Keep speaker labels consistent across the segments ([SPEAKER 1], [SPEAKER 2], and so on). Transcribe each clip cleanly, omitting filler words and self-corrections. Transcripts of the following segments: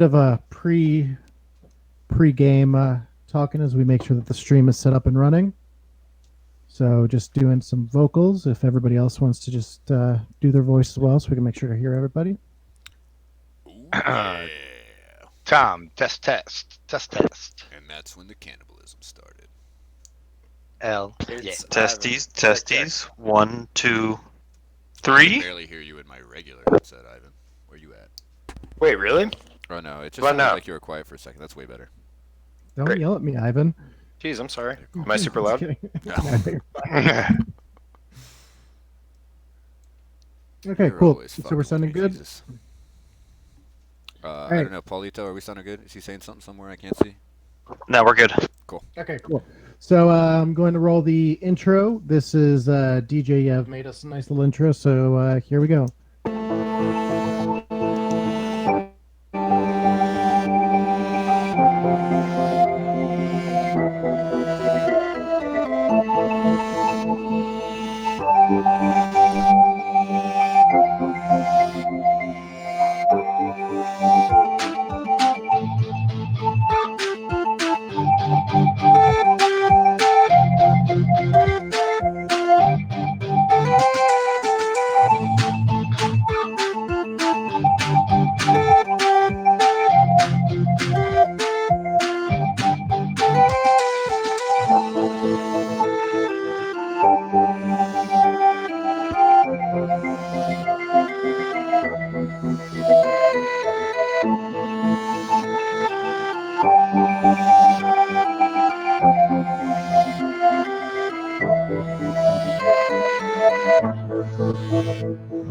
[SPEAKER 1] of a pre-game talking as we make sure that the stream is set up and running. So just doing some vocals. If everybody else wants to just do their voice as well, so we can make sure to hear everybody.
[SPEAKER 2] Yeah.
[SPEAKER 3] Tom, test.
[SPEAKER 2] And that's when the cannibalism started.
[SPEAKER 3] L.
[SPEAKER 4] It's
[SPEAKER 5] Testes,
[SPEAKER 4] Ivan.
[SPEAKER 5] testes.
[SPEAKER 4] Check.
[SPEAKER 5] 1, 2,
[SPEAKER 2] I
[SPEAKER 5] 3.
[SPEAKER 2] can barely hear you in my regular headset, Ivan. Where you at?
[SPEAKER 4] Wait, really?
[SPEAKER 2] Oh no, it just
[SPEAKER 4] What
[SPEAKER 2] sounded
[SPEAKER 4] now?
[SPEAKER 2] like you were quiet for a second. That's way better.
[SPEAKER 1] Don't
[SPEAKER 4] Great.
[SPEAKER 1] yell at me, Ivan.
[SPEAKER 4] Jeez, I'm sorry. Am I super
[SPEAKER 1] Just
[SPEAKER 4] loud?
[SPEAKER 1] kidding.
[SPEAKER 2] No.
[SPEAKER 1] Okay,
[SPEAKER 2] You're
[SPEAKER 1] cool.
[SPEAKER 2] always
[SPEAKER 1] So
[SPEAKER 2] fucking
[SPEAKER 1] we're
[SPEAKER 2] with
[SPEAKER 1] sounding
[SPEAKER 2] me,
[SPEAKER 1] good.
[SPEAKER 2] Jesus. I
[SPEAKER 1] right.
[SPEAKER 2] don't know, Paulito, are we sounding good? Is he saying something somewhere I can't see?
[SPEAKER 5] No, we're good.
[SPEAKER 1] Okay, cool. So I'm going to roll the intro. This is DJ Yev made us a nice little intro. So here we go.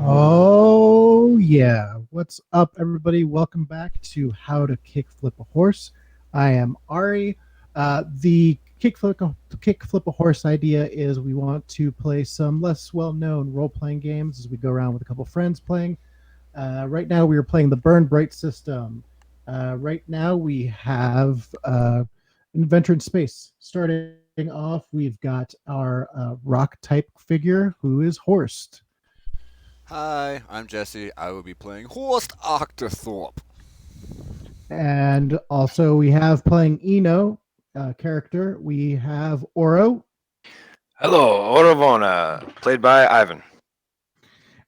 [SPEAKER 1] Oh, yeah. What's up, everybody? Welcome back to How to Kickflip a Horse. I am Ari. The kickflip a horse idea is we want to play some less well-known role-playing games as we go around with a couple friends playing. Right now, we are playing the Bryte system. Right now, we have an adventure in space. Starting off, we've got our rock-type figure, who is Horst.
[SPEAKER 2] Hi, I'm Jesse. I will be playing Horst Octothorpe.
[SPEAKER 1] And also, we have playing Eno character. We have Oro,
[SPEAKER 4] Hello, OraVona, played by Ivan.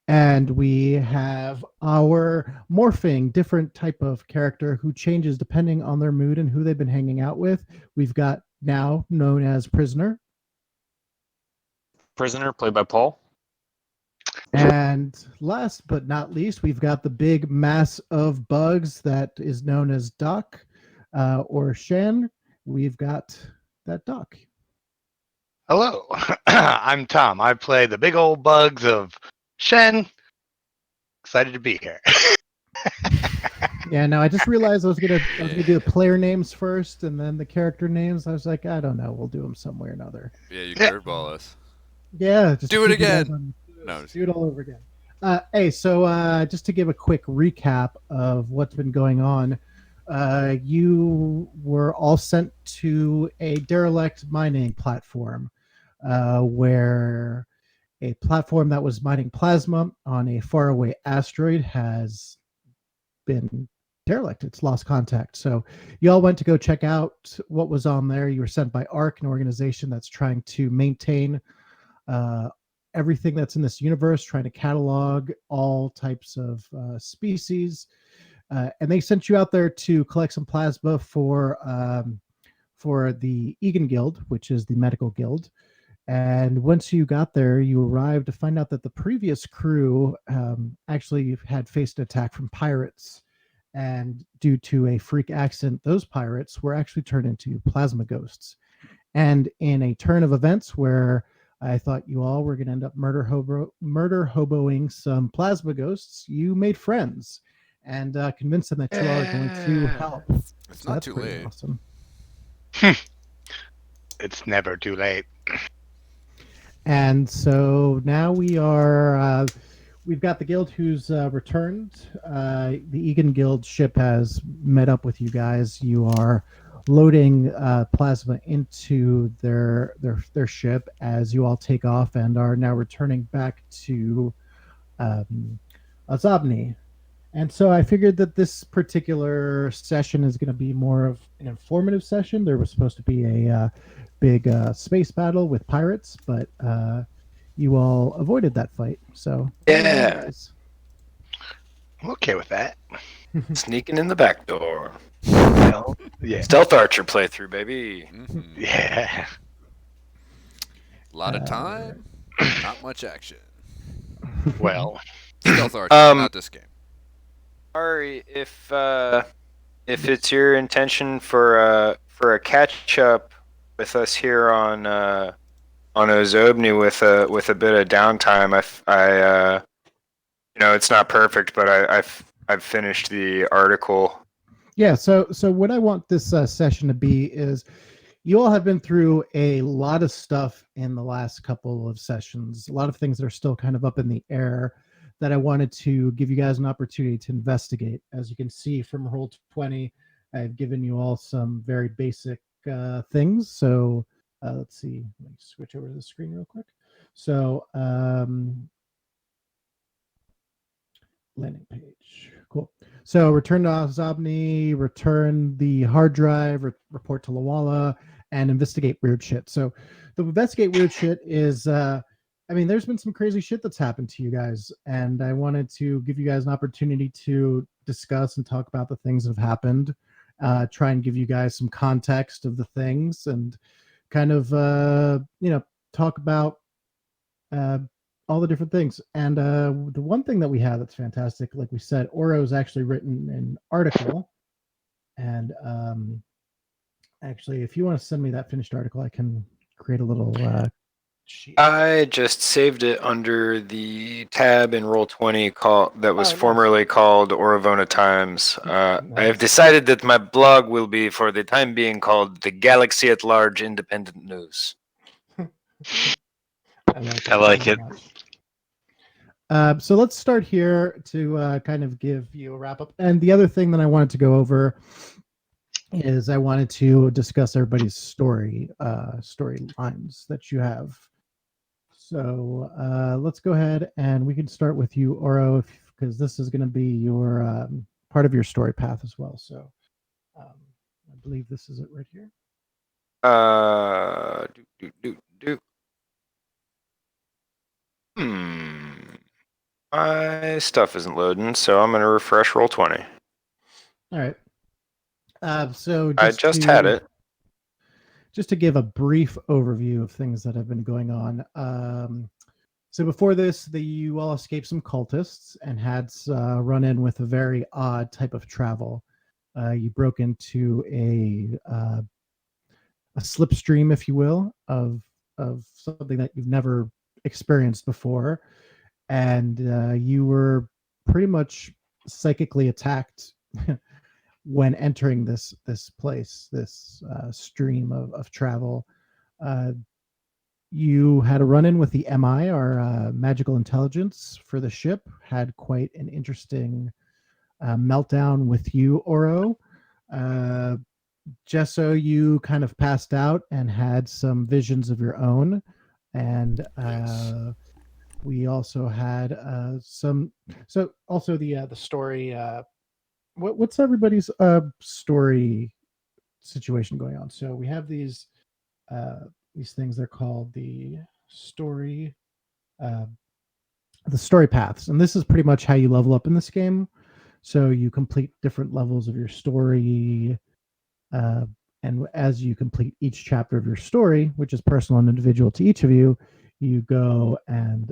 [SPEAKER 1] and we have our morphing different type of character who changes depending on their mood and who they've been hanging out with. We've got now known as Prisoner,
[SPEAKER 6] Prisoner, played by Paul.
[SPEAKER 1] and last but not least, we've got the big mass of bugs that is known as Doc or Shen. We've got that Doc.
[SPEAKER 3] Hello, I'm Tom. I play the big old bugs of Shen. Excited to be here.
[SPEAKER 1] Yeah, no, I just realized I was gonna do the player names first and then the character names. I was like, I don't know, we'll do them somewhere or another.
[SPEAKER 2] Yeah, you
[SPEAKER 3] Yeah.
[SPEAKER 2] curveball us.
[SPEAKER 1] Yeah, just
[SPEAKER 2] Do it
[SPEAKER 1] keep you guys
[SPEAKER 2] again.
[SPEAKER 1] on-
[SPEAKER 2] No,
[SPEAKER 1] do it all over again. Hey, so just to give a quick recap of what's been going on, you were all sent to a derelict mining platform, where a platform that was mining plasma on a faraway asteroid has been derelict. It's lost contact. So you all went to go check out what was on there. You were sent by ARC, an organization that's trying to maintain everything that's in this universe, trying to catalog all types of species. And they sent you out there to collect some plasma for the Egan Guild, which is the medical guild. And once you got there, you arrived to find out that the previous crew actually had faced an attack from pirates. And due to a freak accident, those pirates were actually turned into plasma ghosts. And in a turn of events where I thought you all were going to end up murder hoboing some plasma ghosts, you made friends and convinced them that you are going to help.
[SPEAKER 2] it's
[SPEAKER 1] So
[SPEAKER 2] not
[SPEAKER 1] that's
[SPEAKER 2] too
[SPEAKER 1] pretty
[SPEAKER 2] late.
[SPEAKER 1] awesome.
[SPEAKER 3] It's never too late.
[SPEAKER 1] And so now we've got the guild who's returned. The Egan Guild ship has met up with you guys. You are loading plasma into their ship as you all take off and are now returning back to Azabni. And so I figured that this particular session is going to be more of an informative session. There was supposed to be a big space battle with pirates, but you all avoided that fight. So well done, you
[SPEAKER 4] Yeah.
[SPEAKER 1] guys.
[SPEAKER 3] I'm okay with that.
[SPEAKER 4] Sneaking in the back door.
[SPEAKER 3] Well, yeah.
[SPEAKER 4] Stealth Archer playthrough, baby.
[SPEAKER 2] Mhm.
[SPEAKER 3] Yeah.
[SPEAKER 2] A lot of time, not much action.
[SPEAKER 3] Well,
[SPEAKER 2] Stealth Archer, not this game.
[SPEAKER 4] Ari, if it's your intention for a catch up with us here on Ozobni with a bit of downtime, it's not perfect, but I've finished the article.
[SPEAKER 1] Yeah. So what I want this session to be is, you all have been through a lot of stuff in the last couple of sessions. A lot of things that are still kind of up in the air that I wanted to give you guys an opportunity to investigate. As you can see from Roll20, I've given you all some very basic things. So let's see. Let me switch over to the screen real quick. So landing page. Cool. So return to Zobni, return the hard drive, report to Lawala, and investigate weird shit. So the investigate weird shit is, there's been some crazy shit that's happened to you guys, and I wanted to give you guys an opportunity to discuss and talk about the things that have happened, try and give you guys some context of the things, and kind of, talk about all the different things. And the one thing that we have that's fantastic, like we said, Oro's actually written an article. And actually, if you want to send me that finished article, I can create a little sheet.
[SPEAKER 4] I just saved it under the tab in Roll20 that was
[SPEAKER 1] Oh, nice.
[SPEAKER 4] formerly called OraVona Times. I
[SPEAKER 1] Nice.
[SPEAKER 4] have decided that my blog will be, for the time being, called The Galaxy at Large Independent News.
[SPEAKER 3] I like it.
[SPEAKER 1] So let's start here to kind of give you a wrap up. And the other thing that I wanted to go over is I wanted to discuss everybody's storylines that you have. So let's go ahead and we can start with you, Oro, because this is going to be your part of your story path as well. So I believe this is it right here.
[SPEAKER 4] My stuff isn't loading, so I'm going to refresh Roll20.
[SPEAKER 1] All right. So
[SPEAKER 4] I just had it.
[SPEAKER 1] Just to give a brief overview of things that have been going on. So before this, you all escaped some cultists and had run in with a very odd type of travel. You broke into a slipstream, if you will, of something that you've never experienced before, and you were pretty much psychically attacked when entering this place, this stream of travel. You had a run-in with the MI, our magical intelligence for the ship, had quite an interesting meltdown with you, Oro. Gesso, you kind of passed out and had some visions of your own. And we also had some... So also the story... what's everybody's story situation going on? So we have these things. They're called the story paths, and this is pretty much how you level up in this game. So you complete different levels of your story, and as you complete each chapter of your story, which is personal and individual to each of you, you go and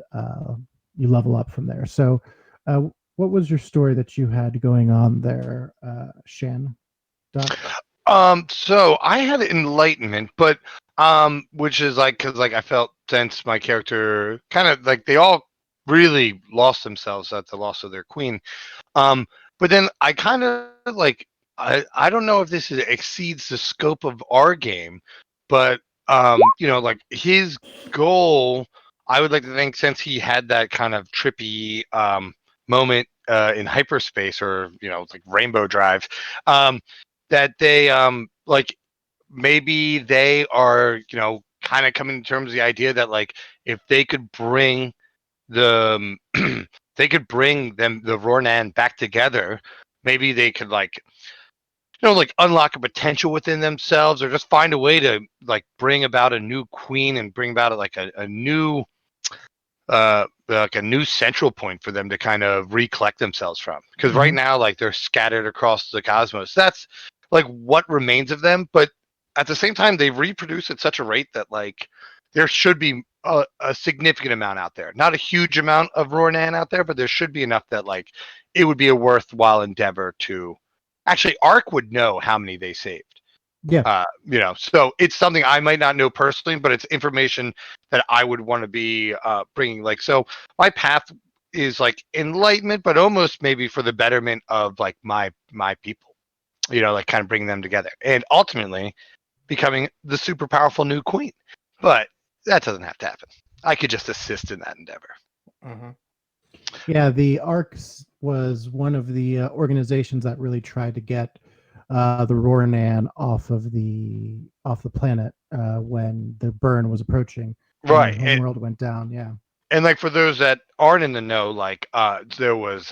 [SPEAKER 1] you level up from there. So what was your story that you had going on there, Shan? Doc?
[SPEAKER 3] So I had enlightenment, but which is like, because like I felt, since my character kind of like, they all really lost themselves at the loss of their queen. But then I kind of like, I don't know if this exceeds the scope of our game, but like his goal, I would like to think, since he had that kind of trippy moment in hyperspace, or like Rainbow Drive, that they like, maybe they are kind of coming to terms with the idea that, like, if they could bring the they could bring the Ronan back together, maybe they could like unlock a potential within themselves, or just find a way to like bring about a new queen and bring about like a new like a new central point for them to kind of recollect themselves from. Because right now, like they're scattered across the cosmos. That's like what remains of them. But at the same time, they reproduce at such a rate that like there should be a significant amount out there. Not a huge amount of Ronan out there, but there should be enough that like it would be a worthwhile endeavor to. Actually, Ark would know how many they saved.
[SPEAKER 1] Yeah.
[SPEAKER 3] So it's something I might not know personally, but it's information that I would want to be bringing. Like, so my path is like enlightenment, but almost maybe for the betterment of like my people. Like kind of bringing them together and ultimately becoming the super powerful new queen. But that doesn't have to happen. I could just assist in that endeavor.
[SPEAKER 1] Yeah, the ARCs was one of the organizations that really tried to get the Roran off the planet when the burn was approaching.
[SPEAKER 3] Right.
[SPEAKER 1] And the homeworld went down. Yeah.
[SPEAKER 3] And like for those that aren't in the know, like there was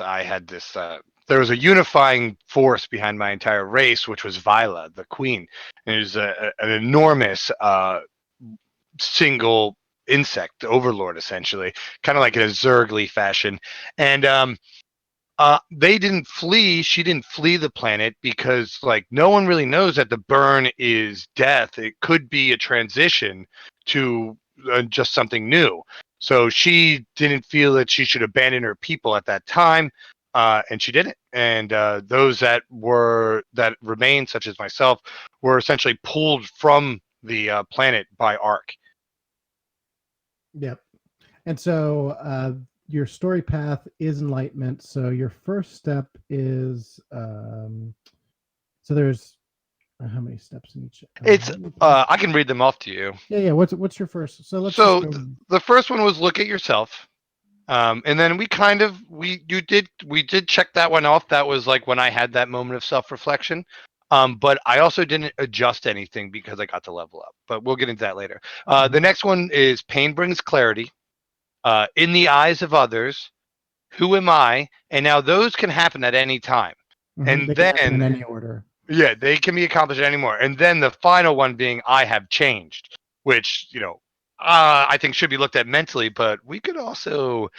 [SPEAKER 3] a unifying force behind my entire race, which was Vila, the queen. And it was an enormous single insect overlord, essentially, kind of like in a Zergly fashion. And they didn't flee. She didn't flee the planet because like no one really knows that the burn is death. It could be a transition to just something new. So she didn't feel that she should abandon her people at that time, and she didn't. And those that remained, such as myself, were essentially pulled from the planet by Ark.
[SPEAKER 1] Yep. And so your story path is enlightenment. So your first step is so there's how many steps in each?
[SPEAKER 3] It's I can read them off to you.
[SPEAKER 1] Yeah. What's your first? So let's.
[SPEAKER 3] So the first one was look at yourself, and then we did check that one off. That was like when I had that moment of self-reflection. But I also didn't adjust anything because I got to level up. But we'll get into that later. The next one is pain brings clarity. In the eyes of others, who am I? And now those can happen at any time. And
[SPEAKER 1] they
[SPEAKER 3] then
[SPEAKER 1] can happen in any order.
[SPEAKER 3] Yeah, they can be accomplished anymore. And then the final one being I have changed, which, I think should be looked at mentally, but we could also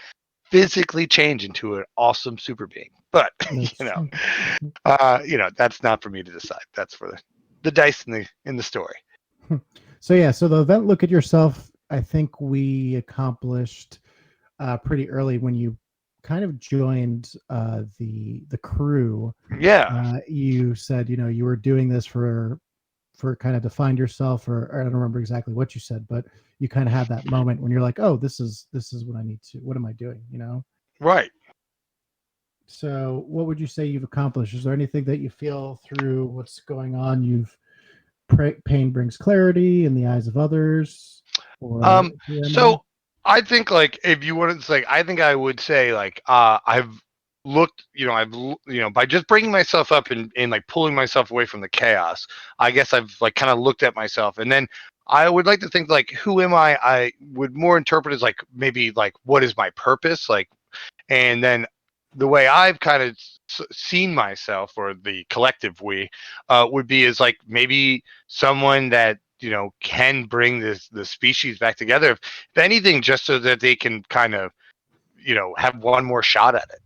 [SPEAKER 3] physically change into an awesome super being. But, that's not for me to decide. That's for the dice in the story.
[SPEAKER 1] So the event look at yourself, I think we accomplished pretty early when you kind of joined the crew.
[SPEAKER 3] Yeah.
[SPEAKER 1] You said you were doing this for kind of to find yourself, or I don't remember exactly what you said, but you kind of had that moment when you're like, oh, this is what I need to. What am I doing?
[SPEAKER 3] Right.
[SPEAKER 1] So what would you say you've accomplished? Is there anything that you feel through what's going on? Pain brings clarity in the eyes of others. Or
[SPEAKER 3] so I think like if you wanted to say, I think I would say like I've looked, by just bringing myself up and like pulling myself away from the chaos, I guess I've like kind of looked at myself, and then I would like to think like who am I? I would more interpret as like maybe like what is my purpose, like, and then the way I've kind of seen myself, or the collective we, would be as like maybe someone that can bring the species back together, if anything, just so that they can kind of have one more shot at it.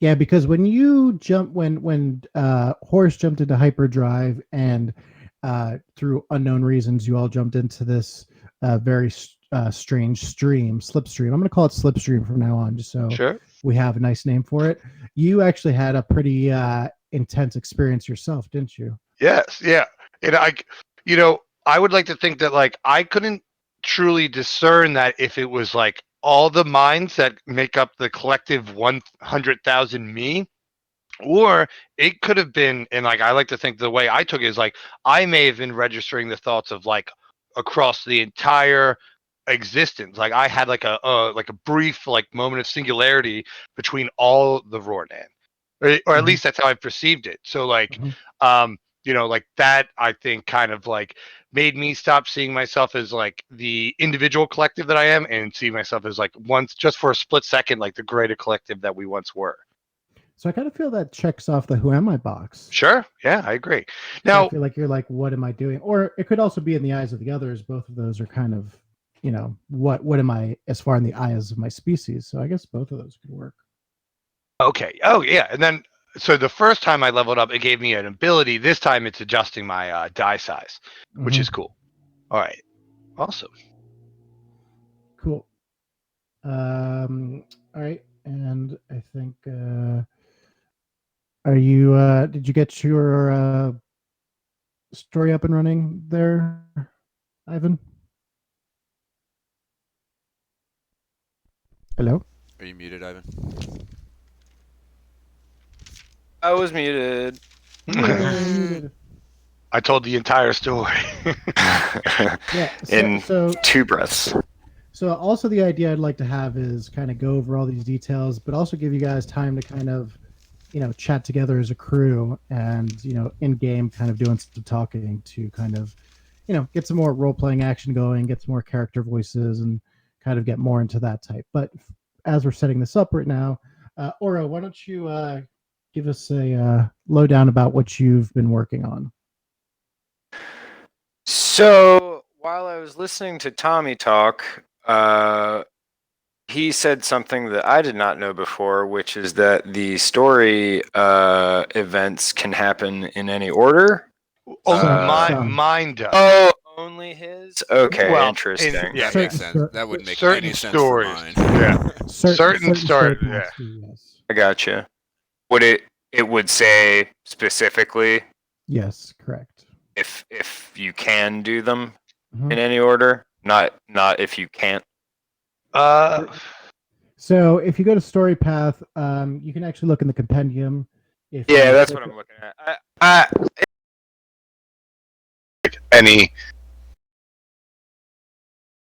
[SPEAKER 1] Yeah, because when Horst jumped into hyperdrive and through unknown reasons you all jumped into this very strange slipstream. I'm going to call it slipstream from now on, just so
[SPEAKER 3] Sure.
[SPEAKER 1] We have a nice name for it. You actually had a pretty intense experience yourself, didn't you?
[SPEAKER 3] Yes. Yeah. And I would like to think that like I couldn't truly discern that if it was like all the minds that make up the collective 100,000 me, or it could have been, and like I like to think the way I took it is like I may have been registering the thoughts of like across the entire existence. Like I had like a brief like moment of singularity between all the Roran, or at least that's how I perceived it. So like like that, I think kind of like made me stop seeing myself as like the individual collective that I am and see myself as like once, just for a split second, like the greater collective that we once were.
[SPEAKER 1] So I kind of feel that checks off the who am I box.
[SPEAKER 3] Sure. Yeah, I agree.
[SPEAKER 1] So
[SPEAKER 3] Now,
[SPEAKER 1] I feel like you're like, what am I doing? Or it could also be in the eyes of the others. Both of those are kind of, what am I as far in the eyes of my species? So I guess both of those could work.
[SPEAKER 3] okay. Oh, yeah. And then, so the first time I leveled up, it gave me an ability. This time it's adjusting my die size, which is cool. All right. Awesome.
[SPEAKER 1] Cool. All right. And I think, did you get your story up and running there, Ivan? Hello?
[SPEAKER 2] Are you muted, Ivan?
[SPEAKER 4] I was muted.
[SPEAKER 3] I told the entire story.
[SPEAKER 1] Yeah.
[SPEAKER 4] In
[SPEAKER 1] So
[SPEAKER 4] 2 breaths.
[SPEAKER 1] So also the idea I'd like to have is kind of go over all these details, but also give you guys time to kind of, chat together as a crew and, in game kind of doing some talking to kind of, get some more role-playing action going, get some more character voices and kind of get more into that type. But as we're setting this up right now, Ora, why don't you give us a lowdown about what you've been working on?
[SPEAKER 4] So while I was listening to Tommy talk, he said something that I did not know before, which is that the story events can happen in any order.
[SPEAKER 3] Mine does.
[SPEAKER 4] Oh, only his? Okay,
[SPEAKER 3] Well,
[SPEAKER 4] interesting.
[SPEAKER 3] yeah,
[SPEAKER 2] That makes sense. That wouldn't make
[SPEAKER 3] certain
[SPEAKER 2] any sense
[SPEAKER 3] stories.
[SPEAKER 2] for mine.
[SPEAKER 3] Yeah. Certain stories.
[SPEAKER 1] story
[SPEAKER 3] Yeah.
[SPEAKER 1] paths do, yes.
[SPEAKER 4] I gotcha. Would it would say specifically
[SPEAKER 1] Yes, correct.
[SPEAKER 4] if you can do them
[SPEAKER 1] Mhm.
[SPEAKER 4] in any order, not if you can't.
[SPEAKER 1] So if you go to story path, you can actually look in the compendium. If
[SPEAKER 4] Yeah,
[SPEAKER 1] you
[SPEAKER 4] that's
[SPEAKER 1] click
[SPEAKER 4] what I'm looking at.
[SPEAKER 3] Any.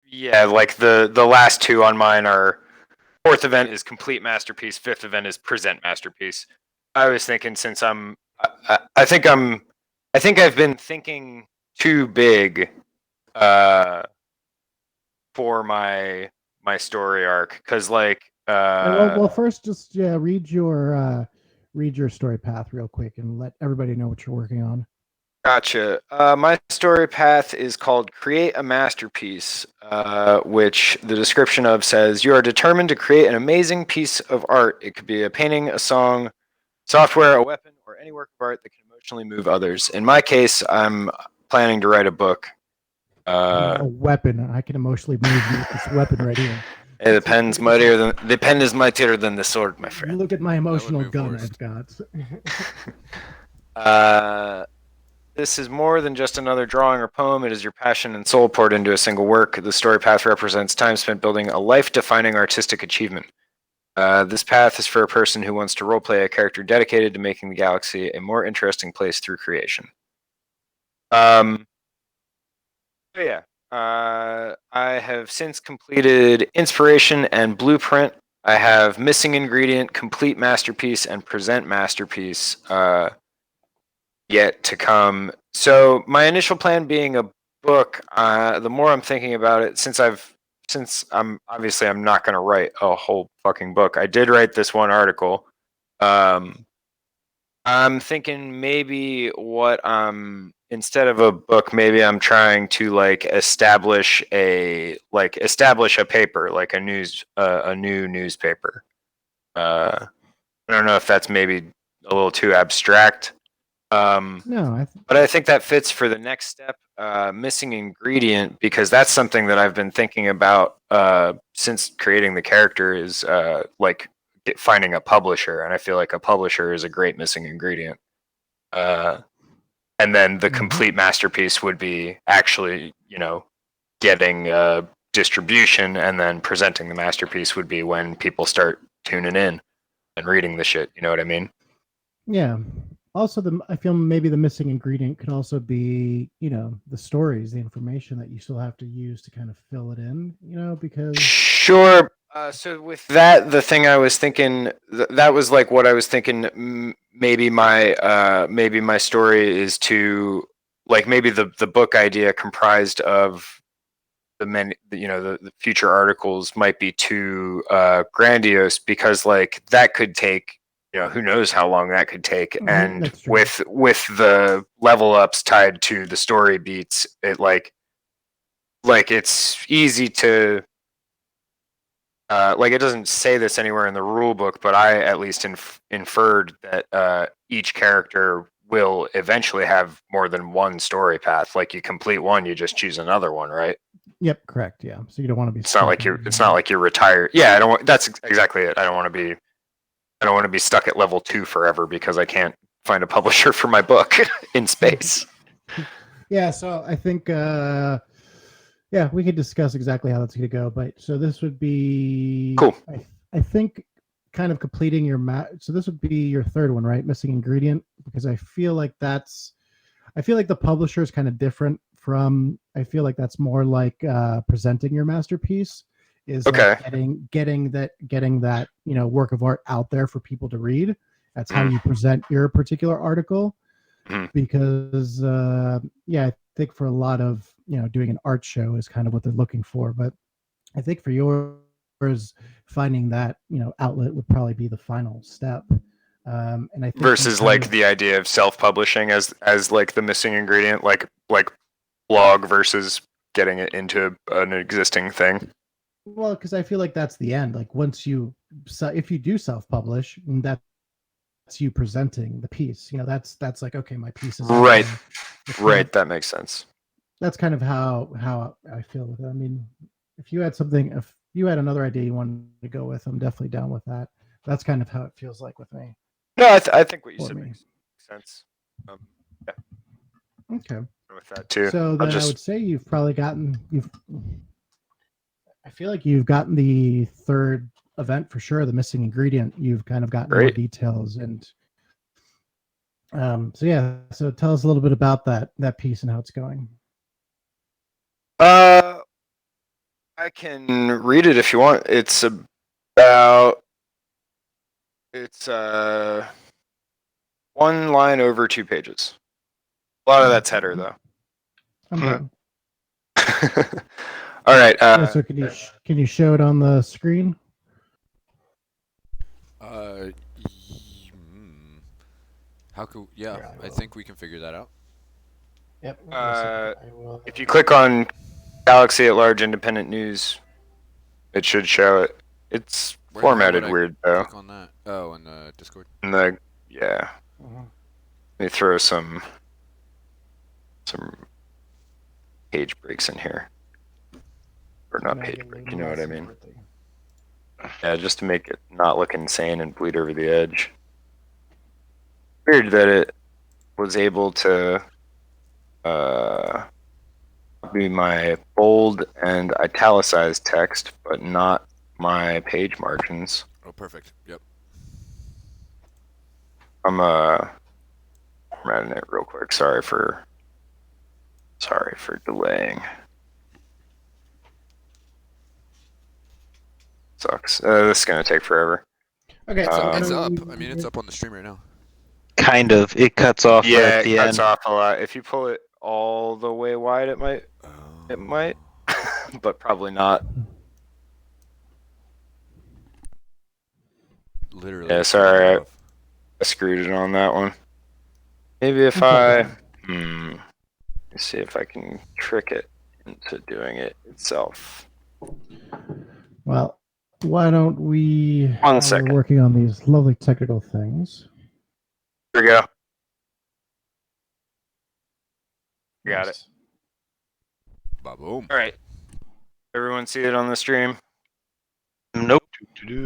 [SPEAKER 4] Yeah, like the last 2 on mine are 4th event is complete masterpiece, 5th event is present masterpiece. I was thinking since I think I've been thinking too big for my story arc cuz like
[SPEAKER 1] well, first just read your story path real quick and let everybody know what you're working on.
[SPEAKER 4] Gotcha. My story path is called Create a Masterpiece, which the description of says, you are determined to create an amazing piece of art. It could be a painting, a song, software, a weapon, or any work of art that can emotionally move others. In my case, I'm planning to write a book.
[SPEAKER 1] A weapon. I can emotionally move you with this weapon right here.
[SPEAKER 4] The pen is mightier than the sword, my friend.
[SPEAKER 1] Look at my emotional
[SPEAKER 2] move
[SPEAKER 1] gun
[SPEAKER 2] Horst.
[SPEAKER 1] I've got.
[SPEAKER 4] This is more than just another drawing or poem. It is your passion and soul poured into a single work. The story path represents time spent building a life-defining artistic achievement. This path is for a person who wants to roleplay a character dedicated to making the galaxy a more interesting place through creation. Yeah. I have since completed Inspiration and Blueprint. I have Missing Ingredient, Complete Masterpiece, and Present Masterpiece yet to come. So my initial plan being a book, the more I'm thinking about it, since I'm not going to write a whole fucking book. I did write this one article. I'm thinking maybe instead of a book, maybe I'm trying to establish a paper, like a new newspaper. I don't know if that's maybe a little too abstract.
[SPEAKER 1] No,
[SPEAKER 4] but I think that fits for the next step, Missing Ingredient, because that's something that I've been thinking about since creating the character is finding a publisher, and I feel like a publisher is a great missing ingredient. And then the complete masterpiece would be actually, getting distribution, and then presenting the masterpiece would be when people start tuning in and reading the shit. You know what I mean?
[SPEAKER 1] Yeah. Also, I feel maybe the missing ingredient could also be, the stories, the information that you still have to use to kind of fill it in, because.
[SPEAKER 4] Sure, So with that, the thing I was thinking, that was like what I was thinking. Maybe my story is to like maybe the book idea comprised of the future articles might be too grandiose because like that could take who knows how long that could take, and
[SPEAKER 1] That's true.
[SPEAKER 4] with the level ups tied to the story beats, it like it's easy to. Like it doesn't say this anywhere in the rule book, but I at least inferred that each character will eventually have more than one story path. Like you complete one, you just choose another one, right?
[SPEAKER 1] Yep, correct. Yeah. So you don't want to be.
[SPEAKER 4] It's not like you're retired. Yeah, I don't want. That's exactly it. I don't want to be stuck at level 2 forever because I can't find a publisher for my book in space.
[SPEAKER 1] Yeah. So I think. Yeah, we could discuss exactly how that's going to go, but so this would be
[SPEAKER 4] Cool.
[SPEAKER 1] I think kind of completing your so this would be your third one, right? Missing ingredient, because I feel like the publisher is kind of different from. I feel like that's more like presenting your masterpiece is
[SPEAKER 4] Okay.
[SPEAKER 1] like getting that work of art out there for people to read. That's how you present your particular article. Because I think for a lot of doing an art show is kind of what they're looking for, but I think for yours finding that outlet would probably be the final step. And I think
[SPEAKER 4] versus like the idea of self-publishing as like the missing ingredient, like blog versus getting it into an existing thing.
[SPEAKER 1] Well, because I feel like that's the end. Like once if you do self-publish, that's you presenting the piece. That's like, okay, my piece is
[SPEAKER 4] right.
[SPEAKER 1] Right.
[SPEAKER 4] That makes sense.
[SPEAKER 1] That's kind of how I feel with it. I mean, if you had another idea you wanted to go with, I'm definitely down with that. That's kind of how it feels like with me.
[SPEAKER 4] No, I think what you said makes sense. Yeah.
[SPEAKER 1] Okay.
[SPEAKER 4] With that too.
[SPEAKER 1] So then I would say you've probably I feel like you've gotten the third event for sure, the missing ingredient. You've kind of gotten more details, and so tell us a little bit about that piece and how it's going.
[SPEAKER 4] I can read it if you want. It's one line over 2 pages. A lot of that's header though.
[SPEAKER 1] I'm done.
[SPEAKER 4] All right.
[SPEAKER 1] So can you show it on the screen?
[SPEAKER 2] How could? Yeah, I think we can figure that out.
[SPEAKER 1] Yep.
[SPEAKER 4] If you click on Galaxy at Large Independent News, it should show it. It's formatted weird though.
[SPEAKER 2] Click on that. Oh, in the Discord.
[SPEAKER 4] Let me throw some page breaks in here, or not page break. You know what I mean? Yeah, just to make it not look insane and bleed over the edge. Weird that it was able to be my bold and italicized text, but not my page margins.
[SPEAKER 2] Oh, perfect. Yep.
[SPEAKER 4] I'm formatting it real quick. Sorry for delaying. Sucks. This is gonna take forever.
[SPEAKER 1] Okay,
[SPEAKER 2] it's up. I mean, it's up on the stream right now.
[SPEAKER 5] Kind of. It cuts off right at the end.
[SPEAKER 4] Yeah, it cuts off a lot. If you pull it all the way wide, it might. It might, but probably not.
[SPEAKER 2] Literally.
[SPEAKER 4] Yeah, sorry. I screwed it on that one. Maybe if let's see if I can trick it into doing it itself.
[SPEAKER 1] Well, why don't we?
[SPEAKER 4] 1 second.
[SPEAKER 1] We're working on these lovely technical things.
[SPEAKER 4] Here we go. Got it.
[SPEAKER 2] Ba-boom.
[SPEAKER 4] All right. Everyone see it on the stream?
[SPEAKER 5] Nope.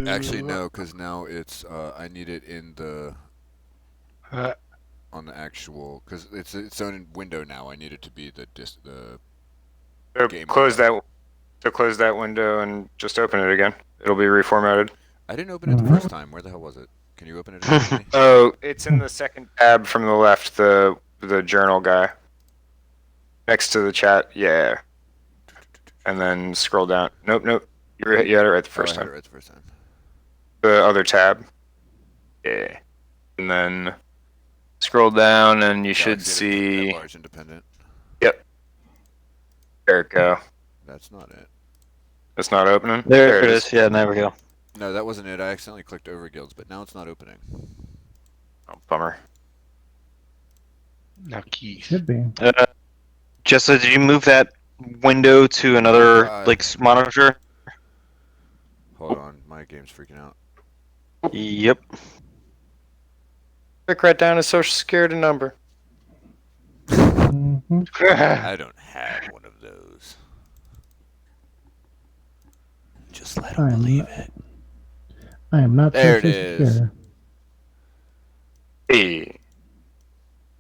[SPEAKER 2] Actually, no, because now it's I need it in the on the actual, because it's its own window now. I need it to be the game
[SPEAKER 4] close
[SPEAKER 2] window.
[SPEAKER 4] close that window and just open it again. It'll be reformatted.
[SPEAKER 2] I didn't open it the first time. Where the hell was it? Can you open it again for me?
[SPEAKER 4] Oh, it's in the second tab from the left, the journal guy. Next to the chat, yeah. And then scroll down. Nope. You had it right the
[SPEAKER 2] Oh,
[SPEAKER 4] first
[SPEAKER 2] I had
[SPEAKER 4] time.
[SPEAKER 2] it right the first time.
[SPEAKER 4] The other tab. Yeah. And then scroll down and you should
[SPEAKER 2] Galaxy
[SPEAKER 4] see.
[SPEAKER 2] at large independent.
[SPEAKER 4] Yep. There it go.
[SPEAKER 2] That's not it.
[SPEAKER 4] It's not opening?
[SPEAKER 5] There it is. Yeah, there we go.
[SPEAKER 2] No, that wasn't it. I accidentally clicked over guilds, but now it's not opening.
[SPEAKER 4] Oh, bummer.
[SPEAKER 3] Now keys.
[SPEAKER 1] Should be.
[SPEAKER 5] Jessa, did you move that window to another
[SPEAKER 2] God.
[SPEAKER 5] monitor?
[SPEAKER 2] Hold on, my game's freaking out.
[SPEAKER 5] Yep.
[SPEAKER 4] Quick, write down his social security number.
[SPEAKER 1] Mhm.
[SPEAKER 2] I don't have one of those. Just let him believe it.
[SPEAKER 1] I am not
[SPEAKER 2] There it
[SPEAKER 1] socially
[SPEAKER 2] is.
[SPEAKER 1] secure.
[SPEAKER 4] Hey.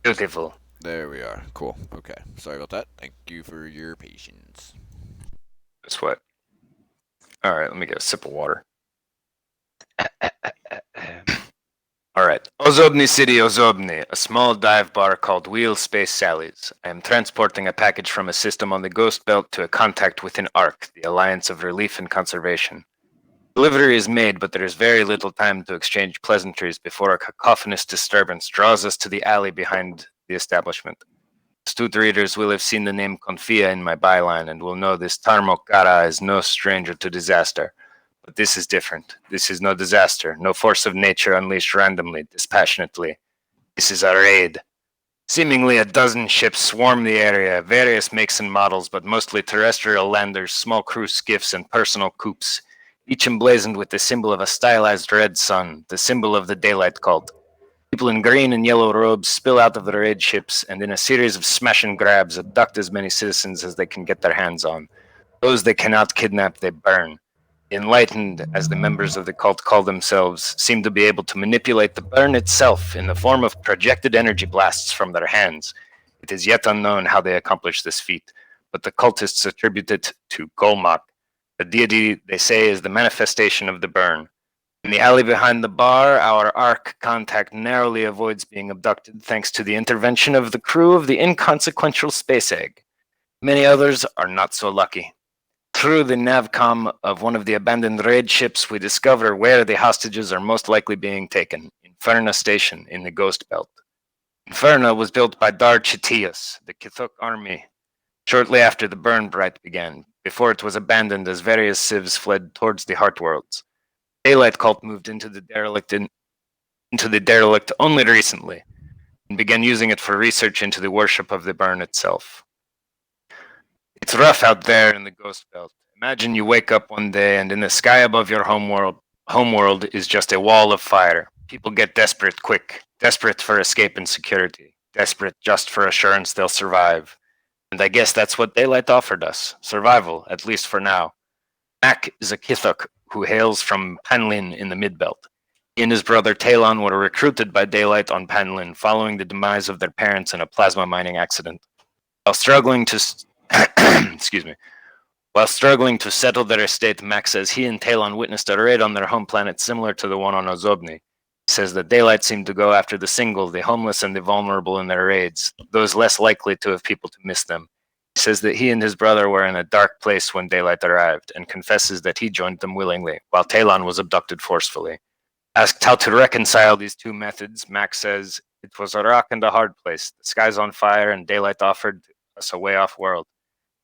[SPEAKER 4] Beautiful.
[SPEAKER 2] There we are. Cool. Okay. Sorry about that. Thank you for your patience.
[SPEAKER 4] Sweat. All right, let me get a sip of water. All right. Ozobni City, Ozobni, a small dive bar called Wheel Space Sally's. I am transporting a package from a system on the Ghost Belt to a contact within ARC, the Alliance of Relief and Conservation. Delivery is made, but there is very little time to exchange pleasantries before a cacophonous disturbance draws us to the alley behind the establishment. Astute readers will have seen the name Confia in my byline and will know this Tarmok Kara is no stranger to disaster. But this is different. This is no disaster, no force of nature unleashed randomly, dispassionately. This is a raid. Seemingly a dozen ships swarm the area, various makes and models, but mostly terrestrial landers, small cruise skiffs, and personal coupes, each emblazoned with the symbol of a stylized red sun, the symbol of the daylight cult. People in green and yellow robes spill out of the raid ships and in a series of smash and grabs abduct as many citizens as they can get their hands on. Those they cannot kidnap, they burn. The enlightened, as the members of the cult call themselves, seem to be able to manipulate the burn itself in the form of projected energy blasts from their hands. It is yet unknown how they accomplish this feat, but the cultists attribute it to Golmak, the deity they say is the manifestation of the burn. In the alley behind the bar, our ARC contact narrowly avoids being abducted thanks to the intervention of the crew of the Inconsequential Space Egg. Many others are not so lucky. Through the navcom of one of the abandoned raid ships, we discover where the hostages are most likely being taken, Inferna Station in the Ghost Belt. Inferna was built by Dar Chitius, the Kithuk army, shortly after the burn Bryte began, before it was abandoned as various civs fled towards the Heartworlds. Daylight Cult moved into the derelict only recently, and began using it for research into the worship of the burn itself. It's rough out there in the Ghost Belt. Imagine you wake up one day and in the sky above your homeworld is just a wall of fire. People get desperate quick, desperate for escape and security, desperate just for assurance they'll survive. And I guess that's what Daylight offered us, survival, at least for now. Mac is a Kithuk who hails from Panlin in the Midbelt. He and his brother Talon were recruited by Daylight on Panlin following the demise of their parents in a plasma mining accident. While struggling to settle their estate, Mac says he and Talon witnessed a raid on their home planet similar to the one on Ozobni. He says that Daylight seemed to go after the single, the homeless, and the vulnerable in their raids, those less likely to have people to miss them. He says that he and his brother were in a dark place when Daylight arrived, and confesses that he joined them willingly, while Talon was abducted forcefully. Asked how to reconcile these two methods, Mac says, "It was a rock and a hard place. The sky's on fire, and Daylight offered us a way off-world.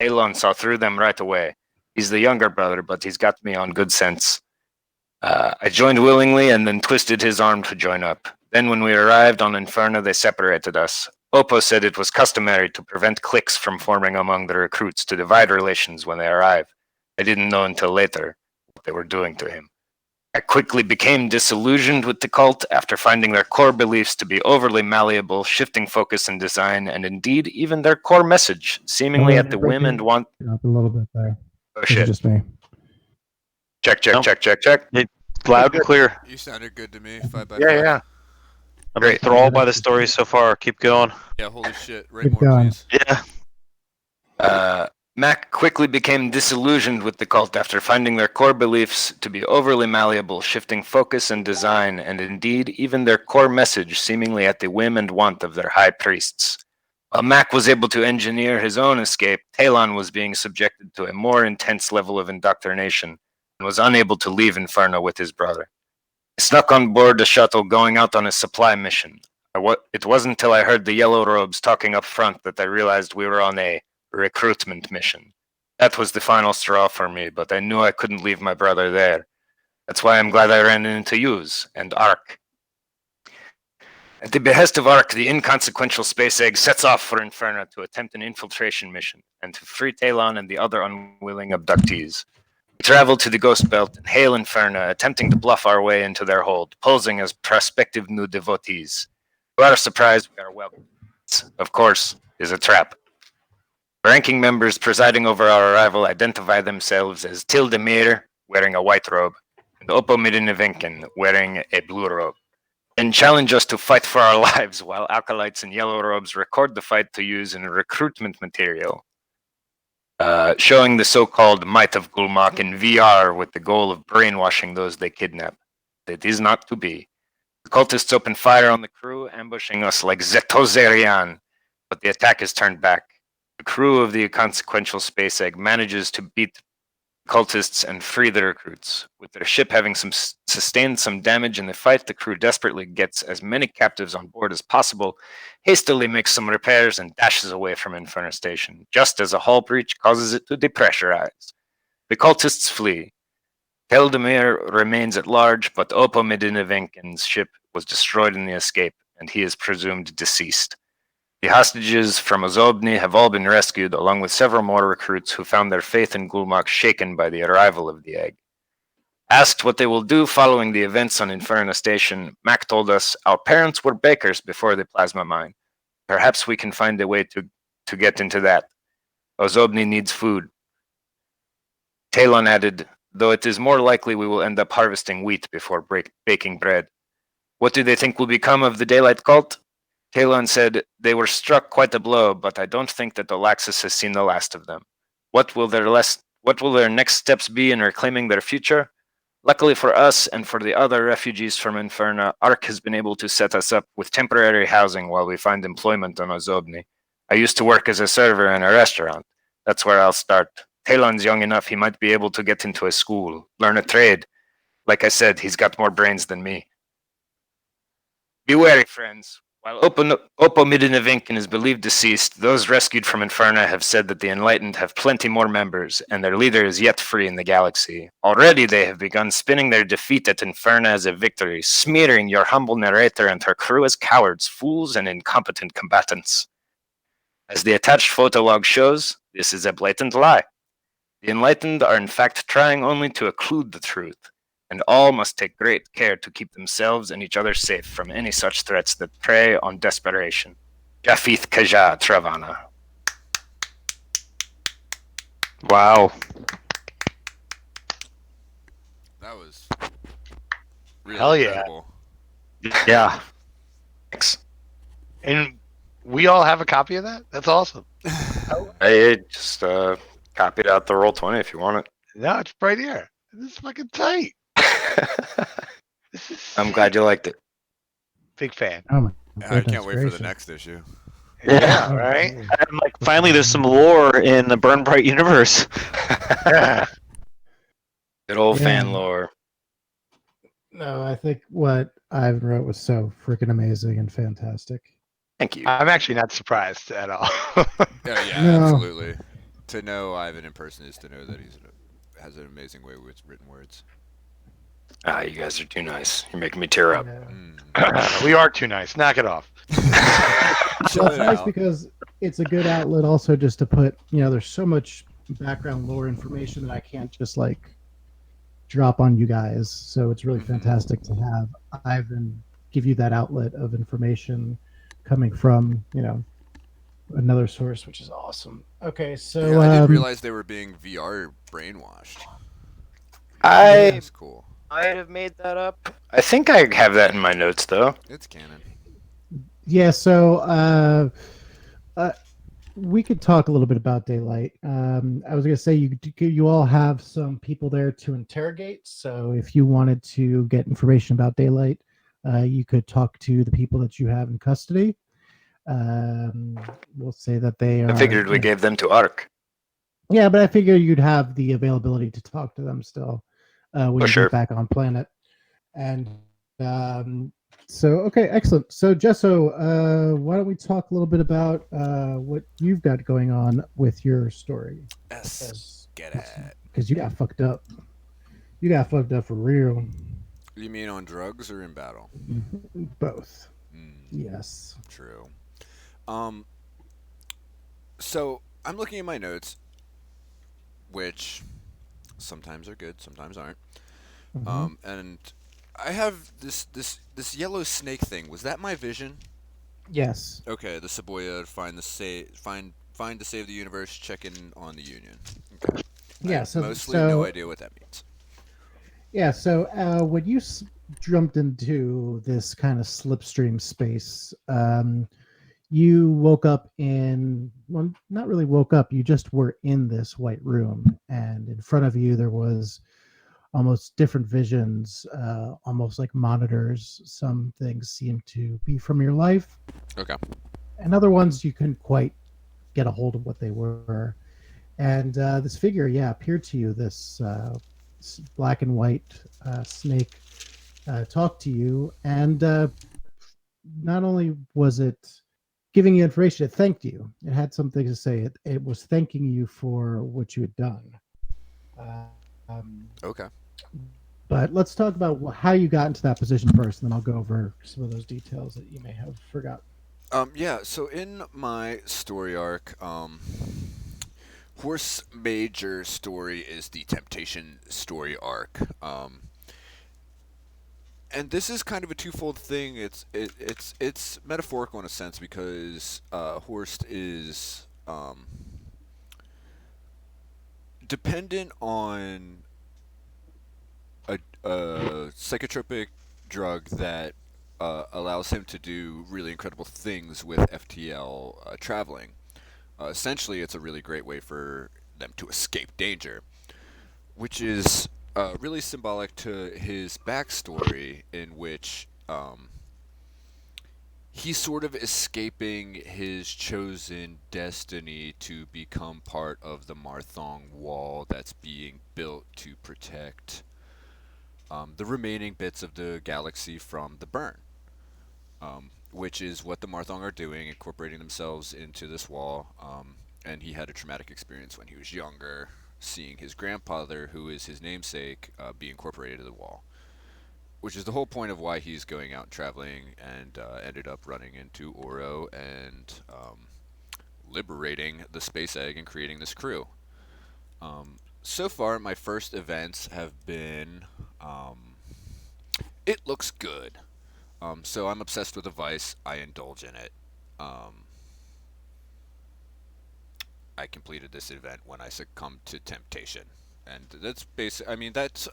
[SPEAKER 4] Talon saw through them right away. He's the younger brother, but he's got me on good sense. I joined willingly and then twisted his arm to join up. Then when we arrived on Inferna, they separated us. Oppo said it was customary to prevent cliques from forming among the recruits to divide relations when they arrive. I didn't know until later what they were doing to him. I quickly became disillusioned with the cult after finding their core beliefs to be overly malleable, shifting focus and design, and indeed even their core message, seemingly at the whim and want."
[SPEAKER 1] Up a little bit there.
[SPEAKER 4] Oh
[SPEAKER 1] It's
[SPEAKER 4] shit.
[SPEAKER 1] just me.
[SPEAKER 4] Check.
[SPEAKER 5] Nope.
[SPEAKER 4] Check.
[SPEAKER 5] Loud and clear.
[SPEAKER 2] You sounded good to me. 5 by 5.
[SPEAKER 4] Yeah.
[SPEAKER 5] I'm enthralled by the story so far. Keep going.
[SPEAKER 2] Yeah. Holy shit. Write
[SPEAKER 1] Keep
[SPEAKER 2] more,
[SPEAKER 1] going.
[SPEAKER 2] please.
[SPEAKER 5] Yeah.
[SPEAKER 4] Mac quickly became disillusioned with the cult after finding their core beliefs to be overly malleable, shifting focus and design, and indeed even their core message seemingly at the whim and want of their high priests. While Mac was able to engineer his own escape, Talon was being subjected to a more intense level of indoctrination. and was unable to leave Inferno with his brother. I snuck on board the shuttle going out on a supply mission. It wasn't until I heard the yellow robes talking up front that I realized we were on a recruitment mission. That was the final straw for me, but I knew I couldn't leave my brother there. That's why I'm glad I ran into yous and Ark. At the behest of Ark, the Inconsequential Space Egg sets off for Inferna to attempt an infiltration mission and to free Talon and the other unwilling abductees. We travel to the Ghost Belt and hail Inferna, attempting to bluff our way into their hold, posing as prospective new devotees. To our surprise, we are welcome. This, of course, is a trap. Ranking members presiding over our arrival identify themselves as Tildemir, wearing a white robe, and Opomidinivinken, wearing a blue robe, and challenge us to fight for our lives while acolytes in yellow robes record the fight to use in recruitment material, showing the so-called might of Gulmak in VR with the goal of brainwashing those they kidnap. It is not to be. The cultists open fire on the crew, ambushing us like Zetozerian, but the attack is turned back. The crew of the Inconsequential Space Egg manages to beat the cultists and free the recruits. With their ship having sustained some damage in the fight, the crew desperately gets as many captives on board as possible, hastily makes some repairs, and dashes away from Inferno Station, just as a hull breach causes it to depressurize. The cultists flee. Teldemir remains at large, but Opomidinivenken's ship was destroyed in the escape, and he is presumed deceased. The hostages from Ozobni have all been rescued, along with several more recruits who found their faith in Gulmak shaken by the arrival of the egg. Asked what they will do following the events on Inferno Station, Mac told us, "Our parents were bakers before the plasma mine. Perhaps we can find a way to get into that. Ozobni needs food." Talon added, "Though it is more likely we will end up harvesting wheat before baking bread." What do they think will become of the Daylight cult? Talon said, "They were struck quite a blow, but I don't think that Olaxis has seen the last of them. What will their next steps be in reclaiming their future? Luckily for us and for the other refugees from Inferna, Ark has been able to set us up with temporary housing while we find employment on Ozobni. I used to work as a server in a restaurant. That's where I'll start. Talon's young enough he might be able to get into a school, learn a trade. Like I said, he's got more brains than me. Be wary, friends. While Opomidinivinken is believed deceased, those rescued from Inferna have said that the Enlightened have plenty more members, and their leader is yet free in the galaxy. Already they have begun spinning their defeat at Inferna as a victory, smearing your humble narrator and her crew as cowards, fools, and incompetent combatants. As the attached photolog shows, this is a blatant lie. The Enlightened are in fact trying only to occlude the truth, and all must take great care to keep themselves and each other safe from any such threats that prey on desperation. HTKAH Travana.
[SPEAKER 5] Wow.
[SPEAKER 2] That was really
[SPEAKER 3] Hell yeah.
[SPEAKER 2] incredible.
[SPEAKER 5] Yeah.
[SPEAKER 4] Thanks.
[SPEAKER 3] And we all have a copy of that? That's awesome.
[SPEAKER 4] I just copied out the Roll20 if you want it.
[SPEAKER 3] No, it's right here. This is fucking tight. This is
[SPEAKER 4] I'm glad you liked it.
[SPEAKER 3] big fan.
[SPEAKER 1] Oh my
[SPEAKER 2] I can't wait for the
[SPEAKER 1] gracious.
[SPEAKER 2] next issue.
[SPEAKER 3] Yeah, right?
[SPEAKER 5] I'm like, finally, there's some lore in the Burn Bright universe.
[SPEAKER 3] Yeah.
[SPEAKER 4] Good old
[SPEAKER 1] Yeah.
[SPEAKER 4] fan lore.
[SPEAKER 1] No, I think what Ivan wrote was so freaking amazing and fantastic.
[SPEAKER 4] Thank you.
[SPEAKER 3] I'm actually not surprised at all.
[SPEAKER 2] Yeah,
[SPEAKER 1] No.
[SPEAKER 2] absolutely. To know Ivan in person is to know that he has an amazing way with written words.
[SPEAKER 4] Ah, you guys are too nice. You're making me tear up.
[SPEAKER 1] Yeah.
[SPEAKER 3] We are too nice. Knock it off.
[SPEAKER 2] Chill
[SPEAKER 1] Well, it's
[SPEAKER 2] it
[SPEAKER 1] nice
[SPEAKER 2] out.
[SPEAKER 1] because it's a good outlet also just to put, there's so much background lore information that I can't just like drop on you guys. So it's really fantastic to have Ivan give you that outlet of information coming from, another source, which is awesome. Okay, so
[SPEAKER 2] Yeah, I didn't realize they were being VR brainwashed.
[SPEAKER 4] I
[SPEAKER 2] That's cool.
[SPEAKER 4] might have made that up. I think I have that in my notes, though.
[SPEAKER 2] It's canon.
[SPEAKER 1] yeah, so we could talk a little bit about Daylight. I was going to say you all have some people there to interrogate. So if you wanted to get information about Daylight, you could talk to the people that you have in custody. We'll say that they are.
[SPEAKER 4] I figured we gave them to Ark.
[SPEAKER 1] Yeah, but I figure you'd have the availability to talk to them still. when you
[SPEAKER 4] sure.
[SPEAKER 1] get back on planet. And so, okay, excellent. So, Jesso, why don't we talk a little bit about what you've got going on with your story?
[SPEAKER 2] Yes. Get it.
[SPEAKER 1] Because you got fucked up. You got fucked up for real.
[SPEAKER 2] You mean on drugs or in battle?
[SPEAKER 1] Both.
[SPEAKER 2] Mm,
[SPEAKER 1] Yes.
[SPEAKER 2] true. So I'm looking at my notes, which sometimes are good, sometimes aren't. And I have this yellow snake thing. Was that my vision?
[SPEAKER 1] Yes.
[SPEAKER 2] Okay, the Saboya find to save the universe, check in on the Union. Okay. I
[SPEAKER 1] Yeah.
[SPEAKER 2] have
[SPEAKER 1] So,
[SPEAKER 2] mostly no idea what that means.
[SPEAKER 1] Yeah. So when you jumped into this kind of slipstream space, you woke up in, well, not really woke up. You just were in this white room, and in front of you there was almost different visions, almost like monitors. Some things seem to be from your life,
[SPEAKER 2] Okay.
[SPEAKER 1] and other ones you couldn't quite get a hold of what they were. And this figure, yeah, appeared to you. This black and white snake talked to you, and not only was it giving you information, it thanked you. It had something to say. It was thanking you for what you had done.
[SPEAKER 2] Okay.
[SPEAKER 1] But let's talk about how you got into that position first, and then I'll go over some of those details that you may have forgotten.
[SPEAKER 2] Yeah, so in my story arc, Horst's major story is the Temptation story arc. And this is kind of a twofold thing. It's metaphorical in a sense because Horst is dependent on a psychotropic drug that allows him to do really incredible things with FTL traveling. Essentially, it's a really great way for them to escape danger, which is really symbolic to his backstory, in which he's sort of escaping his chosen destiny to become part of the Marthong wall that's being built to protect the remaining bits of the galaxy from the burn. Which is what the Marthong are doing, incorporating themselves into this wall. And he had a traumatic experience when he was younger, seeing his grandfather, who is his namesake, be incorporated to the wall. Which is the whole point of why he's going out and traveling, and ended up running into Oro and liberating the space egg and creating this crew. So far, my first events have been, it looks good. So I'm obsessed with a vice. I indulge in it. I completed this event when I succumbed to temptation, and that's basic. I mean, that's.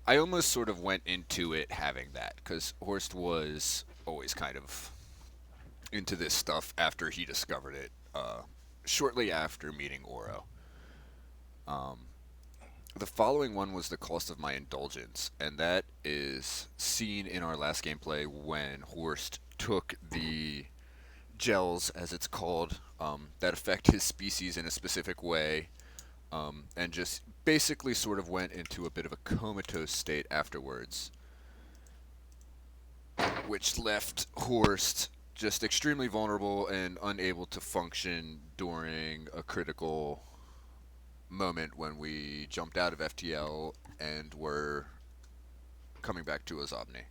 [SPEAKER 2] I almost sort of went into it having that, because Horst was always kind of into this stuff after he discovered it. Shortly after meeting Oro. The following one was the cost of my indulgence, and that is seen in our last gameplay when Horst took the gels, as it's called, that affect his species in a specific way, and just basically sort of went into a bit of a comatose state afterwards, which left Horst just extremely vulnerable and unable to function during a critical moment when we jumped out of FTL and were coming back to Azobni.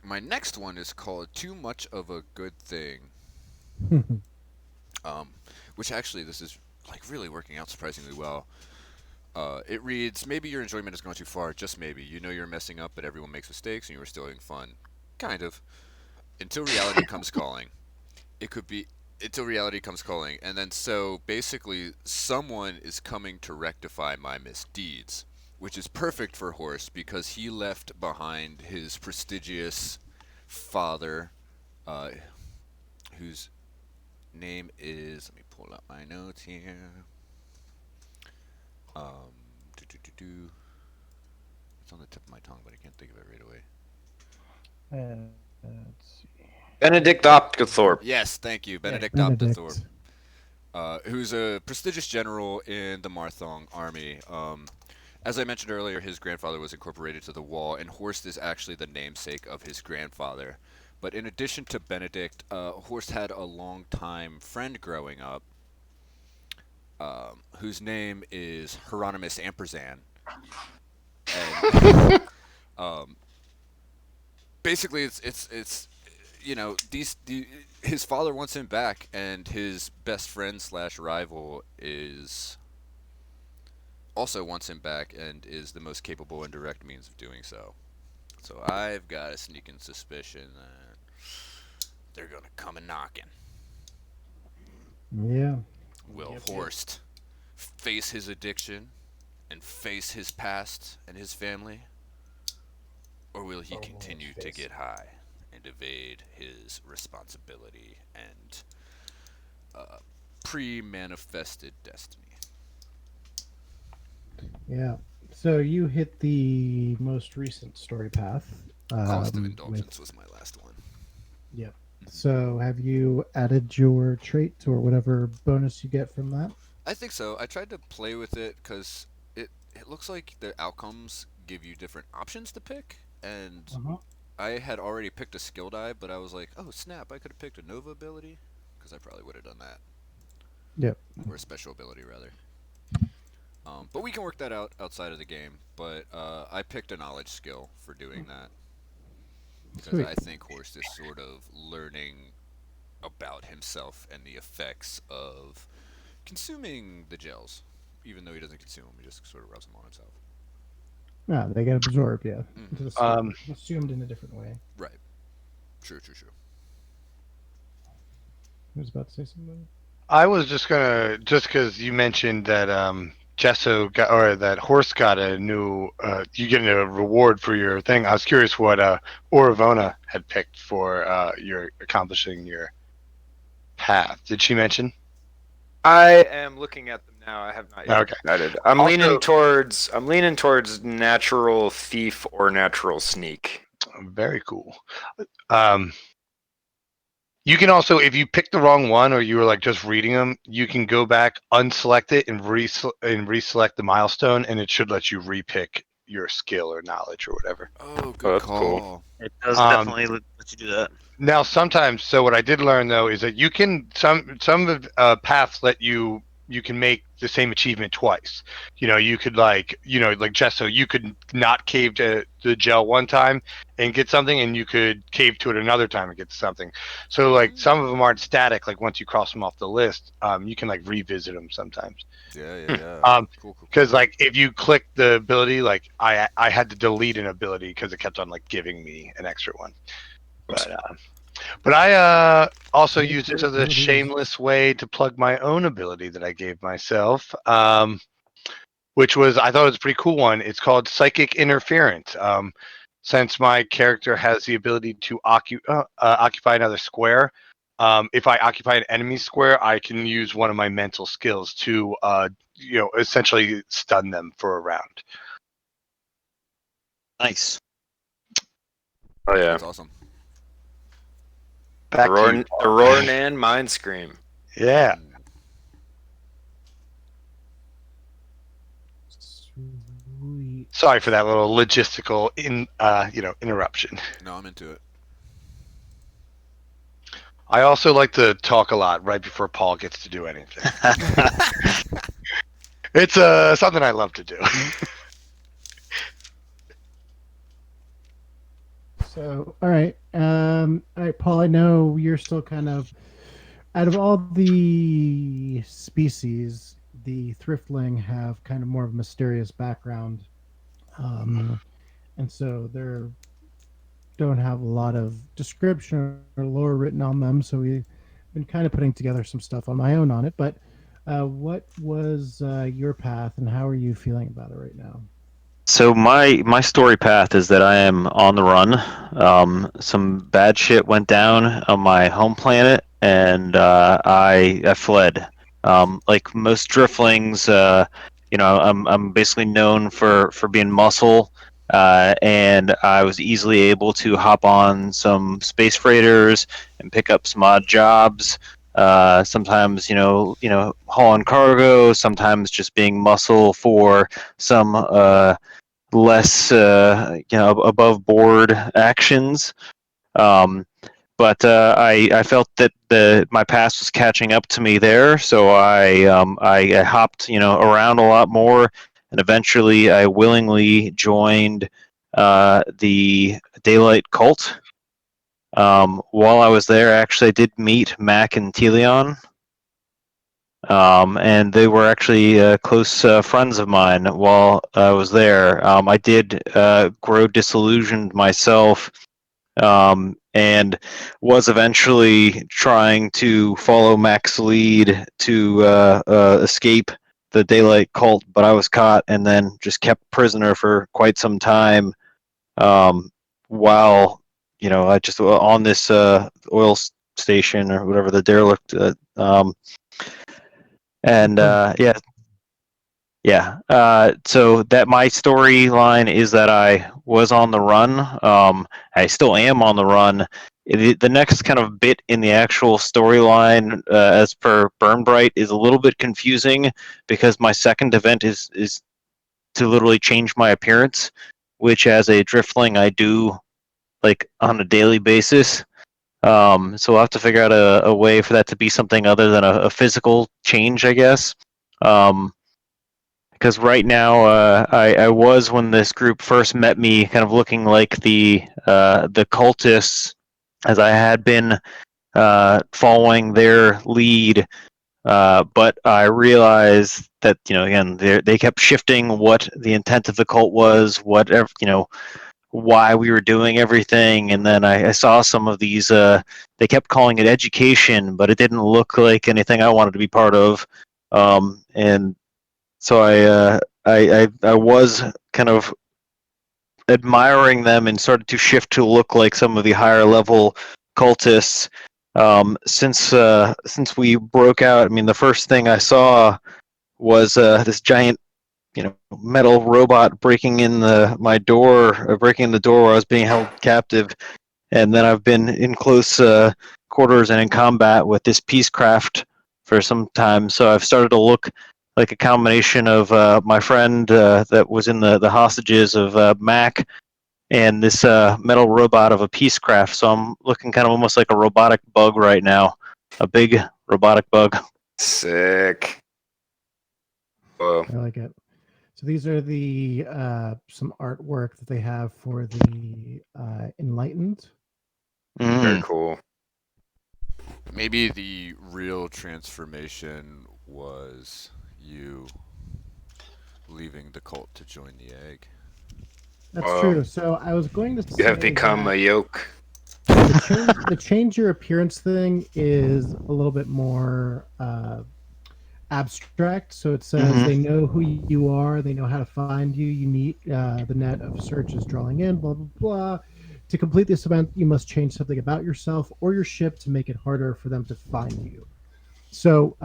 [SPEAKER 2] My next one is called Too Much of a Good Thing. Which actually, this is like really working out surprisingly well. It reads, maybe your enjoyment has gone too far, just maybe. You know you're messing up, but everyone makes mistakes and you are still having fun. Kind of. Until reality comes calling. It could be until reality comes calling, and then so basically someone is coming to rectify my misdeeds, which is perfect for Horst because he left behind his prestigious father, whose name is, let me pull up my notes here. It's on the tip of my tongue, but I can't think of it right away.
[SPEAKER 1] Let's see.
[SPEAKER 4] Benedict Optothorpe.
[SPEAKER 2] Yes, thank you, Benedict
[SPEAKER 1] Benedict.
[SPEAKER 2] Optothorpe. who's a prestigious general in the Marthong army. As I mentioned earlier, his grandfather was incorporated to the wall, and Horst is actually the namesake of his grandfather. But in addition to Benedict, Horst had a long-time friend growing up, whose name is Hieronymus Ampersand. And basically, it's his father wants him back, and his best friend slash rival is also wants him back and is the most capable and direct means of doing so. So I've got a sneaking suspicion that they're gonna come a knocking.
[SPEAKER 1] Yeah.
[SPEAKER 2] Will Horst face his addiction and face his past and his family? Or will he continue to get high and evade his responsibility and pre-manifested destiny?
[SPEAKER 1] Yeah. So you hit the most recent story path.
[SPEAKER 2] Cost of Indulgence was my last one.
[SPEAKER 1] Yep. So have you added your trait or whatever bonus you get from that?
[SPEAKER 2] I think so. I tried to play with it because it looks like the outcomes give you different options to pick, and I had already picked a skill die, but I was like, oh snap, I could have picked a Nova ability, because I probably would have done that.
[SPEAKER 1] Yep.
[SPEAKER 2] Or a special ability, rather. But we can work that out outside of the game, but I picked a knowledge skill for doing that. Because
[SPEAKER 1] Sweet.
[SPEAKER 2] I think Horst is sort of learning about himself and the effects of consuming the gels. Even though he doesn't consume them, he just sort of rubs them on himself.
[SPEAKER 1] Yeah, they get absorbed, yeah.
[SPEAKER 2] Mhm.
[SPEAKER 1] Just assumed in a different way.
[SPEAKER 2] Right. True.
[SPEAKER 1] I was about to say something.
[SPEAKER 3] I was just because you mentioned that Gesso got, or that Horst got a new, you get a reward for your thing. I was curious what OraVona had picked for your accomplishing your path. Did she mention?
[SPEAKER 4] I am looking at them now. I have not yet
[SPEAKER 3] Okay.
[SPEAKER 4] decided. I'm
[SPEAKER 3] Also-
[SPEAKER 4] leaning towards natural thief or natural sneak.
[SPEAKER 3] Very cool. You can also, if you pick the wrong one or you were like just reading them, you can go back, unselect it, and reselect the milestone, and it should let you repick your skill or knowledge or whatever.
[SPEAKER 2] Oh, good
[SPEAKER 4] that's
[SPEAKER 2] call.
[SPEAKER 4] cool.
[SPEAKER 5] It does definitely let you do that.
[SPEAKER 3] Now, sometimes, so what I did learn though is that you can some of paths let you can make the same achievement twice. You could like Gesso, you could not cave to the gel one time and get something, and you could cave to it another time and get something. So like some of them aren't static. Like once you cross them off the list, you can like revisit them sometimes.
[SPEAKER 2] Yeah. Cool.
[SPEAKER 3] Because like if you click the ability, like I had to delete an ability because it kept on like giving me an extra one. But I also used it as a shameless way to plug my own ability that I gave myself, which was, I thought it was a pretty cool one. It's called Psychic Interference. Since my character has the ability to occupy another square, if I occupy an enemy square, I can use one of my mental skills to, essentially stun them for a round.
[SPEAKER 5] Nice.
[SPEAKER 4] Oh yeah.
[SPEAKER 2] That's awesome.
[SPEAKER 3] Back to you.
[SPEAKER 4] The Roarnan Mind Scream.
[SPEAKER 3] Yeah.
[SPEAKER 1] Sweet.
[SPEAKER 3] Sorry for that little logistical interruption.
[SPEAKER 2] No, I'm into it.
[SPEAKER 3] I also like to talk a lot right before Paul gets to do anything. It's something I love to do.
[SPEAKER 1] So, all right, Paul. I know you're still kind of out of all the species, the Thriftling have kind of more of a mysterious background, and so they don't have a lot of description or lore written on them. So we've been kind of putting together some stuff on my own on it. But what was your path, and how are you feeling about it right now?
[SPEAKER 5] So my story path is that I am on the run. Some bad shit went down on my home planet, and I fled. Like most driftlings, I'm basically known for being muscle, and I was easily able to hop on some space freighters and pick up some odd jobs. Sometimes hauling cargo. Sometimes just being muscle for some less above board actions. But I felt that my past was catching up to me there, so I hopped around a lot more, and eventually I willingly joined the Daylight Cult. While I was there, actually, I did meet Mac and Telion, and they were actually close friends of mine while I was there. I did grow disillusioned myself, and was eventually trying to follow Mac's lead to escape the Daylight Cult, but I was caught and then just kept prisoner for quite some time, while I just on this oil station or whatever, the derelict, and yeah. So that my storyline is that I was on the run. I still am on the run. The next kind of bit in the actual storyline, as per Bryte, is a little bit confusing because my second event is to literally change my appearance, which as a driftling I do like on a daily basis. So we'll have to figure out a way for that to be something other than a physical change, I guess. Because right now, I was, when this group first met me, kind of looking like the cultists, as I had been following their lead. But I realized that again they kept shifting what the intent of the cult was, whatever why we were doing everything, and then I saw some of these. They kept calling it education, but it didn't look like anything I wanted to be part of, and so I was kind of admiring them and started to shift to look like some of the higher level cultists. Since we broke out, I mean, the first thing I saw was this giant, metal robot breaking in my door, breaking in the door where I was being held captive, and then I've been in close quarters and in combat with this Peacecraft for some time. So I've started to look like a combination of my friend that was in the hostages of Mac and this metal robot of a Peacecraft. So I'm looking kind of almost like a robotic bug right now, a big robotic bug.
[SPEAKER 4] Sick. Whoa.
[SPEAKER 1] I like it. So these are the some artwork that they have for the Enlightened.
[SPEAKER 4] Very cool.
[SPEAKER 2] Maybe the real transformation was you leaving the cult to join the egg.
[SPEAKER 1] That's true. So I was going to say
[SPEAKER 4] You have become a yoke.
[SPEAKER 1] the change your appearance thing is a little bit more abstract. So it says they know who you are, they know how to find you. You meet the net of searches drawing in, blah blah blah. To complete this event, you must change something about yourself or your ship to make it harder for them to find you. So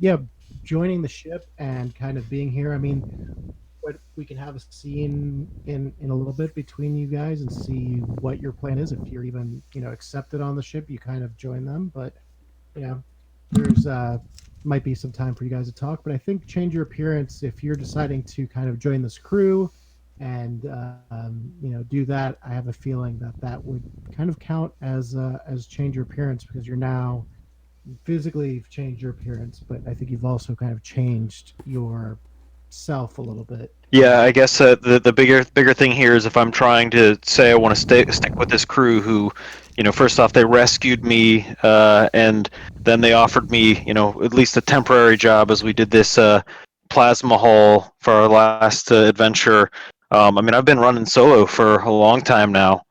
[SPEAKER 1] yeah, joining the ship and kind of being here. I mean, what we can have a scene in a little bit between you guys and see what your plan is. If you're even accepted on the ship, you kind of join them. But there's might be some time for you guys to talk. But I think change your appearance if you're deciding to kind of join this crew and do that. I have a feeling that would kind of count as change your appearance, because you're now physically you've changed your appearance, but I think you've also kind of changed your self a little bit.
[SPEAKER 5] Yeah, I guess the bigger thing here is if I'm trying to say I want to stick with this crew who, first off they rescued me, and then they offered me, at least a temporary job as we did this plasma haul for our last adventure. I mean, I've been running solo for a long time now,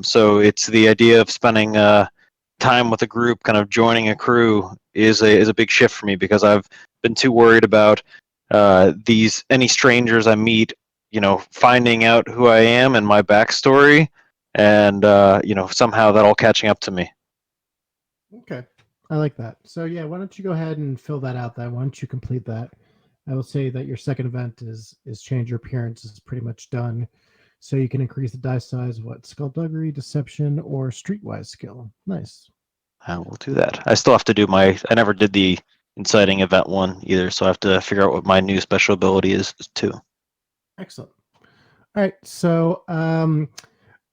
[SPEAKER 5] so it's the idea of spending time with a group, kind of joining a crew, is a big shift for me, because I've been too worried about any strangers I meet, finding out who I am and my backstory, and somehow that all catching up to me.
[SPEAKER 1] Okay, I like that. So yeah, why don't you go ahead and fill that out then? Why don't you complete that? I will say that your second event is change your appearance is pretty much done. So you can increase the die size of what? Skullduggery, deception, or streetwise skill. Nice.
[SPEAKER 5] I will do that. I still have to do my. I never did the inciting event one either, so I have to figure out what my new special ability is too.
[SPEAKER 1] Excellent. All right, so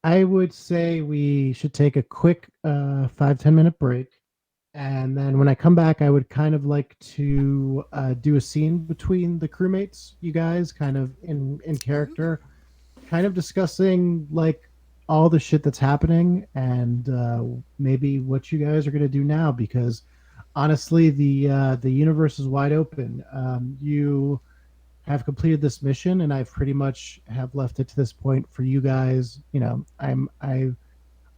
[SPEAKER 1] I would say we should take a quick 5-10 minute break. And then when I come back, I would kind of like to do a scene between the crewmates, you guys, kind of in character, kind of discussing like all the shit that's happening and maybe what you guys are going to do now. Because honestly, the universe is wide open. You have completed this mission, and I've pretty much have left it to this point for you guys. You know, I'm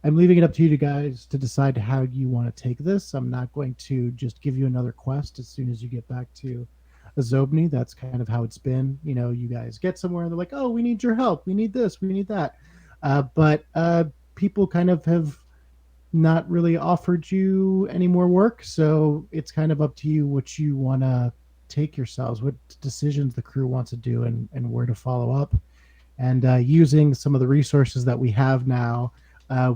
[SPEAKER 1] leaving it up to you guys to decide how you want to take this. I'm not going to just give you another quest as soon as you get back to Azobni. That's kind of how it's been. You know, you guys get somewhere and they're like, "Oh, we need your help. We need this. We need that." But people kind of have not really offered you any more work, so it's kind of up to you what you want to take yourselves, what decisions the crew wants to do, and where to follow up. And using some of the resources that we have now,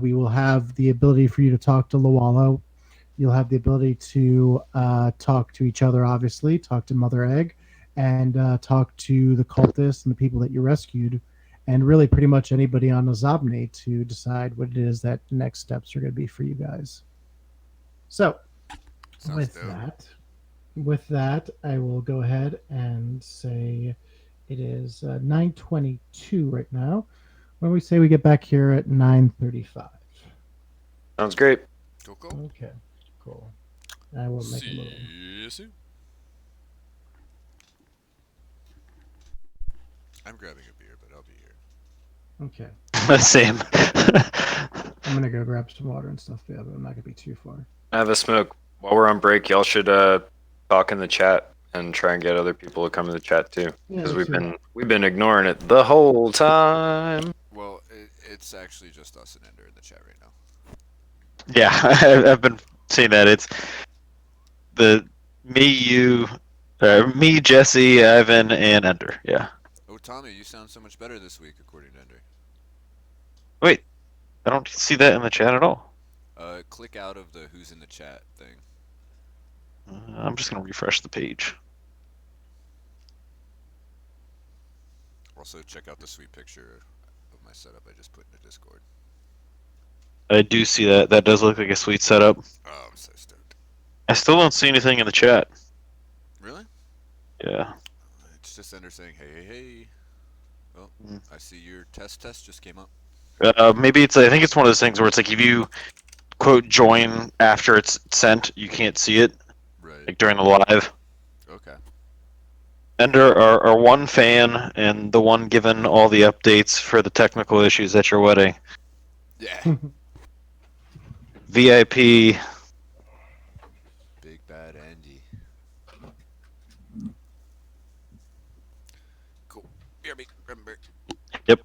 [SPEAKER 1] we will have the ability for you to talk to Lawalo. You'll have the ability to talk to each other, obviously, talk to Mother Egg, and talk to the cultists and the people that you rescued, and really pretty much anybody on Azobni to decide what it is that the next steps are going to be for you guys. So,
[SPEAKER 2] Sounds
[SPEAKER 1] with
[SPEAKER 2] dope.
[SPEAKER 1] that, I will go ahead and say it is 9:22 right now. When we say we get back here at 9:35.
[SPEAKER 4] Sounds great.
[SPEAKER 2] Cool.
[SPEAKER 1] Okay, cool. I will make a little.
[SPEAKER 2] See you soon. I'm grabbing a beer, but I'll be here.
[SPEAKER 1] Okay,
[SPEAKER 5] Same.
[SPEAKER 1] I'm gonna go grab some water and stuff. Yeah, but I'm not gonna be too far.
[SPEAKER 4] I have a smoke. While we're on break, y'all should talk in the chat and try and get other people to come in the chat too,
[SPEAKER 1] Yeah,
[SPEAKER 4] because
[SPEAKER 1] let's
[SPEAKER 4] we've been ignoring it the whole time.
[SPEAKER 2] Well, it's actually just us and Ender in the chat right now.
[SPEAKER 5] Yeah, I've been seeing that. It's the me, Jesse, Ivan, and Ender. Yeah.
[SPEAKER 2] Oh, Tommy, you sound so much better this week, according to Ender.
[SPEAKER 5] Wait, I don't see that in the chat at all.
[SPEAKER 2] Click out of the who's in the chat thing.
[SPEAKER 5] I'm just gonna refresh the page.
[SPEAKER 2] Also, check out the sweet picture of my setup I just put in the Discord.
[SPEAKER 5] I do see that. That does look like a sweet setup.
[SPEAKER 2] Oh, I'm so stoked.
[SPEAKER 5] I still don't see anything in the chat.
[SPEAKER 2] Really?
[SPEAKER 5] Yeah.
[SPEAKER 2] It's just Ender saying, hey, hey, hey. Well, I see your test just came up.
[SPEAKER 5] Maybe it's. I think it's one of those things where it's like if you quote join after it's sent, you can't see it
[SPEAKER 2] Right.
[SPEAKER 5] like during the live.
[SPEAKER 2] Okay.
[SPEAKER 5] Ender, our one fan and the one given all the updates for the technical issues at your wedding.
[SPEAKER 2] Yeah.
[SPEAKER 5] VIP.
[SPEAKER 2] Big bad Andy. Cool. Here, me. Remember.
[SPEAKER 5] Yep.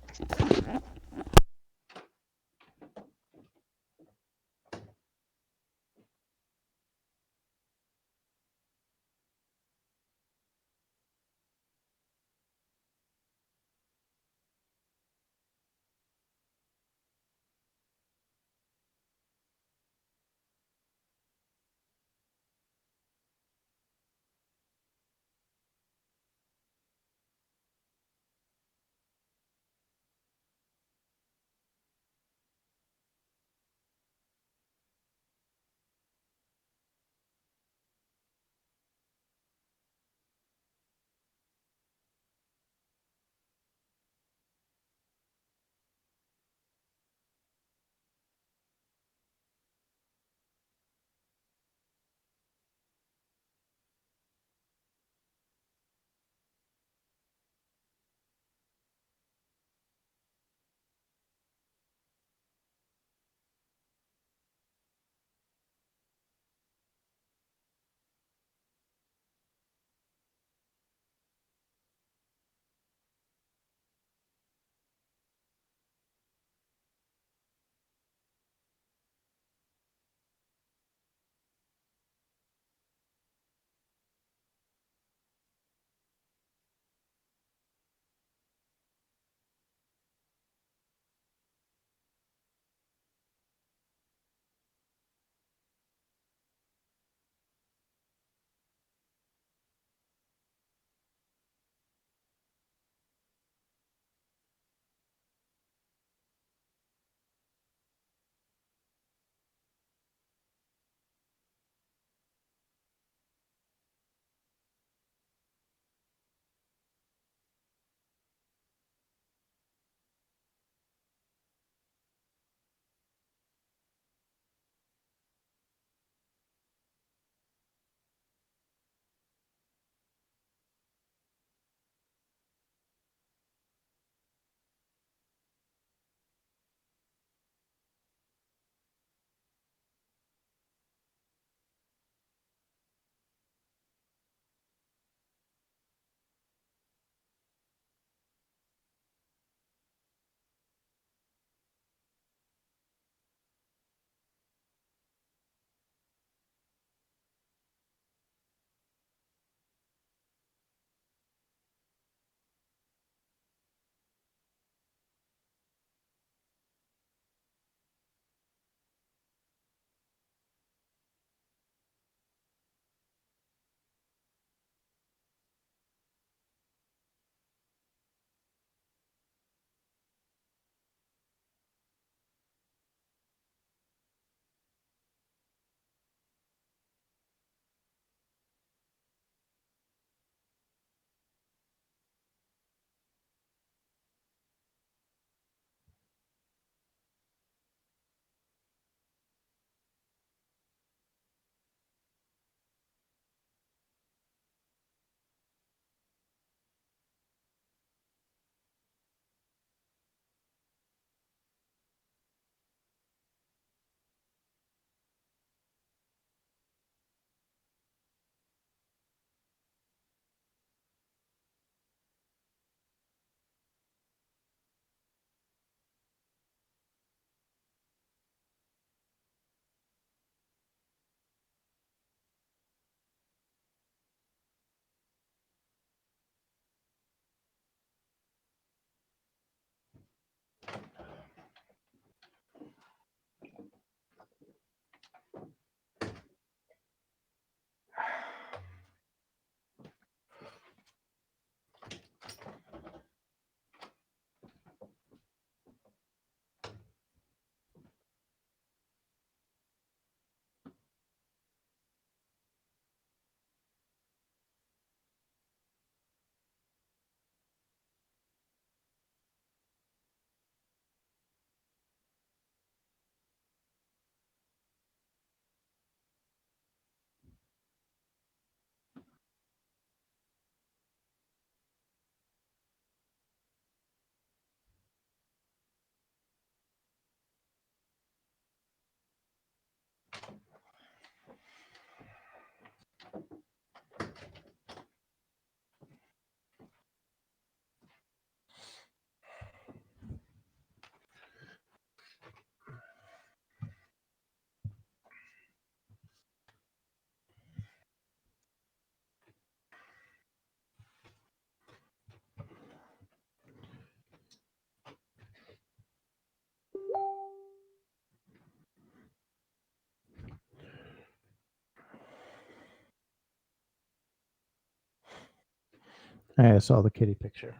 [SPEAKER 1] I saw the kitty picture.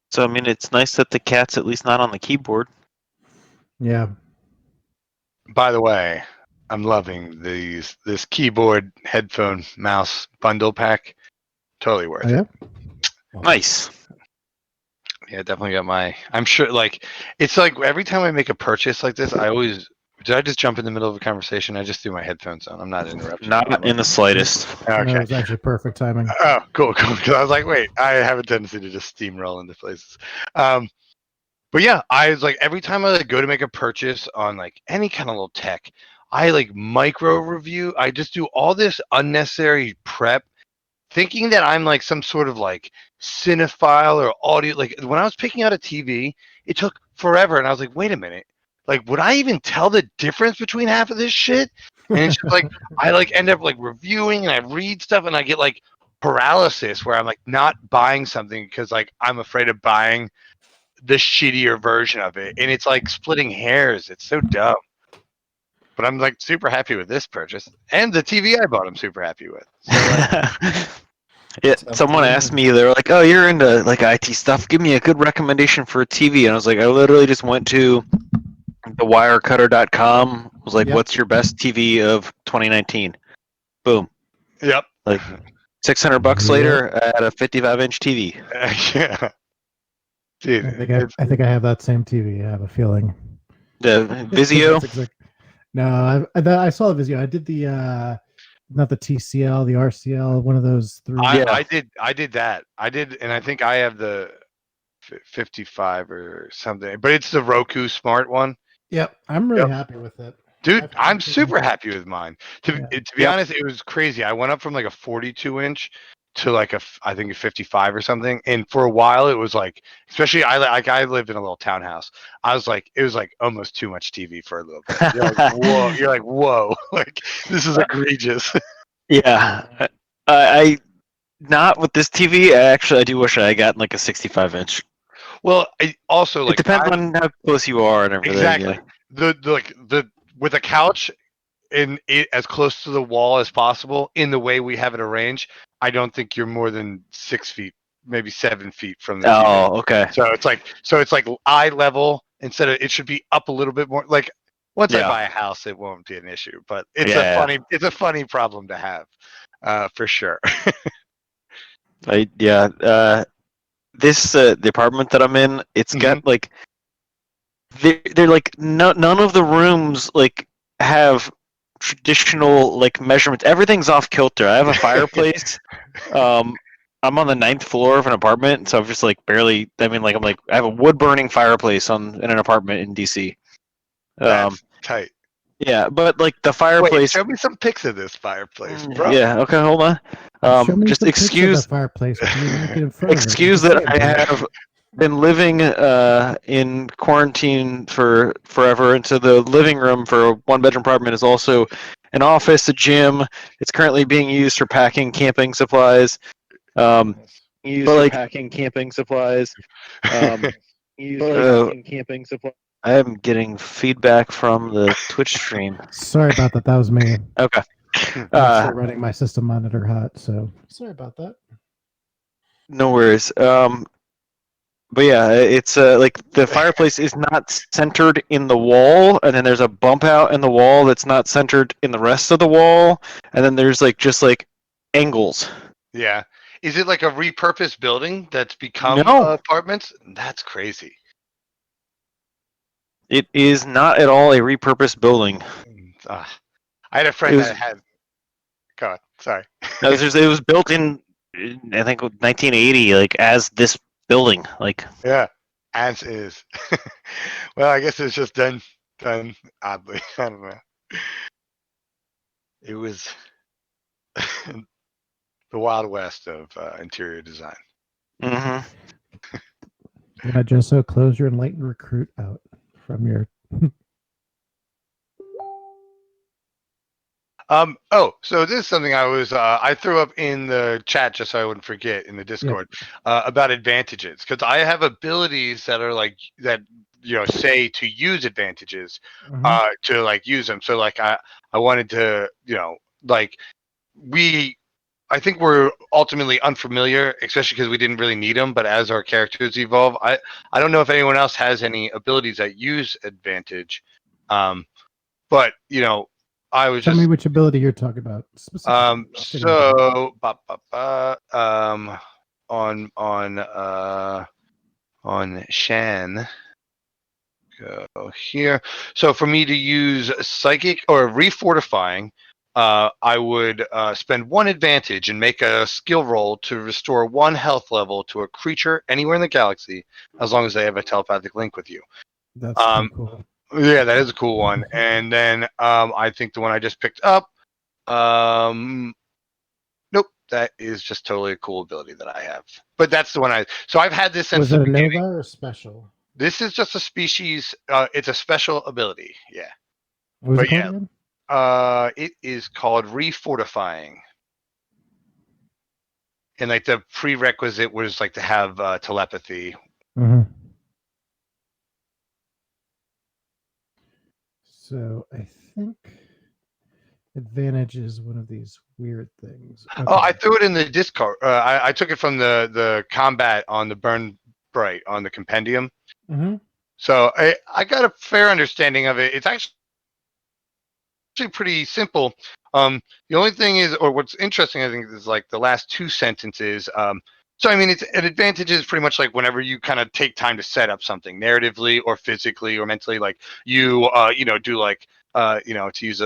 [SPEAKER 5] So I mean, it's nice that the cat's at least not on the keyboard.
[SPEAKER 1] Yeah.
[SPEAKER 3] By the way, I'm loving this keyboard, headphone, mouse bundle pack. Totally worth
[SPEAKER 1] Oh,
[SPEAKER 3] it.
[SPEAKER 1] yeah.
[SPEAKER 5] Nice.
[SPEAKER 3] Yeah, definitely got my. I'm sure, like, it's like every time I make a purchase like this, I always. Did I just jump in the middle of a conversation? I just threw my headphones on. I'm not interrupting.
[SPEAKER 5] Not in the slightest.
[SPEAKER 1] No,
[SPEAKER 3] Okay.
[SPEAKER 1] it was actually perfect timing.
[SPEAKER 3] Oh, cool. Because I was like, wait, I have a tendency to just steamroll into places. But yeah, I was like, every time I like go to make a purchase on like any kind of little tech, I like micro review. I just do all this unnecessary prep, thinking that I'm like some sort of like cinephile or audio. Like when I was picking out a TV, it took forever, and I was like, wait a minute, like would I even tell the difference between half of this shit? And it's just like I like end up like reviewing and I read stuff and I get like paralysis where I'm like not buying something because like I'm afraid of buying the shittier version of it, and it's like splitting hairs. It's so dumb. But I'm like super happy with this purchase, and the TV I bought. I'm super happy with. So like,
[SPEAKER 5] Yeah, someone asked me, they were like, "Oh, you're into like IT stuff. Give me a good recommendation for a TV." And I was like, I literally just went to thewirecutter.com. Was like,
[SPEAKER 1] Yep.
[SPEAKER 5] "What's your best TV of 2019?" Boom.
[SPEAKER 3] yep.
[SPEAKER 5] Like $600
[SPEAKER 1] Yep.
[SPEAKER 5] later at a 55-inch TV.
[SPEAKER 3] Yeah. Dude,
[SPEAKER 1] I think I have that same TV. I have a feeling.
[SPEAKER 5] The Vizio.
[SPEAKER 1] No, I saw the Vizio. I did the not the TCL, the RCL, one of those three.
[SPEAKER 3] I did that. I did, and I think I have the 55 or something. But it's the Roku Smart one.
[SPEAKER 1] Yep, I'm really happy with it.
[SPEAKER 3] Dude, I'm super happy with mine. To be
[SPEAKER 5] Yep.
[SPEAKER 3] honest, it was crazy. I went up from like a 42-inch to like I think a 55 or something, and for a while it was like, especially I lived in a little townhouse. I was like, it was like almost too much TV for a little bit. You're like, whoa, you're like, whoa, like this is egregious.
[SPEAKER 5] Yeah. I not with this TV. I do wish I had gotten like a 65-inch.
[SPEAKER 3] Well, I also like
[SPEAKER 5] It depends on how close you are and everything.
[SPEAKER 3] exactly
[SPEAKER 5] Yeah.
[SPEAKER 3] the with a couch in it as close to the wall as possible in the way we have it arranged. I don't think you're more than 6 feet, maybe 7 feet from the TV.
[SPEAKER 5] Oh, okay.
[SPEAKER 3] So it's like eye level instead of it should be up a little bit more. Like once I
[SPEAKER 5] Yeah.
[SPEAKER 3] buy a house, it won't be an issue. But it's
[SPEAKER 5] Yeah.
[SPEAKER 3] it's a funny problem to have, for sure.
[SPEAKER 5] This the apartment that I'm in, it's got like they're like none of the rooms like have traditional like measurements. Everything's off kilter. I have a fireplace. I'm on the 9th floor of an apartment, so I'm just like barely. I mean, like I have a wood burning fireplace in an apartment in DC.
[SPEAKER 3] That's tight.
[SPEAKER 5] Yeah, but like the
[SPEAKER 3] Wait,
[SPEAKER 5] fireplace.
[SPEAKER 3] show me some pics of this fireplace, bro.
[SPEAKER 5] Yeah. Okay. Hold on.
[SPEAKER 1] Show me
[SPEAKER 5] Just
[SPEAKER 1] some pictures of
[SPEAKER 5] excuse
[SPEAKER 1] the fireplace. When you make it in front of it.
[SPEAKER 5] excuse
[SPEAKER 1] You can
[SPEAKER 5] that
[SPEAKER 1] see
[SPEAKER 5] I
[SPEAKER 1] it.
[SPEAKER 5] have been living in quarantine for forever, and so the living room for a one-bedroom apartment is also an office, a gym. It's currently being used for packing camping supplies. Packing camping supplies. Camping supplies. I am getting feedback from the Twitch stream.
[SPEAKER 1] Sorry about that. That was me.
[SPEAKER 5] Okay.
[SPEAKER 1] I'm actually running my system monitor hot, so sorry about that.
[SPEAKER 5] No worries. But yeah, it's like the fireplace is not centered in the wall, and then there's a bump out in the wall that's not centered in the rest of the wall, and then there's like just like angles.
[SPEAKER 3] Yeah. Is it like a repurposed building that's become
[SPEAKER 5] No.
[SPEAKER 3] apartments? That's crazy.
[SPEAKER 5] It is not at all a repurposed building.
[SPEAKER 3] I had a friend that had. Go on. Sorry.
[SPEAKER 5] No, it was built in I think 1980, like as this building, like.
[SPEAKER 3] Yeah. As is. Well, I guess it's just done oddly. I don't know. It was the Wild West of interior design.
[SPEAKER 5] Mm-hmm.
[SPEAKER 1] Yeah, just so close your enlightened recruit out from your.
[SPEAKER 3] So this is something I threw up in the chat just so I wouldn't forget in the Discord about advantages, because I have abilities that are like that, say to use advantages, to like use them. So like I wanted to, like I think we're ultimately unfamiliar, especially because we didn't really need them. But as our characters evolve, I don't know if anyone else has any abilities that use advantage. But I was
[SPEAKER 1] Tell
[SPEAKER 3] just
[SPEAKER 1] me which ability you're talking about specifically.
[SPEAKER 3] so on Shan, go here. So for me to use psychic or refortifying, I would spend one advantage and make a skill roll to restore one health level to a creature anywhere in the galaxy, as long as they have a telepathic link with you.
[SPEAKER 1] That's pretty cool.
[SPEAKER 3] Yeah, that is a cool one. And then I think the one I just picked up, nope, that is just totally a cool ability that I have. But that's the one so I've had this since
[SPEAKER 1] Was
[SPEAKER 3] the
[SPEAKER 1] it a
[SPEAKER 3] beginning.
[SPEAKER 1] Nova or special?
[SPEAKER 3] This is just a species. It's a special ability. Yeah.
[SPEAKER 1] What was
[SPEAKER 3] But
[SPEAKER 1] it called again?
[SPEAKER 3] It is called refortifying. And like the prerequisite was like to have telepathy.
[SPEAKER 1] So I think advantage is one of these weird things. Okay.
[SPEAKER 3] Oh, I threw it in the Discord. I took it from the combat on the Bryte on the compendium. So I got a fair understanding of it. It's actually pretty simple. The only thing is, or what's interesting, I think, is like the last two sentences. So I mean, it's an advantage is pretty much like whenever you kind of take time to set up something narratively or physically or mentally, like you do like to use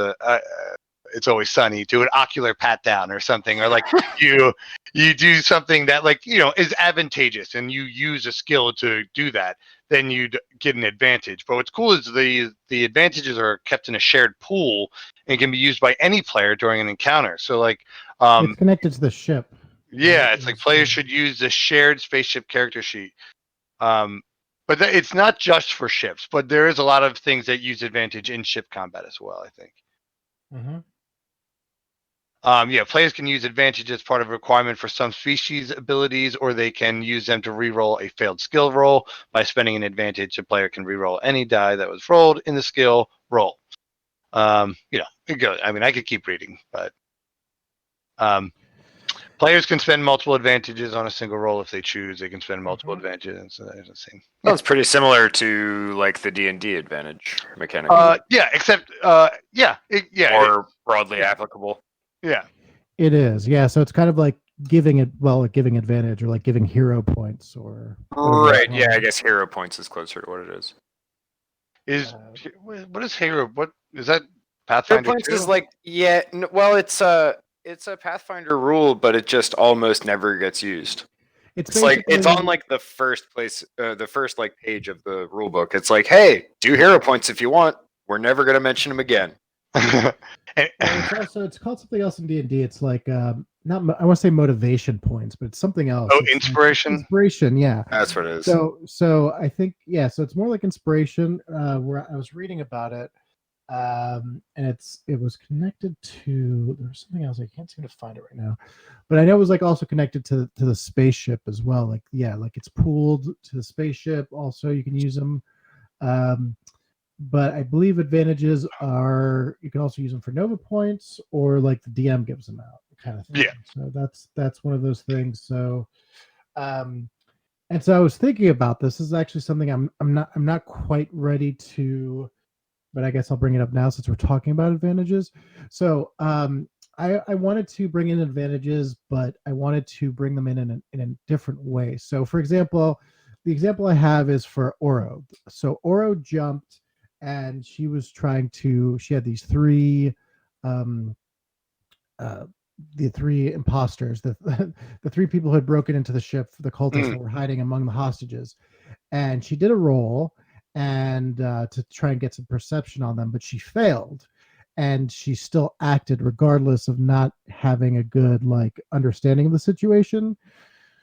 [SPEAKER 3] It's Always Sunny, do an ocular pat down or something, or like you do something that like is advantageous, and you use a skill to do that, then you'd get an advantage. But what's cool is the advantages are kept in a shared pool and can be used by any player during an encounter. So like
[SPEAKER 1] it's connected to the ship.
[SPEAKER 3] yeah,
[SPEAKER 1] Right?
[SPEAKER 3] it's like players should use the shared spaceship character sheet. But it's not just for ships, but there is a lot of things that use advantage in ship combat as well, I think. Players can use advantage as part of a requirement for some species abilities, or they can use them to reroll a failed skill roll. By spending an advantage, a player can reroll any die that was rolled in the skill roll. It goes. I mean, I could keep reading, but players can spend multiple advantages on a single roll if they choose. They can spend multiple advantages. So that's the same.
[SPEAKER 4] Sounds pretty similar to like the D&D advantage mechanic.
[SPEAKER 3] Except
[SPEAKER 4] or broadly applicable.
[SPEAKER 3] Yeah.
[SPEAKER 1] It is. Yeah. So it's kind of like giving advantage, or like giving hero points, or
[SPEAKER 4] Right. Yeah, I guess hero points is closer to what it is.
[SPEAKER 3] What is hero? What is that?
[SPEAKER 4] Hero
[SPEAKER 3] Pathfinder
[SPEAKER 4] points
[SPEAKER 3] 2?
[SPEAKER 4] is like it's a Pathfinder rule, but it just almost never gets used. It's like it's on like the first like page of the rule book. It's like, hey, do hero points if you want. We're never gonna mention them again.
[SPEAKER 1] It's called something else in D&D. It's like not I want to say motivation points, but it's something else.
[SPEAKER 3] Oh,
[SPEAKER 1] it's
[SPEAKER 3] inspiration.
[SPEAKER 1] Inspiration, yeah.
[SPEAKER 4] That's what it is.
[SPEAKER 1] So I think so it's more like inspiration. Where I was reading about it, and it was connected to, there was something else, I can't seem to find it right now, but I know it was like also connected to the spaceship as well. Like like it's pooled to the spaceship. Also, you can use them. But I believe advantages are, you can also use them for Nova points, or like the DM gives them out, kind of thing.
[SPEAKER 3] Yeah.
[SPEAKER 1] So that's one of those things. So, and so I was thinking about this. This is actually something I'm not quite ready to, but I guess I'll bring it up now since we're talking about advantages. So, I wanted to bring in advantages, but I wanted to bring them in a different way. So, for example, the example I have is for Oro. So Oro jumped, and she had these three the three imposters, the three people who had broken into the ship, the cultists that were hiding among the hostages. and she did a roll and to try and get some perception on them, but she failed, and she still acted regardless of not having a good like understanding of the situation.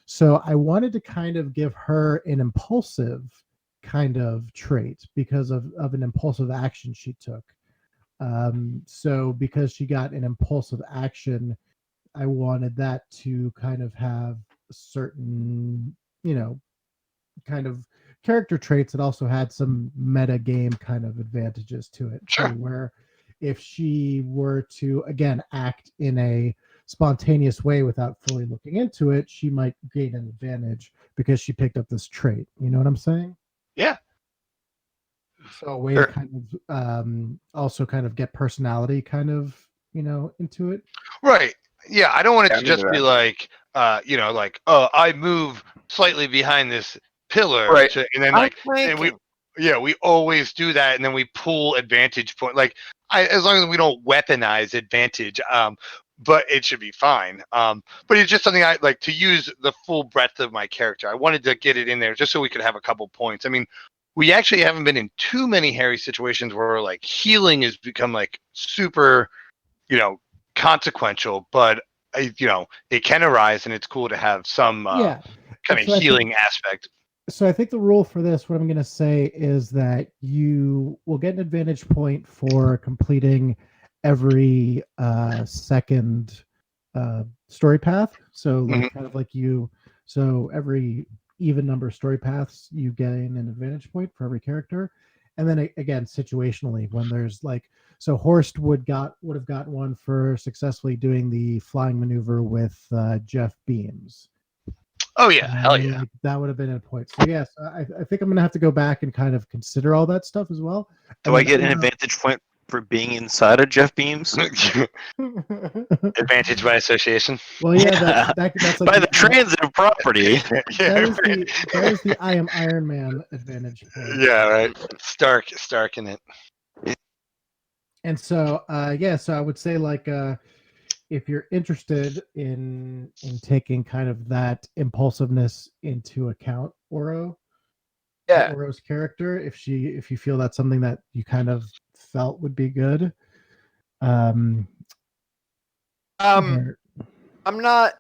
[SPEAKER 1] So I wanted to kind of give her an impulsive kind of trait because of an impulsive action she took. So because she got an impulsive action, I wanted that to kind of have certain, kind of character traits that also had some meta game kind of advantages to it.
[SPEAKER 3] Sure.
[SPEAKER 1] So where if she were to again act in a spontaneous way without fully looking into it, she might gain an advantage because she picked up this trait. You know what I'm saying?
[SPEAKER 3] Yeah.
[SPEAKER 1] So a way
[SPEAKER 3] Sure.
[SPEAKER 1] to kind of also kind of get personality kind of, into it.
[SPEAKER 3] Right. Yeah, I don't want it
[SPEAKER 4] Yeah,
[SPEAKER 3] to
[SPEAKER 4] I'm
[SPEAKER 3] just
[SPEAKER 4] into
[SPEAKER 3] be
[SPEAKER 4] that.
[SPEAKER 3] like, like, oh, I move slightly behind this pillar,
[SPEAKER 4] Right.
[SPEAKER 3] and then
[SPEAKER 4] I'm
[SPEAKER 3] we always do that, and then we pull advantage point. Like, as long as we don't weaponize advantage, but it should be fine. But it's just something I like to use the full breadth of my character. I wanted to get it in there just so we could have a couple points. I mean, we actually haven't been in too many hairy situations where like healing has become like super, consequential, but it can arise, and it's cool to have some
[SPEAKER 1] Yeah.
[SPEAKER 3] kind of
[SPEAKER 1] So I think
[SPEAKER 3] healing aspect.
[SPEAKER 1] so I think the rule for this, what I'm going to say is that you will get an advantage point for completing every second story path. So like kind of like so every even number of story paths, you gain an advantage point for every character. And then again, situationally, when there's like, so Horst would have gotten one for successfully doing the flying maneuver with Jeff Beams.
[SPEAKER 3] Oh yeah, hell yeah.
[SPEAKER 1] Like, that would have been a point. So yes, I think I'm gonna have to go back and kind of consider all that stuff as well.
[SPEAKER 5] Do I get an advantage point for being inside of Jeff Beams?
[SPEAKER 3] Advantage by association.
[SPEAKER 1] Well, yeah, that's like
[SPEAKER 5] by the transitive property.
[SPEAKER 1] that is the I am Iron Man advantage point.
[SPEAKER 3] Yeah, right. Stark in it.
[SPEAKER 1] And so so I would say like if you're interested in taking kind of that impulsiveness into account,
[SPEAKER 4] Yeah.
[SPEAKER 1] Oro's character, if you feel that's something that you kind of felt would be good.
[SPEAKER 4] I'm not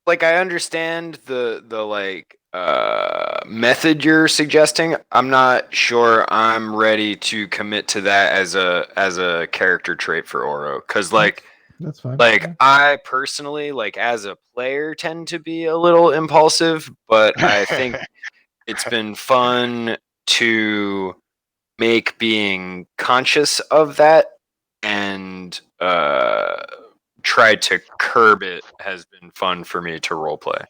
[SPEAKER 4] like I understand the like method you're suggesting. I'm not sure I'm ready to commit to that as a character trait for Oro, cuz like
[SPEAKER 1] that's fine.
[SPEAKER 4] like
[SPEAKER 1] Yeah.
[SPEAKER 4] I personally, like as a player, tend to be a little impulsive, but I think it's been fun to make being conscious of that and try to curb it has been fun for me to roleplay.